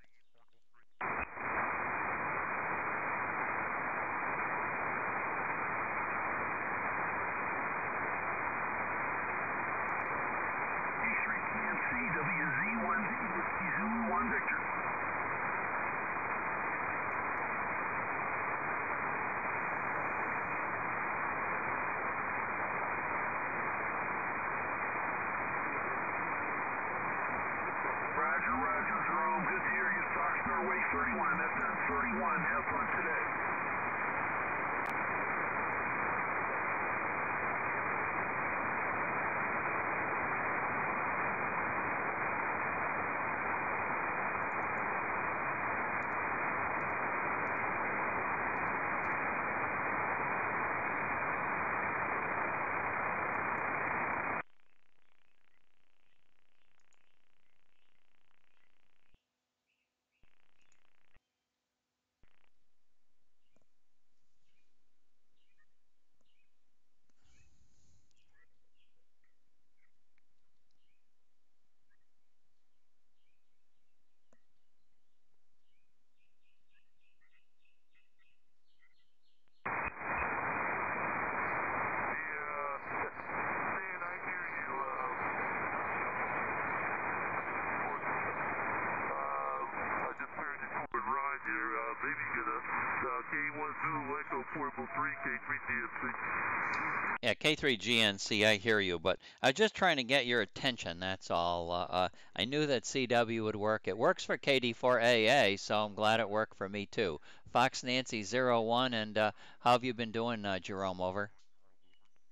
Yeah, K3GNC, I hear you, but I was just trying to get your attention, that's all. I knew that CW would work. It works for KD4AA, so I'm glad it worked for me too. Fox Nancy 01, and how have you been doing, Jerome? Over.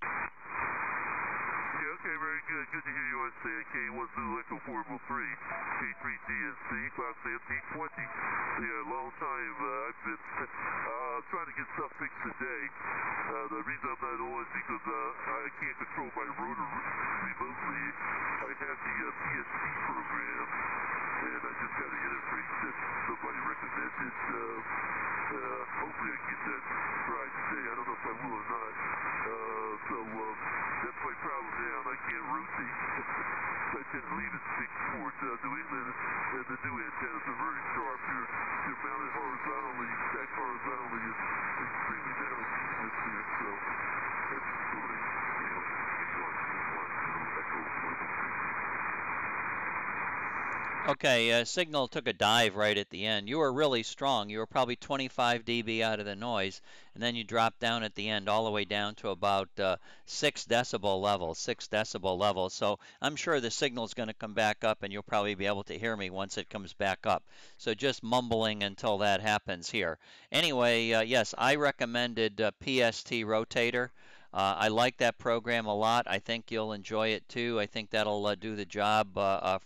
Okay, very good. Good to hear you on K1 Zulu Echo 403, K3GNC, Fox Nancy 20. Yeah, long time. I've been trying to get stuff fixed today. The reason I'm not on is because I can't control my rotor remotely. I have the PST program, and I just got to integrate that somebody recommended. Hopefully I get that tried today. I don't know if I will or not. So that's my problem now. I can't rotate. I tend to leave it fixed towards New England, and the new antennas are very sharp. They're mounted horizontally, stacked horizontally, and extremely narrow with here. So that's the story. Okay, signal took a dive right at the end. You were really strong. You were probably 25 dB out of the noise, and then you dropped down at the end all the way down to about 6 decibel level, 6 decibel level. So I'm sure the signal's going to come back up, and you'll probably be able to hear me once it comes back up. So just mumbling until that happens here. Anyway, yes, I recommended PST Rotator. I like that program a lot. I think you'll enjoy it too. I think that'll do the job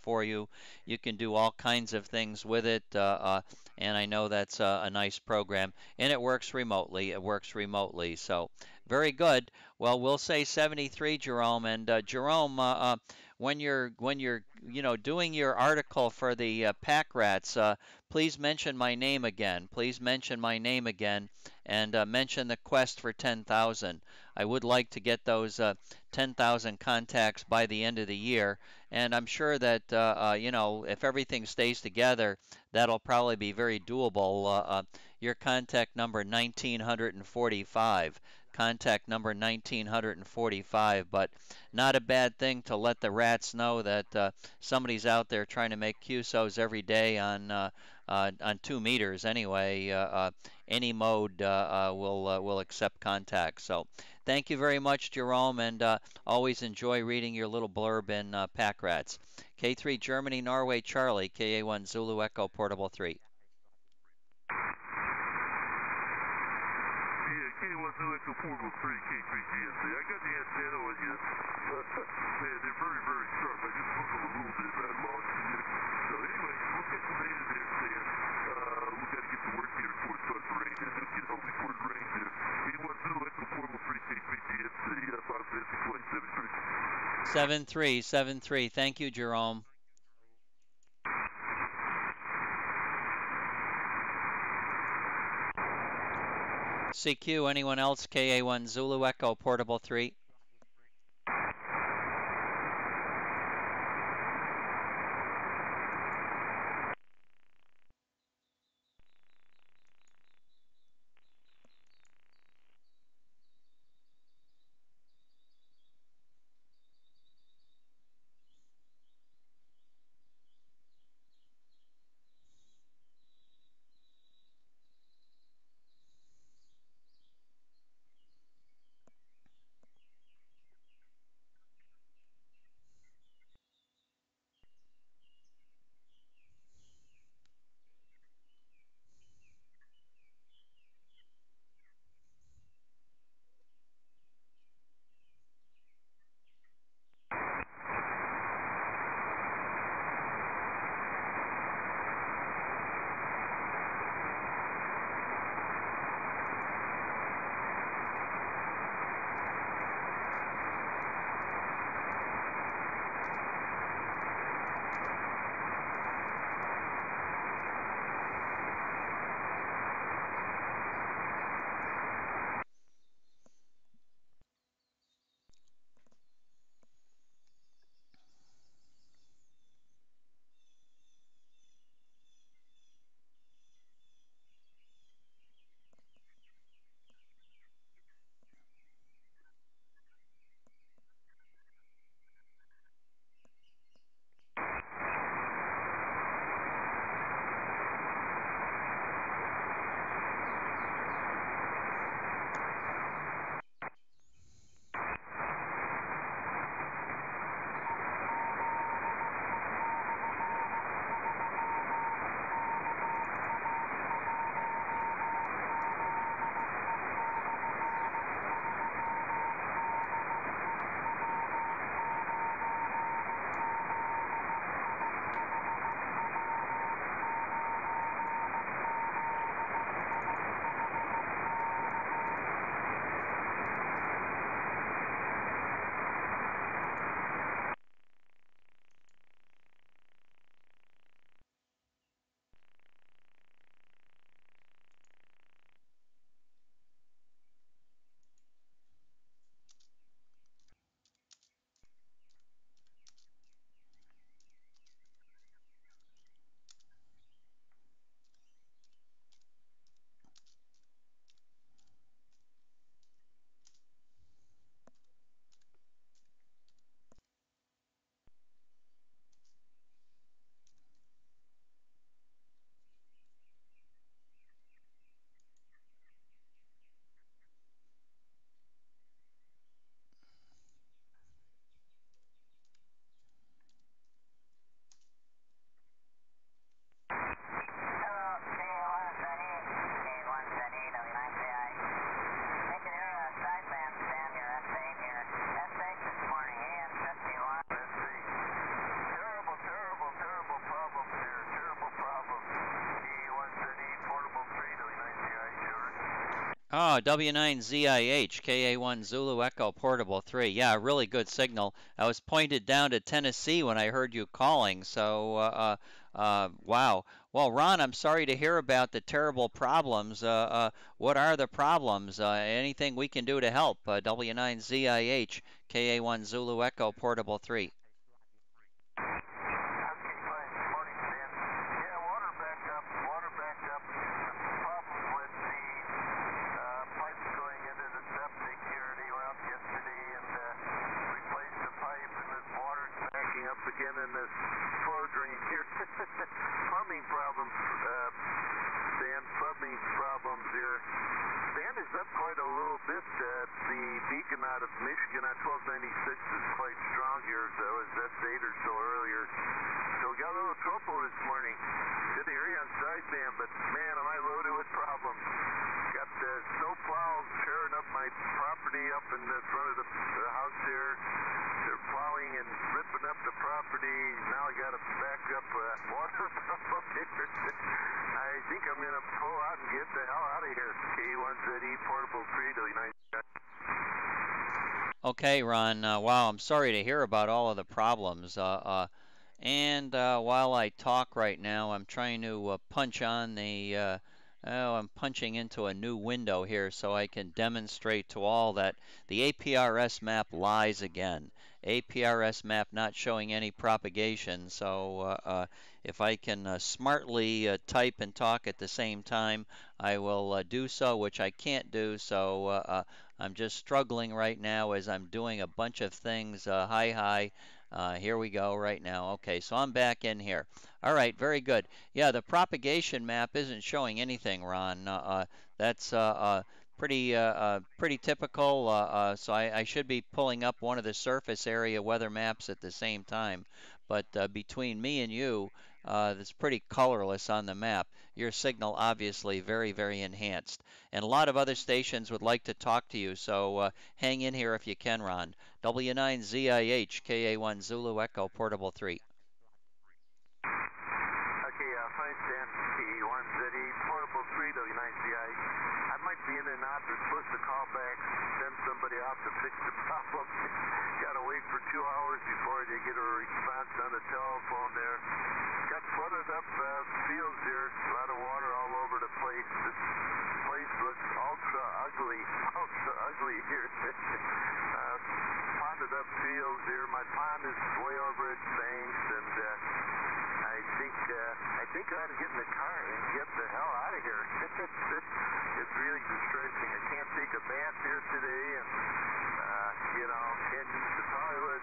for you. You can do all kinds of things with it, and I know that's a nice program. And it works remotely. It works remotely. So very good. Well, we'll say 73, Jerome. And Jerome, when you're doing your article for the pack rats, please mention my name again. Please mention my name again, and mention the quest for 10,000. I would like to get those 10,000 contacts by the end of the year, and I'm sure that if everything stays together, that'll probably be very doable. Your contact number 1945. Contact number 1945, but not a bad thing to let the rats know that somebody's out there trying to make QSOs every day on 2 meters anyway. Any mode will accept contact. So thank you very much, Jerome, and always enjoy reading your little blurb in Pack Rats. K3 Germany, Norway, Charlie, KA1 Zulu Echo, Portable 3. K1 Zulu Echo 403, K3GNC. I got the antenna on you. Man, they're very, very sharp. I just moved them a little bit and I lost you. So anyway, we'll get some data there, Stan. We got to get to work here towards Buzz Rain, and we'll get home before it rains there. K1 Zulu Echo 403, K3GNC, 573. 73. Thank you, Jerome. CQ, anyone else? KA1 Zulu Echo, Portable 3. Oh, W9ZIH, KA1 Zulu Echo Portable 3. Yeah, really good signal. I was pointed down to Tennessee when I heard you calling, so wow. Well, Ron, I'm sorry to hear about the terrible problems. What are the problems? Anything we can do to help? W9ZIH, KA1 Zulu Echo Portable 3. Okay, fine. Morning, Dan. Yeah, water backed up. Problems with the pipes going into the septic here. They were out yesterday and replaced the pipe, and this water's backing up again in this flow drain here. Plumbing problems, Dan. Plumbing problems here. Stand is up quite a little bit. The beacon out of Michigan on 1296 is quite strong here. That was S8 or so earlier. So we got a little trouble this morning. Did the area on sideband, but man, am I loaded with problems. Got the snow plows tearing up my property up in the front of the house here. They're plowing and ripping up the property. Now I got to back up water problem here. I think I'm going to pull out and get the hell out of here. K1ZE Portable 3 to United. Okay, Ron. Wow, I'm sorry to hear about all of the problems. And while I talk right now, I'm trying to punch on the, oh, I'm punching into a new window here so I can demonstrate to all that the APRS map lies again. APRS map not showing any propagation, so if I can smartly type and talk at the same time, I will do so, which I can't do, so I'm just struggling right now as I'm doing a bunch of things. Hi. Here we go right now. Okay, so I'm back in here. All right, very good. Yeah, the propagation map isn't showing anything, Ron. That's pretty typical. So I should be pulling up one of the surface area weather maps at the same time. But between me and you, it's pretty colorless on the map. Your signal obviously very enhanced. And a lot of other stations would like to talk to you, so hang in here if you can, Ron. W9ZIH, KA1 Zulu Echo Portable 3. Okay, fine, Stan. K1ZE Portable 3 W9CI. I might be in and out. They're supposed to call back, send somebody out to fix the problem. Got to wait for 2 hours before they get a response on the telephone there. Got flooded up fields here. A lot of water all over the place. This place looks ultra ugly here. Ponded up fields here. My pond is way over its banks, and I think I ought to get in the car and get the hell out of here. It's really distressing. I can't take a bath here today, and can't use the toilet.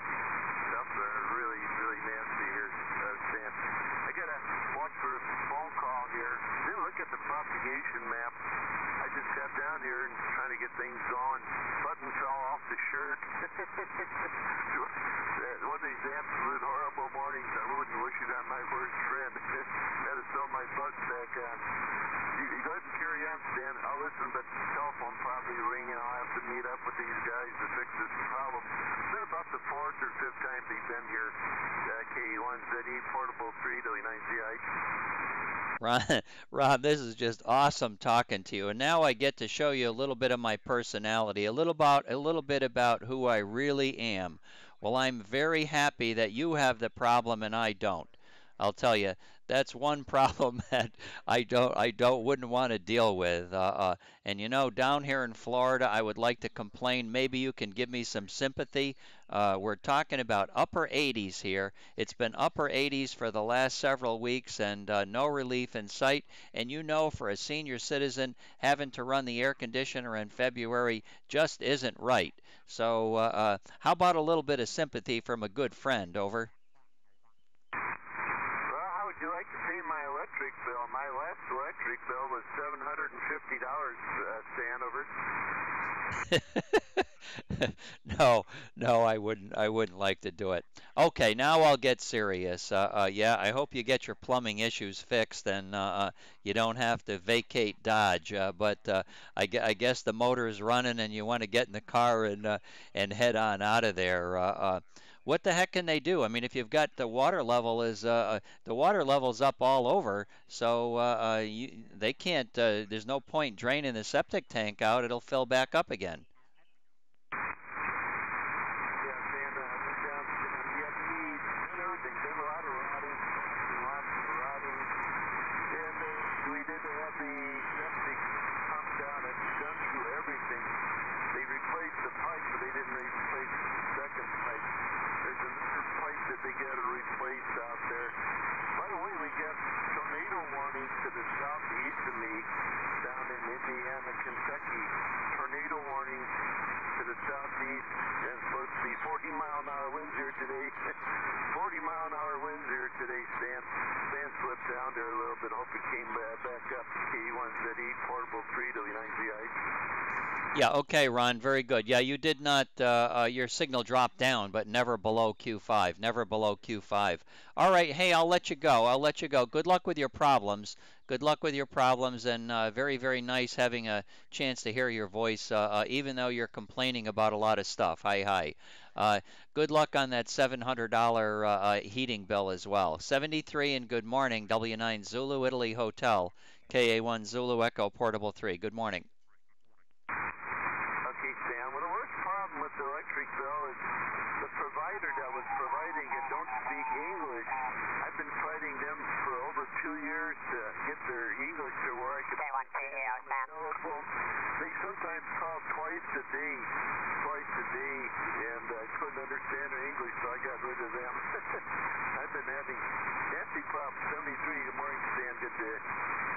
Stuff really nasty here. Stan. I gotta watch for a phone call here. Didn't look at the propagation map. I just got down here and trying to get things going. Button fell off the shirt. One of these absolute horrible mornings. I wouldn't wish it on my worst friend. Had to sew my button back on. You go ahead and carry on, Stan. I'll listen, but the telephone probably ringing. I'll have to meet up with these guys to fix this problem. It's been about the 4th or 5th time they've been here. K1ZE Portable 3 W9CI. Ron, this is just awesome talking to you. And now I get to show you a little bit of my personality, a little bit about who I really am. Well, I'm very happy that you have the problem and I don't. I'll tell you, that's one problem that wouldn't want to deal with. And down here in Florida, I would like to complain. Maybe you can give me some sympathy. We're talking about upper 80s here. It's been upper 80s for the last several weeks and no relief in sight. And for a senior citizen, having to run the air conditioner in February just isn't right. So how about a little bit of sympathy from a good friend? Over. How would you like to pay my electric bill? My last electric bill was $750, Stan, over. No, I wouldn't like to do it. Okay, now I'll get serious. Yeah, I hope you get your plumbing issues fixed and you don't have to vacate Dodge. But I guess the motor is running and you want to get in the car and head on out of there. what the heck can they do? I mean, if you've got the water level is the water level's up all over, so they can't. There's no point draining the septic tank out; it'll fill back up again. Yeah, Sam, went downstream. We had weeds and everything. There were a lot of rotting, lots of rotting. And we did have the septic pump down and done through everything. They replaced the pipe, but they didn't replace the second pipe. There's another pipe that they got to replace out there. By the way, we got tornado warnings to the southeast of me down in Indiana, Kentucky. Tornado warnings to the southeast. And supposed to be 40-mile-an-hour winds here today. 40-mile-an-hour winds here today, Stan. Stan slipped down there a little bit. Hope he came back up. K1ZE, portable 3W9ZI. Yeah, okay, Ron, very good. Yeah, you did not, your signal dropped down, but never below Q5, never below Q5. All right, hey, I'll let you go. I'll let you go. Good luck with your problems. Good luck with your problems, and very, very nice having a chance to hear your voice, even though you're complaining about a lot of stuff. Hi, hi. Good luck on that $700 heating bill as well. 73 and good morning, W9 Zulu Italy Hotel, KA1 Zulu Echo Portable 3. Good morning. Okay, Stan. Well, the worst problem with the electric bill is the provider that was providing it don't speak English. I've been fighting them for over 2 years to get their English to where I could. They sometimes call twice a day, and I couldn't understand their English, so I got rid of them. I've been having anti-prop 73. Good morning, Stan. Good to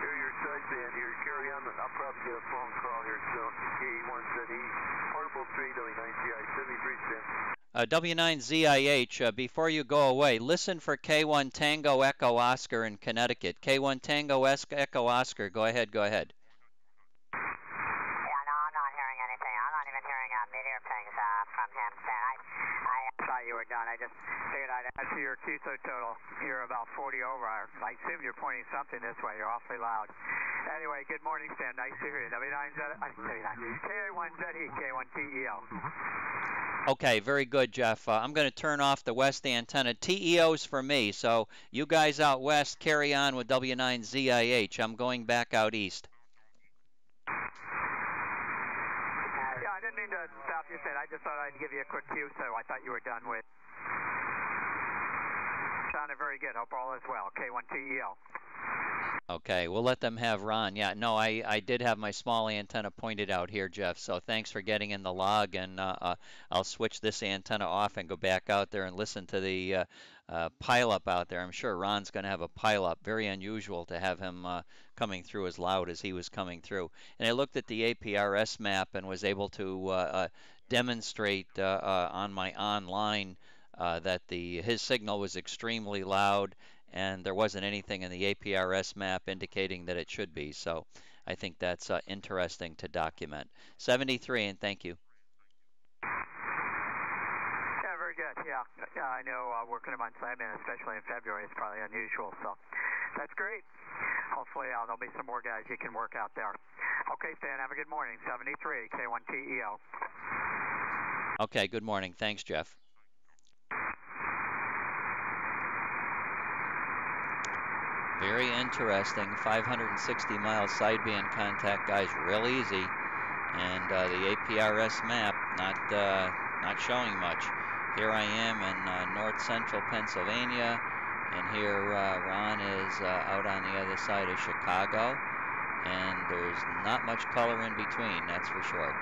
hear your sideband here. Carry on. I'll probably get a phone call here soon. K1ZE, portable 3W9ZI, 73 Stan. W9ZIH, before you go away, listen for K1 Tango Echo Oscar in Connecticut. K1 Tango Echo Oscar. Go ahead, go ahead. Yeah, no, I'm not hearing anything. I'm not even hearing meteor pings from him. I thought you were done. I just figured I'd add to your QSO total. You're about 40 over. I assume you're pointing something this way. You're awfully loud. Anyway, good morning, Stan. Nice to hear you. K1ZE, K1TEO. Okay, very good, Jeff. I'm going to turn off the west antenna. TEO's for me, so you guys out west carry on with W9ZIH. I'm going back out east. Yeah, I didn't mean to stop you, Stan. I just thought I'd give you a quick cue, so I thought you were done with. Sounded very good. Hope all is well. K1TEO. Okay, we'll let them have Ron. Yeah, no, I did have my small antenna pointed out here, Jeff, so thanks for getting in the log, and I'll switch this antenna off and go back out there and listen to the pileup out there. I'm sure Ron's going to have a pileup. Very unusual to have him coming through as loud as he was coming through. And I looked at the APRS map and was able to demonstrate on my online that his signal was extremely loud, and there wasn't anything in the APRS map indicating that it should be. So I think that's interesting to document. 73, and thank you. Yeah, very good. Yeah, I know working a month assignment, especially in February, is probably unusual. So that's great. Hopefully there'll be some more guys you can work out there. Okay, Stan, have a good morning. 73, K1TEO. Okay, good morning. Thanks, Jeff. Very interesting. 560 miles sideband contact, guys, real easy. And the APRS map not showing much. Here I am in north central Pennsylvania, and here Ron is out on the other side of Chicago, and there's not much color in between, that's for sure.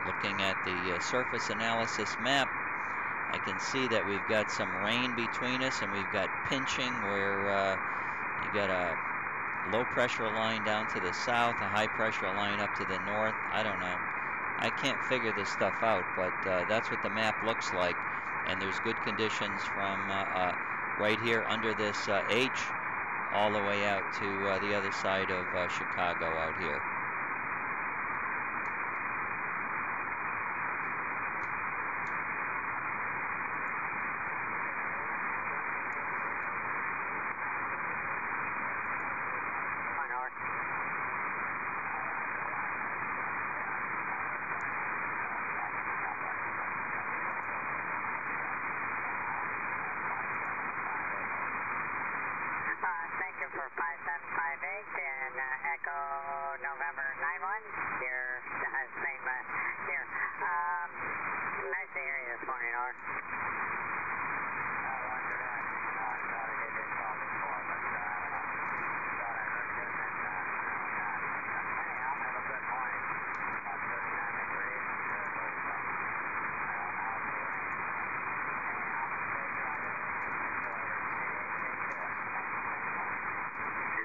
Looking at the surface analysis map, I can see that we've got some rain between us, and we've got pinching where you got a low pressure line down to the south, a high pressure line up to the north. I don't know. I can't figure this stuff out, but that's what the map looks like. And there's good conditions from right here under this H all the way out to the other side of Chicago out here. Echo November 91. Here, same here. Nice to hear you this morning, over. Roger that. Thought I did this call before, but thought I heard you. Anyhow, have a good morning. About 39 degrees.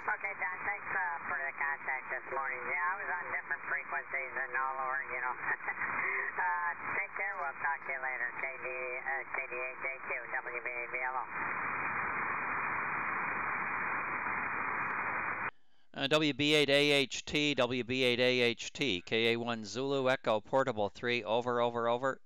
Okay, Don, thanks for the contact this morning. Yeah, I was on different frequencies and all over, you know. Take care. We'll talk to you later. KD8JQ, WBABLO. WB8AHT, WB8AHT, KA1 Zulu Echo Portable 3, over, over, over.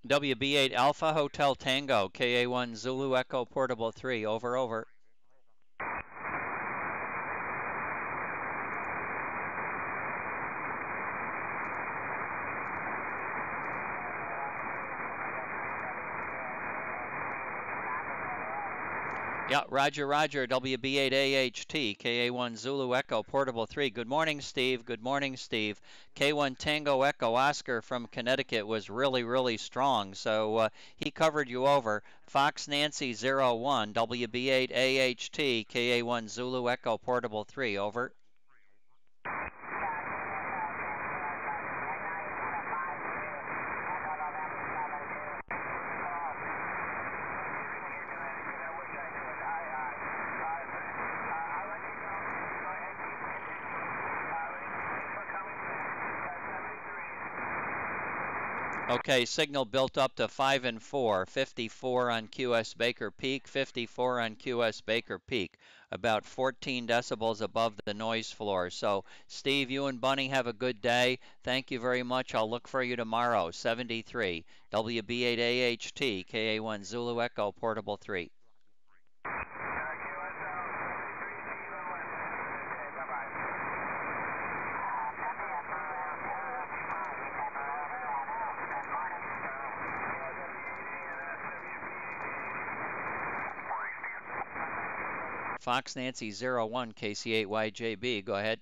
WB8 Alpha Hotel Tango, KA1 Zulu Echo Portable 3, over, over. Yeah, Roger, Roger, WB8AHT, KA1 Zulu Echo Portable 3. Good morning, Steve. Good morning, Steve. K1 Tango Echo Oscar from Connecticut was really, really strong, so he covered you over. Fox Nancy 01, WB8AHT, KA1 Zulu Echo Portable 3, over. Okay, signal built up to 5 and 4, 54 on QS Baker Peak, 54 on QS Baker Peak, about 14 decibels above the noise floor. So, Steve, you and Bunny have a good day. Thank you very much. I'll look for you tomorrow, 73, WB8AHT, KA1 Zulu Echo, Portable 3. Fox Nancy 01, KC8YJB, go ahead.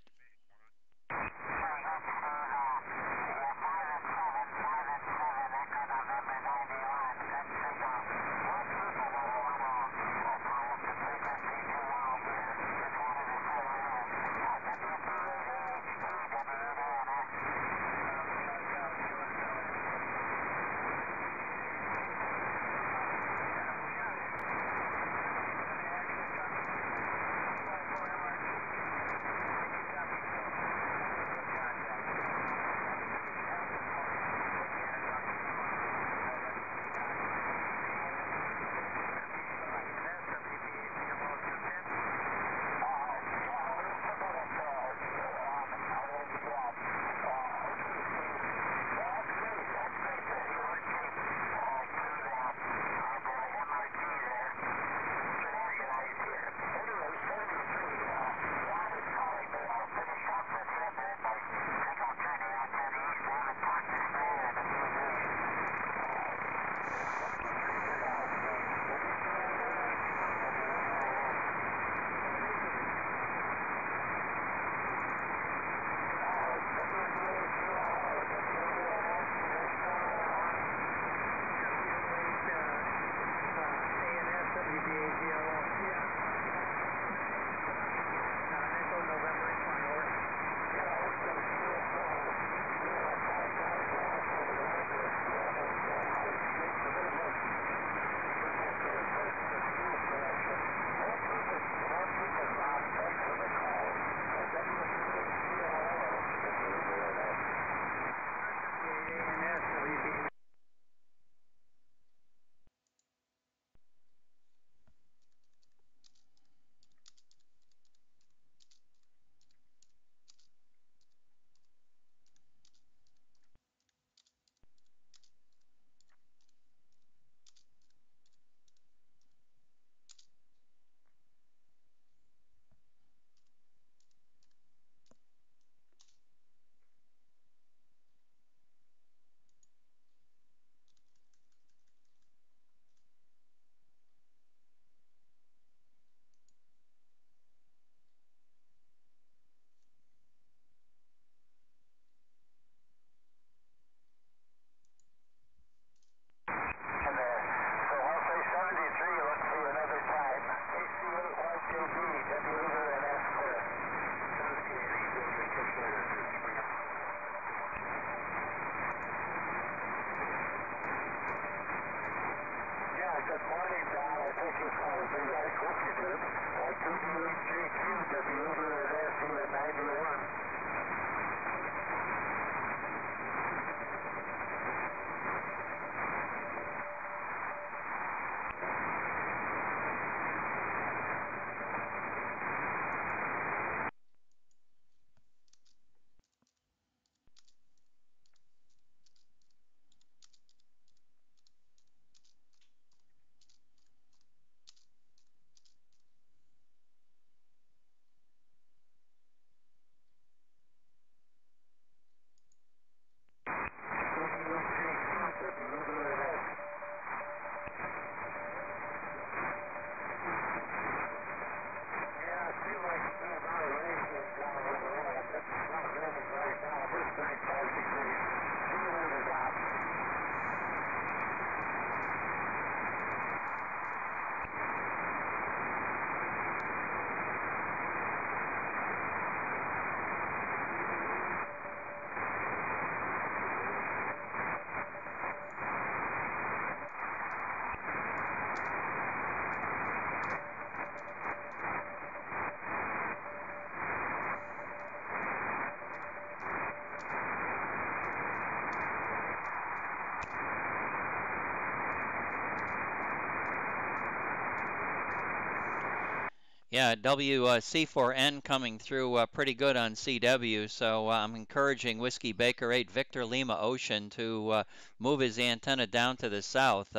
Yeah, WC4N coming through pretty good on CW, so I'm encouraging Whiskey Baker 8 Victor Lima Ocean to move his antenna down to the south.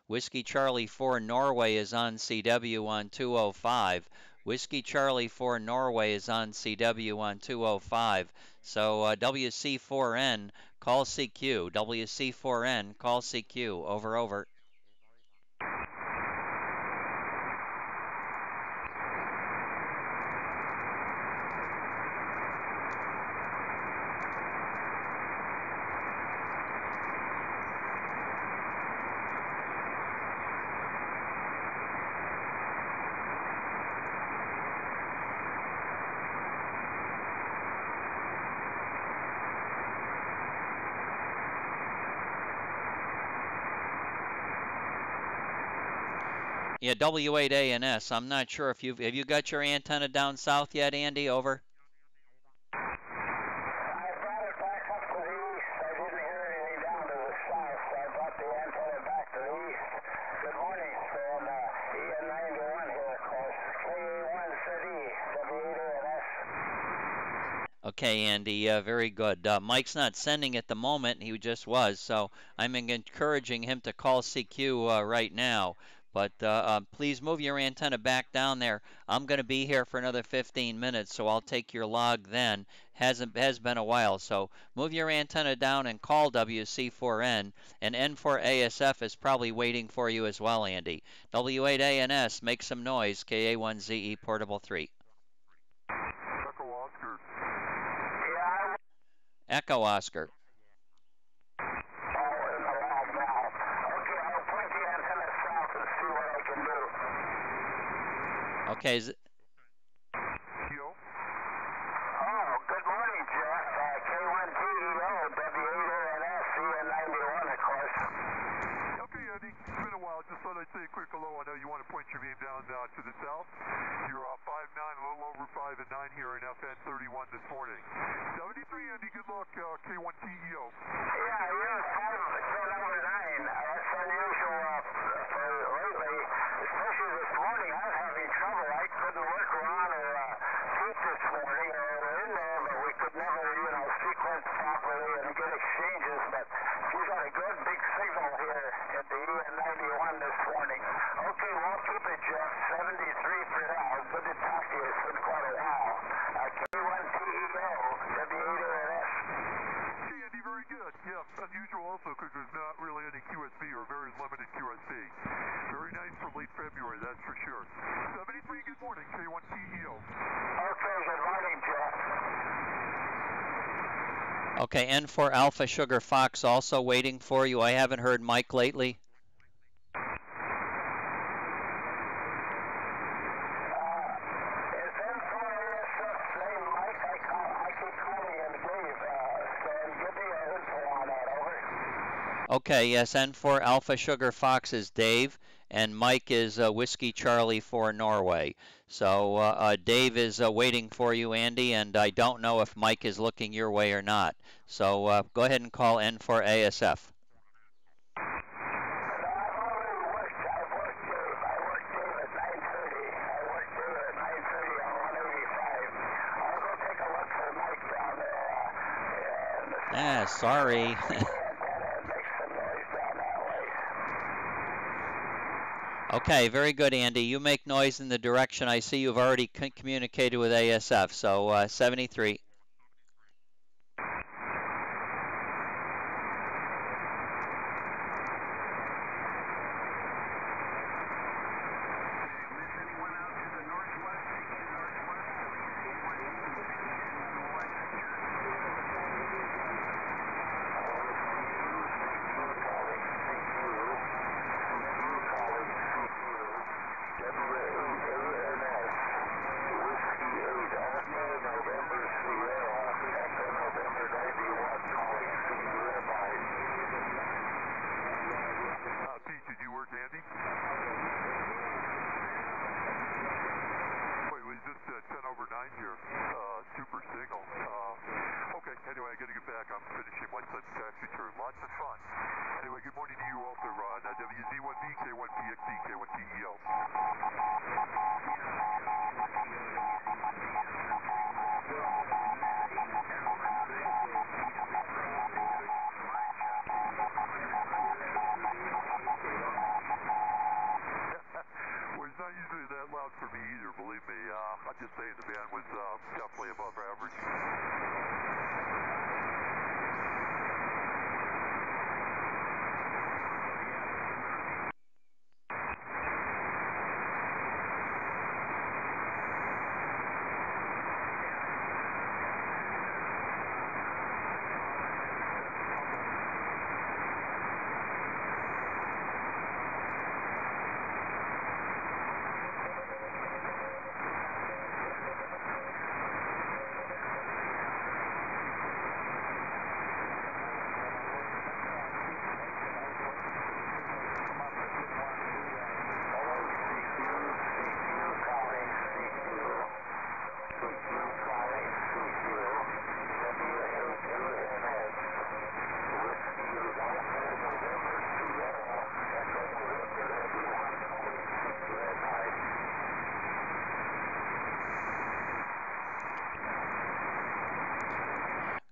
Whiskey Charlie 4 Norway is on CW on 205. Whiskey Charlie 4 Norway is on CW on 205. So WC4N, call CQ. WC4N, call CQ. Over, over. Yeah, W8ANS. I'm not sure if have you got your antenna down south yet, Andy? Over. I brought it back up to the east. I didn't hear anything down to the south, so I brought the antenna back to the east. Good morning, from EN91 here, of course. KA1ZE, W8ANS. Okay, Andy, very good. Mike's not sending at the moment. He just was, so I'm encouraging him to call CQ right now. But please move your antenna back down there. I'm going to be here for another 15 minutes, so I'll take your log then. Has been a while, so move your antenna down and call WC4N. And N4ASF is probably waiting for you as well, Andy. W8ANS, make some noise. KA1ZE Portable 3. Echo Oscar. Yeah, Echo Oscar. I'm in the lab now. Okay, I'll point the antenna south and see what I can do. Okay. Yo. Oh, good morning, Jeff. K1TEO, W8ANS, EN91, of course. Okay, Andy. It's been a while. Just thought I'd say a quick hello. I know you want to point your beam down to the south. You're 5'9", a little over 5 and 9 here in FN 31 this morning. 73, Andy. Good luck, K1TEO. Yeah, you're 5'10" over 9. That's unusual for lately, especially this morning. I was having trouble. I couldn't work around or peep this morning. We're in there, but we could never, sequence properly and get exchanges. But you got a good big signal here at the EN91 this morning. Okay, we'll keep it, Jeff. 73 for now. Good to talk to you. It's been quite a while. K1TEO, W8ANS. Okay, Andy. Very good. Yeah, unusual also because there's not really any QSB or very limited QSB. Very nice for late February, that's for sure. 73, good morning, K1TEO. Okay, good morning, Jeff. Okay, N4 Alpha Sugar Fox also waiting for you. I haven't heard Mike lately. Is N4ASF's name Mike? I keep calling him Dave. Stan, give me a info on that, over. Okay, yes, N4 Alpha Sugar Fox is Dave, and Mike is Whiskey Charlie for Norway. So Dave is waiting for you, Andy, and I don't know if Mike is looking your way or not. So go ahead and call N for ASF. Ah, sorry. Okay, very good, Andy. You make noise in the direction I see you've already communicated with ASF. So 73.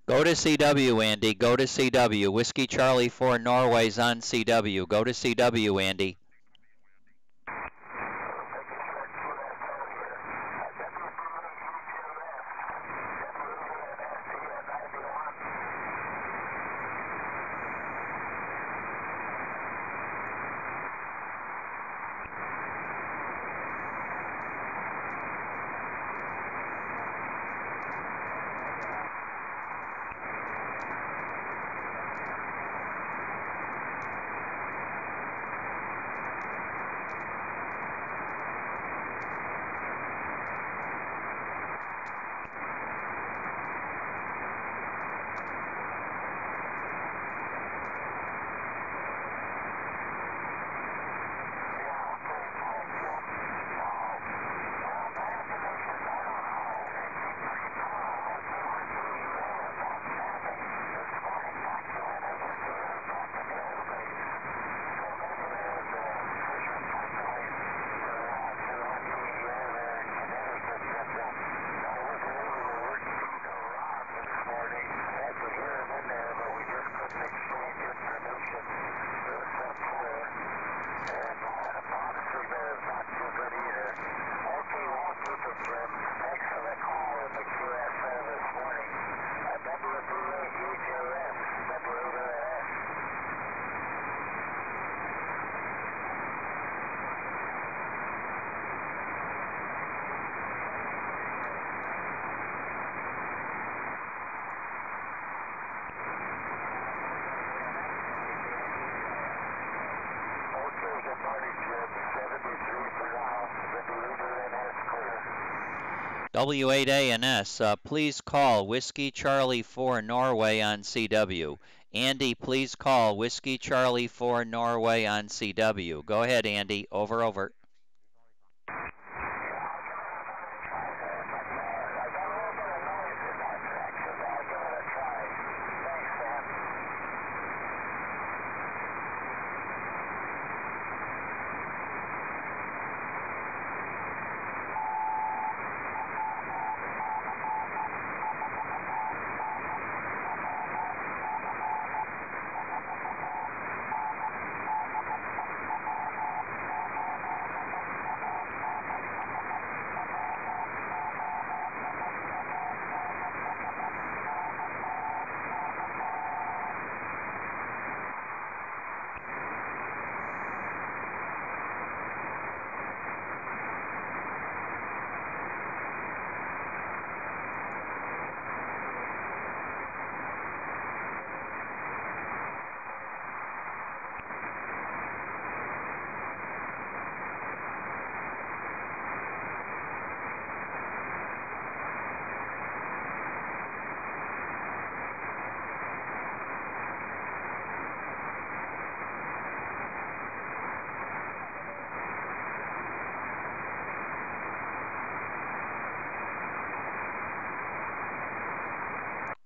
Go to CW, Andy. Go to CW. Whiskey Charlie for Norway's on CW. Go to CW, Andy. W8ANS, please call Whiskey Charlie for Norway on CW. Andy, please call Whiskey Charlie 4 Norway on CW. Go ahead, Andy. Over, over.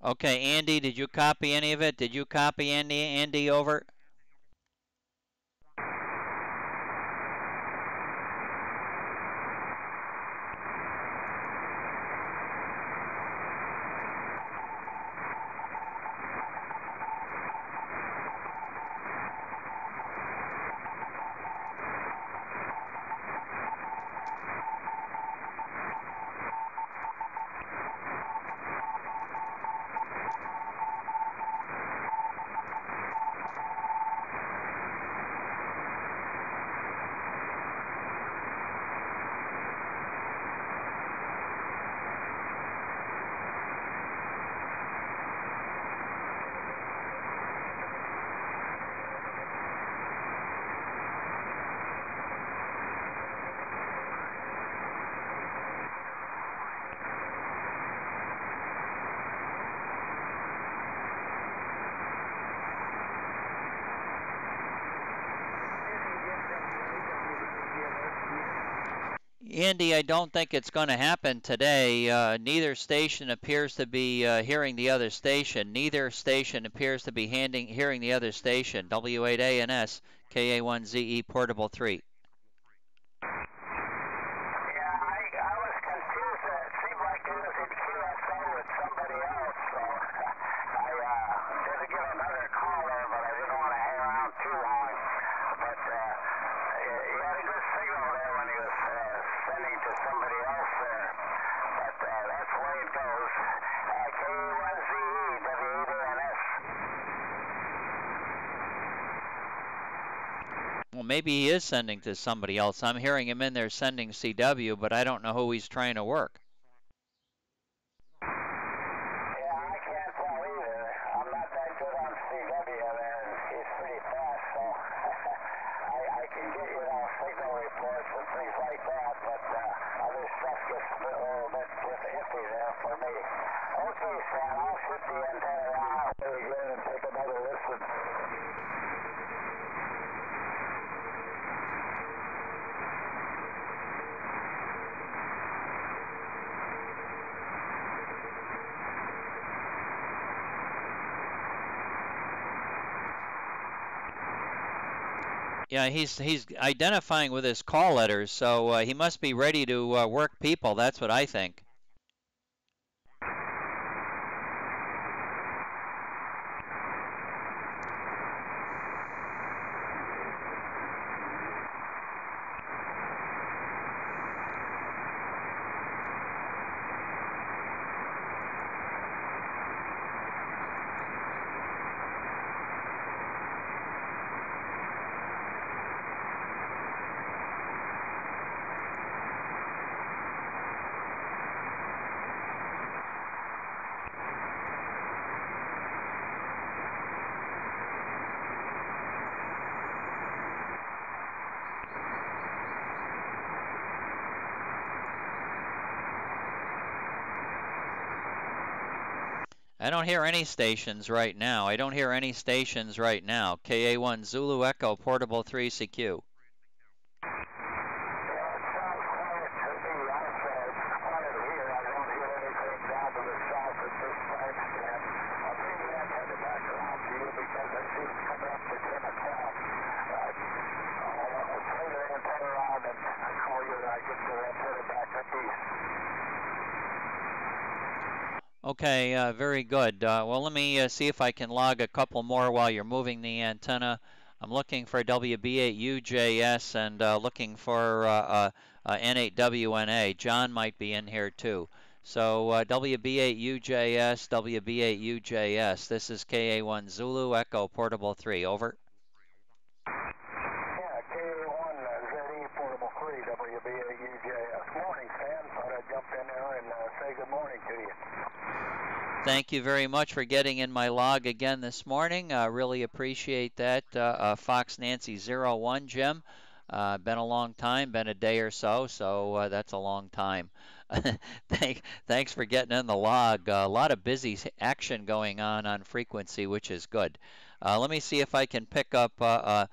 Okay, Andy, did you copy any of it? Did you copy Andy? Andy, over? Andy, I don't think it's going to happen today. Neither station appears to be hearing the other station. Neither station appears to be hearing the other station. W8ANS, KA1ZE Portable 3. Yeah, I was confused. It seemed like it was in QSO with somebody else, so I did give another call there, but I didn't want to hang around too long. But he had a good signal there when he was sending to somebody else there. But that's the way it goes. KA1ZE, W8ANS. Well, maybe he is sending to somebody else. I'm hearing him in there sending CW, but I don't know who he's trying to work. Yeah, I can't tell either. I'm not that good on CW there, and he's pretty fast, so I can get signal reports and things like that, but other stuff gets a little bit iffy there for me. Okay, Sam, I'll shoot the antenna out again and take another listen. Yeah, he's identifying with his call letters, so he must be ready to work people. That's what I think. I don't hear any stations right now. I don't hear any stations right now. KA1 Zulu Echo Portable 3 CQ. Okay, very good. Well, let me see if I can log a couple more while you're moving the antenna. I'm looking for WB8UJS and looking for N8WNA. John might be in here too. So WB8UJS, WB8UJS. This is KA1 Zulu Echo Portable 3. Over. Yeah, KA1 ZE Portable 3, WB8UJS. Morning, Stan. Thought I'd jump in there and say good morning to you. Thank you very much for getting in my log again this morning. Really appreciate that. Fox Nancy 01, Jim. Been a long time, been a day or so, so that's a long time. Thanks for getting in the log. A lot of busy action going on frequency, which is good. Let me see if I can pick up a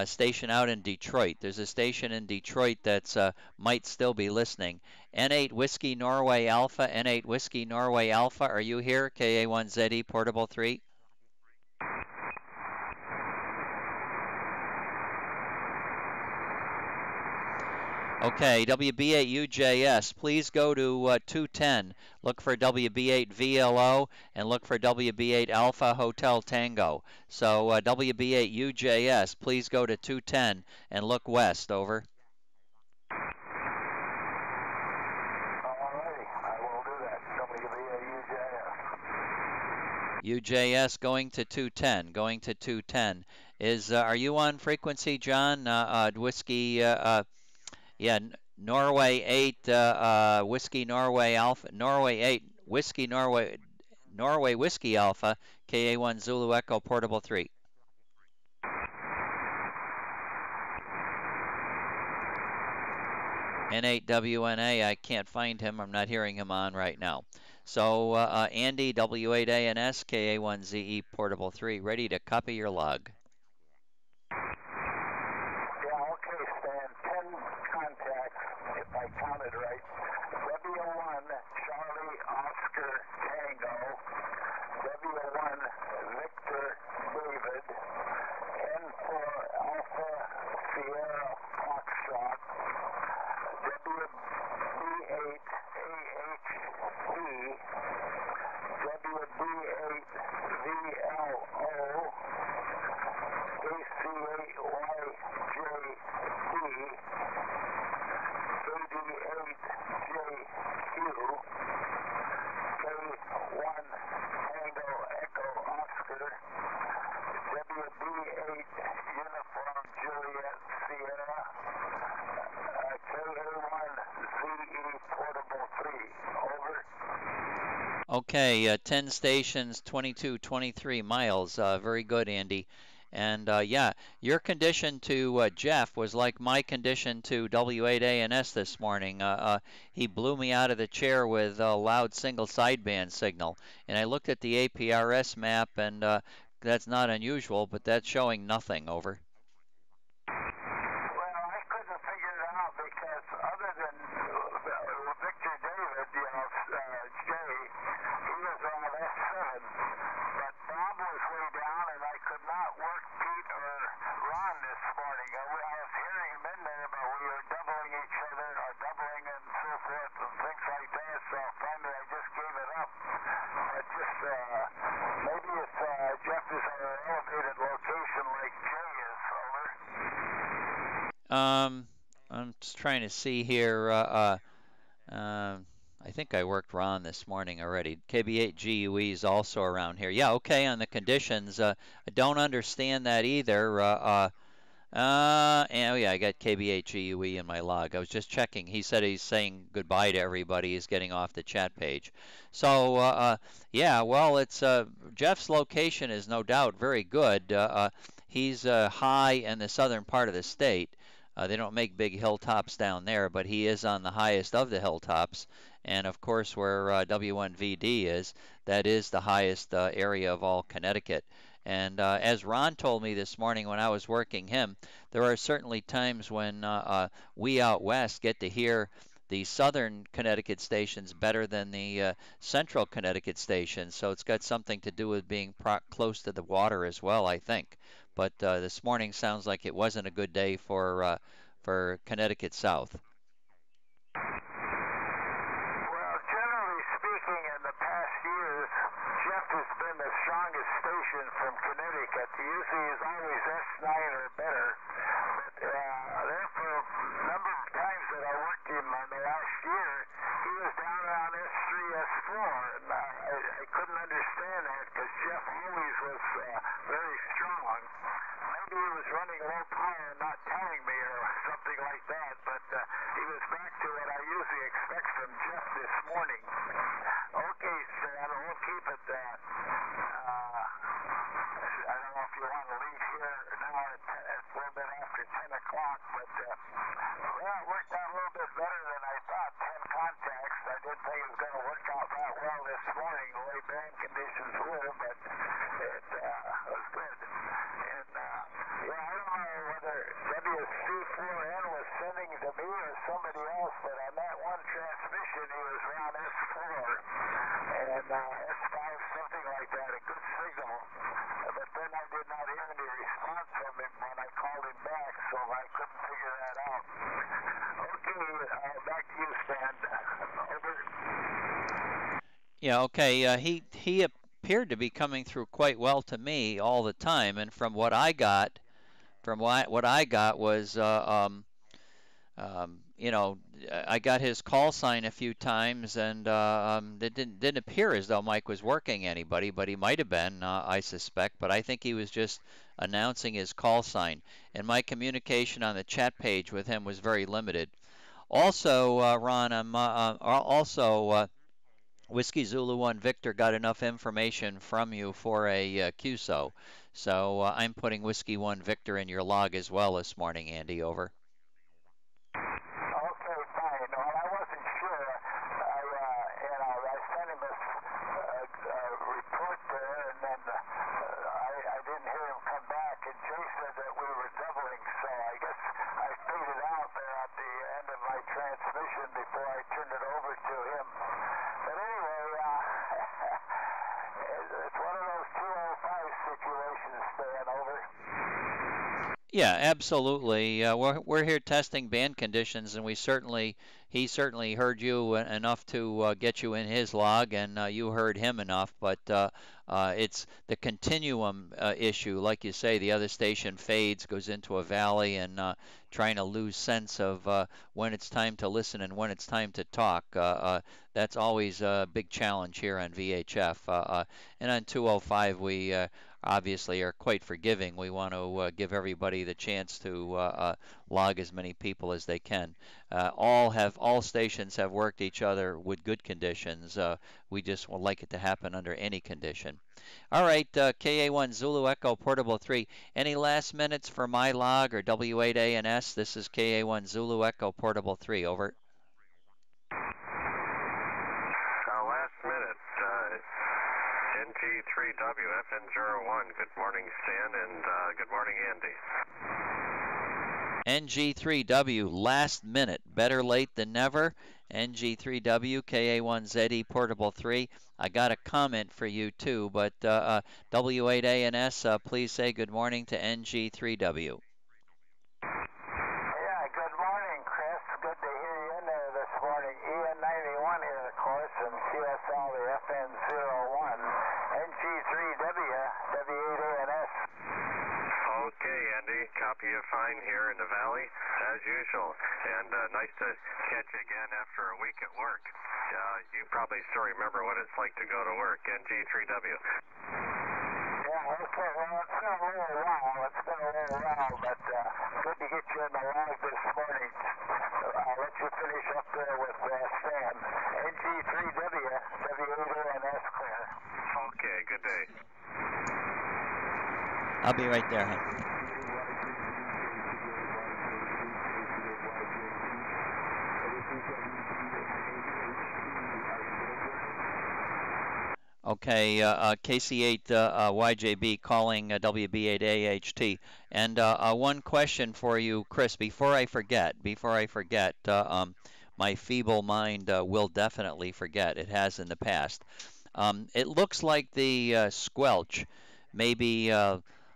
station out in Detroit. There's a station in Detroit that's might still be listening. N8 Whiskey Norway Alpha, N8 Whiskey Norway Alpha, are you here? KA1ZE Portable 3. Okay, WB8UJS, please go to 210. Look for WB8VLO and look for WB8 Alpha Hotel Tango. So WB8UJS, please go to 210 and look west. Over. UJS going to 210, going to 210. Are you on frequency, John? Whiskey, yeah, Norway 8, Whiskey Norway Alpha, Norway 8, Whiskey Norway Whiskey Alpha, KA1 Zulu Echo Portable 3. N8WNA, I can't find him. I'm not hearing him on right now. So Andy, W8ANS, KA1ZE Portable 3, ready to copy your log. Yeah, okay, Stan. 10 contacts, if I counted right. W1, Charlie Oscar Tango. W1, Victor David. N4, Alpha Sierra Foxtrot. WB8 AHP. WB8 VLO. KC8YJP, KD8JQ, K1 Tango Echo Oscar, WB8 Uniform Juliet Sierra, KA1 ZE Portable 3. Over. Okay, 10 stations, 23 miles. Very good, Andy. And yeah, your condition to Jeff was like my condition to W8ANS this morning. He blew me out of the chair with a loud single sideband signal. And I looked at the APRS map, and that's not unusual, but that's showing nothing. Over. Well, I couldn't figure it out because other than Victor David, Jay, he was on S7, but Bob was way down, and I could not work Pete or Ron this morning. I was hearing him in there, but we were doubling each other, or doubling and so forth, and things like that, so finally I just gave it up. I just, maybe if Jeff is on an elevated location like Jay is, over. I'm just trying to see here. I think I worked Ron this morning already. KB8GUE is also around here. Yeah, okay, on the conditions. I don't understand that either. And, oh yeah, I got KB8GUE in my log. I was just checking. He said he's saying goodbye to everybody. He's getting off the chat page. So, yeah, well, it's Jeff's location is no doubt very good. He's high in the southern part of the state. They don't make big hilltops down there, but he is on the highest of the hilltops. And of course, where W1VD is, that is the highest area of all Connecticut. And as Ron told me this morning when I was working him, there are certainly times when we out west get to hear the southern Connecticut stations better than the central Connecticut stations. So it's got something to do with being close to the water as well, I think. But this morning sounds like it wasn't a good day for Connecticut South. Well, generally speaking, in the past years, Jeff has been the strongest station from Connecticut. Usually he's always S9 or better. But therefore, a number of times that I worked him on the last year, he was down around S3, S4. And I couldn't understand that because Jeff always was very strong. Maybe he was running low power and not telling me or something like that, but he was back to what I usually expect from Jeff this morning. Okay, Stan, we'll keep it that. I don't know if you want to leave here now at a little bit after 10 o'clock, but well, it worked out a little bit better than I thought. 10 contacts. I didn't think it was going to work out that well this morning, the way band conditions were, but it was good. And yeah, I don't know whether WC4N was sending to me or somebody else, but on that one transmission, he was around S4 and S5, something like that, a good signal. But then I did not hear any response from him when I called him back, so I couldn't figure that out. Okay, back to you, Stan. Over. Yeah, okay. He appeared to be coming through quite well to me all the time, and from what I got, was, you know, I got his call sign a few times, and it didn't appear as though Mike was working anybody, but he might have been, I suspect. But I think he was just announcing his call sign, and my communication on the chat page with him was very limited. Also, Ron, I'm also. Whiskey Zulu 1 Victor got enough information from you for a QSO. So I'm putting Whiskey 1 Victor in your log as well this morning, Andy. Over. Okay, fine. Well, I wasn't sure. I sent him a report there, and then I didn't hear him come back, and Jay said that we were doubling, so I guess I figured out there at the end of my transmission before I turned it over to him. But anyway, it's one of those 205 situations, Stan, over. Yeah, absolutely. We're here testing band conditions, and he certainly heard you enough to get you in his log, and you heard him enough. But it's the continuum issue, like you say. The other station fades, goes into a valley, and trying to lose sense of when it's time to listen and when it's time to talk. That's always a big challenge here on VHF. And on 205, we obviously are quite forgiving. We want to give everybody the chance to log as many people as they can. All stations have worked each other with good conditions. We just would like it to happen under any condition. All right, KA1 Zulu Echo Portable 3. Any last minutes for my log or W8ANS? This is KA1 Zulu Echo Portable 3. Over. Last minute. NG3W FN01. Good morning, Stan, and good morning, Andy. NG3W, last minute. Better late than never. NG3W, KA1ZE Portable 3. I got a comment for you too, but W8ANS, please say good morning to NG3W. Yeah, good morning, Chris. Good to hear you in there this morning. EN91 here, of course, and QSO, the FN01. NG3W, W8ANS. Okay, Andy. Copy you fine here in the valley, as usual. And nice to catch you again after a week at work. You probably still remember what it's like to go to work. NG3W. Yeah, okay. Well, it's been a little while, but good to get you in the log this morning. I'll let you finish up there with Stan. NG3W, W8ANS clear. Okay, good day. I'll be right there, hon. Okay, KC8 YJB calling WB8AHT. And one question for you, Chris, before I forget, my feeble mind will definitely forget. It has in the past. It looks like the squelch, maybe,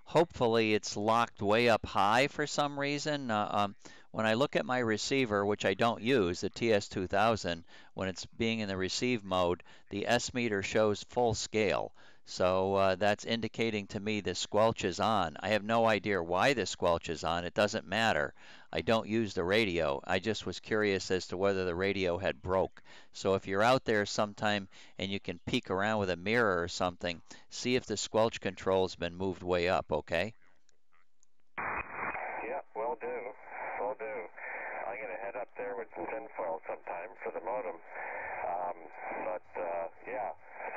hopefully it's locked way up high for some reason. When I look at my receiver, which I don't use, the TS2000, when it's being in the receive mode, the S meter shows full scale. So that's indicating to me the squelch is on. I have no idea why the squelch is on. It doesn't matter. I don't use the radio. I just was curious as to whether the radio had broke. So if you're out there sometime and you can peek around with a mirror or something, see if the squelch control's been moved way up, okay? Yeah, will do. Will do. I'm going to head up there with some tinfoil sometime for the modem. Yeah,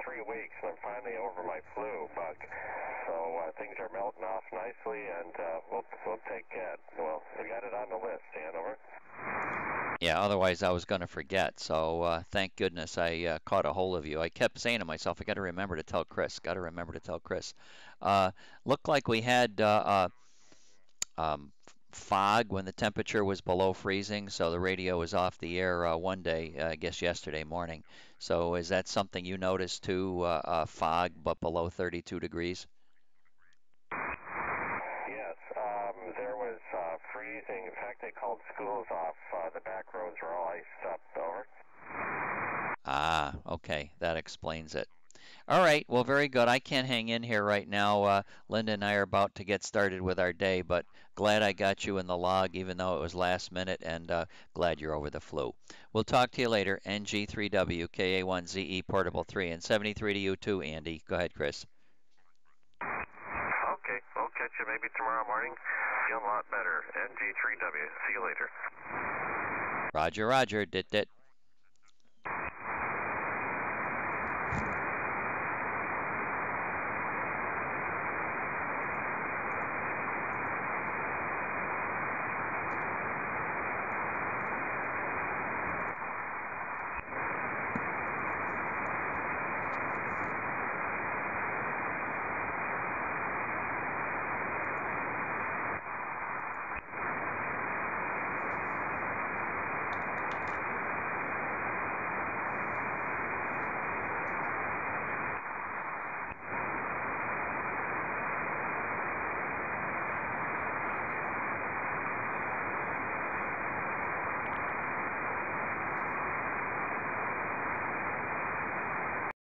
3 weeks and I'm finally over my flu bug. So things are melting off nicely and we'll take it. Well, we got it on the list, Hanover. Yeah, otherwise I was going to forget. So thank goodness I caught a hold of you. I kept saying to myself, I got to remember to tell Chris. Got to remember to tell Chris. Looked like we had fog when the temperature was below freezing, so the radio was off the air one day, I guess yesterday morning. So is that something you noticed too, fog but below 32 degrees? Yes, there was freezing. In fact, they called schools off. The back roads were all iced up. Over. Ah, okay, that explains it. All right, well, very good. I can't hang in here right now. Linda and I are about to get started with our day, but glad I got you in the log, even though it was last minute, and glad you're over the flu. We'll talk to you later. NG3W, KA1ZE, Portable 3, and 73 to you too, Andy. Go ahead, Chris. Okay, we'll catch you maybe tomorrow morning. Feel a lot better. NG3W. See you later. Roger, roger. Dit, dit.